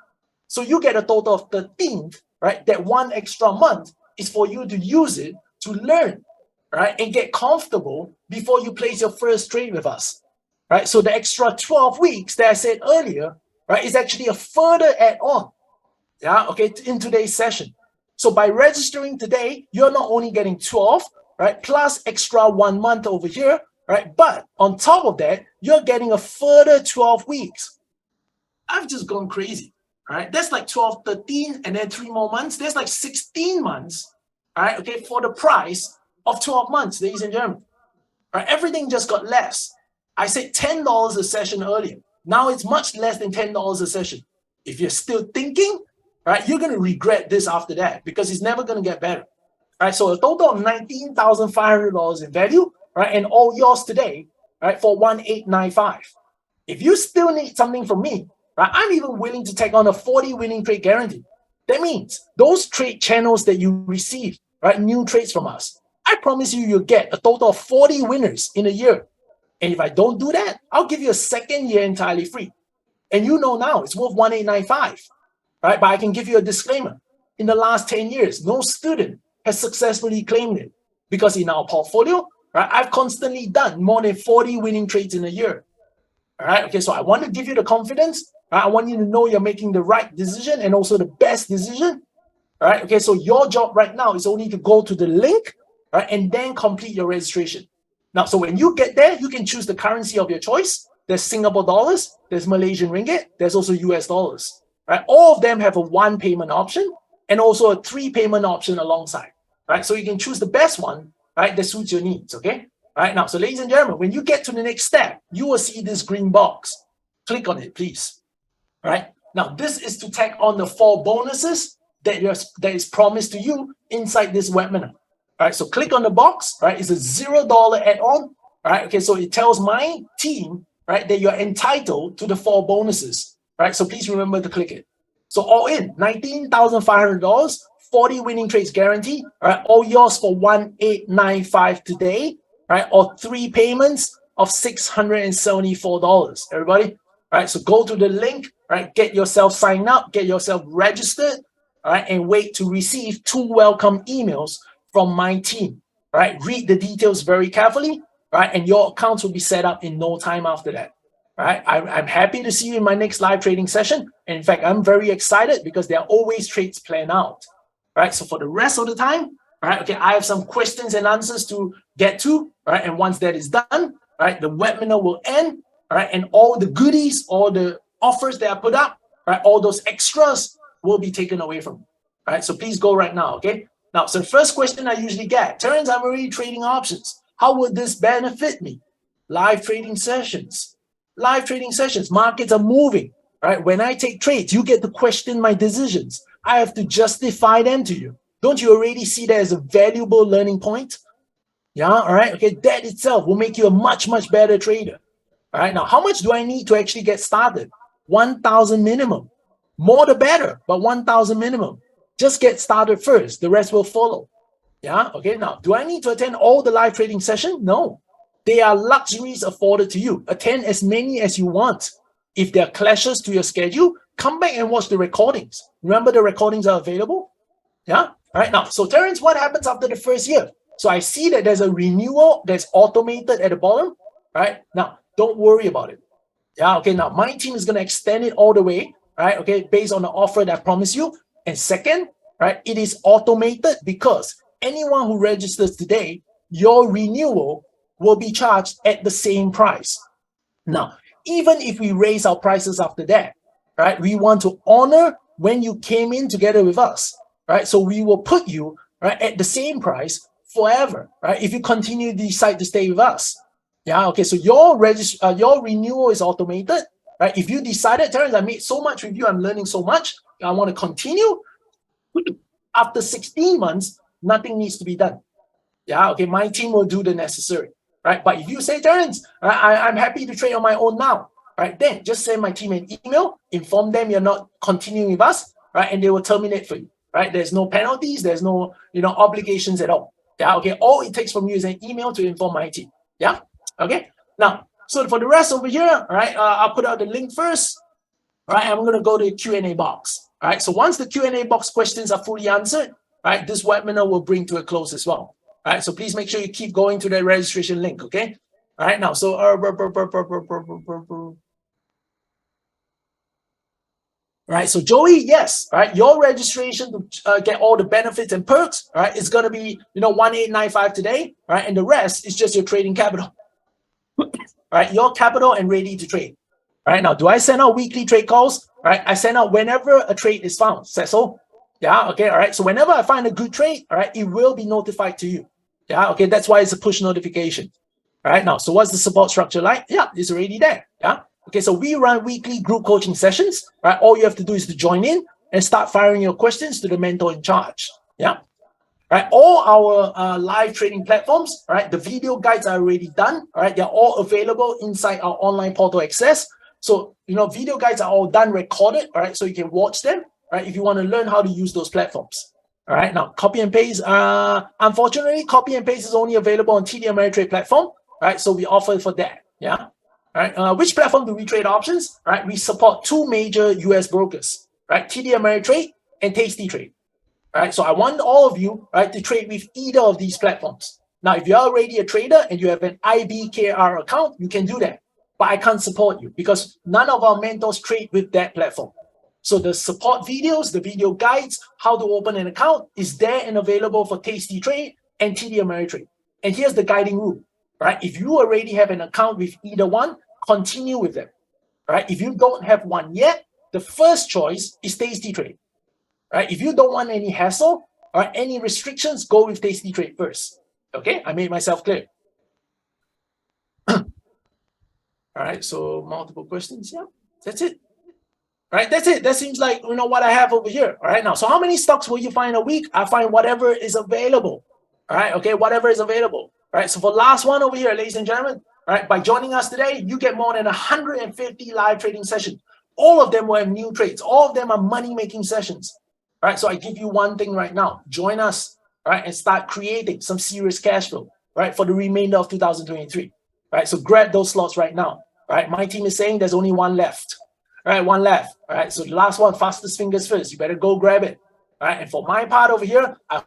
So you get a total of 13, right? That 1 extra month is for you to use it to learn, right? And get comfortable before you place your first trade with us. Right, so the extra 12 weeks that I said earlier, right, is actually a further add-on, yeah, okay, in today's session. So by registering today, you're not only getting 12, right, plus extra 1 month over here, right, but on top of that, you're getting a further 12 weeks. I've just gone crazy, right? That's like 12, 13, and then 3 more months. That's like 16 months, all right, okay, for the price of 12 months, ladies and gentlemen. Right, everything just got less. I said $10 a session earlier. Now it's much less than $10 a session. If you're still thinking, right, you're going to regret this after that because it's never going to get better. Right, so a total of $19,500 in value, right, and all yours today, right, for 1,895. If you still need something from me, right, I'm even willing to take on a 40 winning trade guarantee. That means those trade channels that you receive, right, new trades from us, I promise you'll get a total of 40 winners in a year. And if I don't do that, I'll give you a second year entirely free. And you know now it's worth 1,895, right? But I can give you a disclaimer. In the last 10 years, no student has successfully claimed it because in our portfolio, right, I've constantly done more than 40 winning trades in a year. All right. Okay. So I want to give you the confidence. Right? I want you to know you're making the right decision and also the best decision. All right. Okay. So your job right now is only to go to the link, right, and then complete your registration. Now, so when you get there, you can choose the currency of your choice. There's Singapore dollars, there's Malaysian ringgit, there's also US dollars. Right? All of them have a 1 payment option and also a 3 payment option alongside. Right? So you can choose the best one, right, that suits your needs. Okay. Right now, so ladies and gentlemen, when you get to the next step, you will see this green box. Click on it, please. Right now, this is to tag on the 4 bonuses that is promised to you inside this webinar. All right, so click on the box. Right, it's a $0 add-on. All right, okay, so it tells my team, right, that you're entitled to the 4 bonuses. Right, so please remember to click it. So all in, $19,500, 40 winning trades guarantee. All right, all yours for 1,895 today. Right, or 3 payments of $674. Everybody, all right, so go to the link, right, get yourself signed up, get yourself registered, all right, and wait to receive 2 welcome emails from my team. Right, read the details very carefully, right, and your accounts will be set up in no time after that. Right, I'm happy to see you in my next live trading session. And in fact, I'm very excited because there are always trades planned out. Right, so for the rest of the time, right, okay, I have some questions and answers to get to, right, and once that is done, right, the webinar will end, right, and all the goodies, all the offers that I put up, right, all those extras will be taken away from you. Right, so please go right now, okay? Now, so the first question I usually get, Terence, I'm already trading options. How would this benefit me? Live trading sessions. Live trading sessions. Markets are moving, right? When I take trades, you get to question my decisions. I have to justify them to you. Don't you already see that as a valuable learning point? Yeah, all right, okay, that itself will make you a much, much better trader. All right, now, how much do I need to actually get started? 1,000 minimum. More the better, but 1,000 minimum. Just get started first. The rest will follow. Yeah, okay, now, do I need to attend all the live trading sessions? No. They are luxuries afforded to you. Attend as many as you want. If there are clashes to your schedule, come back and watch the recordings. Remember, the recordings are available? Yeah, all right, now, so Terence, what happens after the first year? So I see that there's a renewal that's automated at the bottom, right? Now, don't worry about it. Yeah, okay, now my team is going to extend it all the way, right? Okay, based on the offer that I promised you. And second, right, it is automated because anyone who registers today, your renewal will be charged at the same price. Now, even if we raise our prices after that, right, we want to honor when you came in together with us, right? So we will put you, right, at the same price forever, right? If you continue to decide to stay with us. Yeah, okay, so your renewal is automated, right? If you decided, Terence, I made so much with you, I'm learning so much, I want to continue. After 16 months, nothing needs to be done. Yeah, okay, my team will do the necessary, right? But if you say, Terence, I'm happy to trade on my own now, right? Then just send my team an email, inform them you're not continuing with us, right? And they will terminate for you, right? There's no penalties, there's no, obligations at all. Yeah, okay, all it takes from you is an email to inform my team. Yeah, okay. Now, so for the rest over here, all right, I'll put out the link first. All right, I'm going to go to the Q&A box. All right, so once the Q&A box questions are fully answered, right, this webinar will bring to a close as well. All right, so please make sure you keep going to the registration link, okay? All right, now, so right, so Joey, yes, right, your registration to get all the benefits and perks, right, is going to be, 1,895 today, right, and the rest is just your trading capital, right, your capital and ready to trade. All right, now, do I send out weekly trade calls? All right, I send out whenever a trade is found. So, yeah, okay, all right, so whenever I find a good trade, all right, it will be notified to you. Yeah, okay, that's why it's a push notification. All right, now, so what's the support structure like? Yeah, it's already there. Yeah. Okay, so we run weekly group coaching sessions. Right, all you have to do is to join in and start firing your questions to the mentor in charge. Yeah. Right, all our live training platforms, right, the video guides are already done. All right, they're all available inside our online portal access. So, video guides are all done, recorded. All right, so you can watch them. Right, if you want to learn how to use those platforms. All right, now copy and paste. Unfortunately, copy and paste is only available on TD Ameritrade platform. Right, so we offer for that. Yeah. All right, which platform do we trade options? All right, we support two major US brokers. Right, TD Ameritrade and tastytrade. All right, so I want all of you, right, to trade with either of these platforms. Now, if you're already a trader and you have an IBKR account, you can do that. But I can't support you because none of our mentors trade with that platform. So the support videos, the video guides, how to open an account is there and available for tastytrade and TD Ameritrade. And here's the guiding rule, right? If you already have an account with either one, continue with them, right? If you don't have one yet, the first choice is tastytrade. Right? If you don't want any hassle or any restrictions, go with tastytrade first. Okay, I made myself clear. All right, so multiple questions. Yeah, that's it. All right, that's it. That seems like what I have over here. All right, now, so how many stocks will you find a week? I find whatever is available. All right, okay, whatever is available. All right, so for last one over here, ladies and gentlemen, all right, by joining us today, you get more than 150 live trading sessions. All of them will have new trades. All of them are money-making sessions. All right, so I give you one thing right now. Join us, right, and start creating some serious cash flow, right, for the remainder of 2023. Right, so grab those slots right now. All right, my team is saying there's only one left. All right, one left. All right, so the last one, fastest fingers first. You better go grab it. All right, and for my part over here, I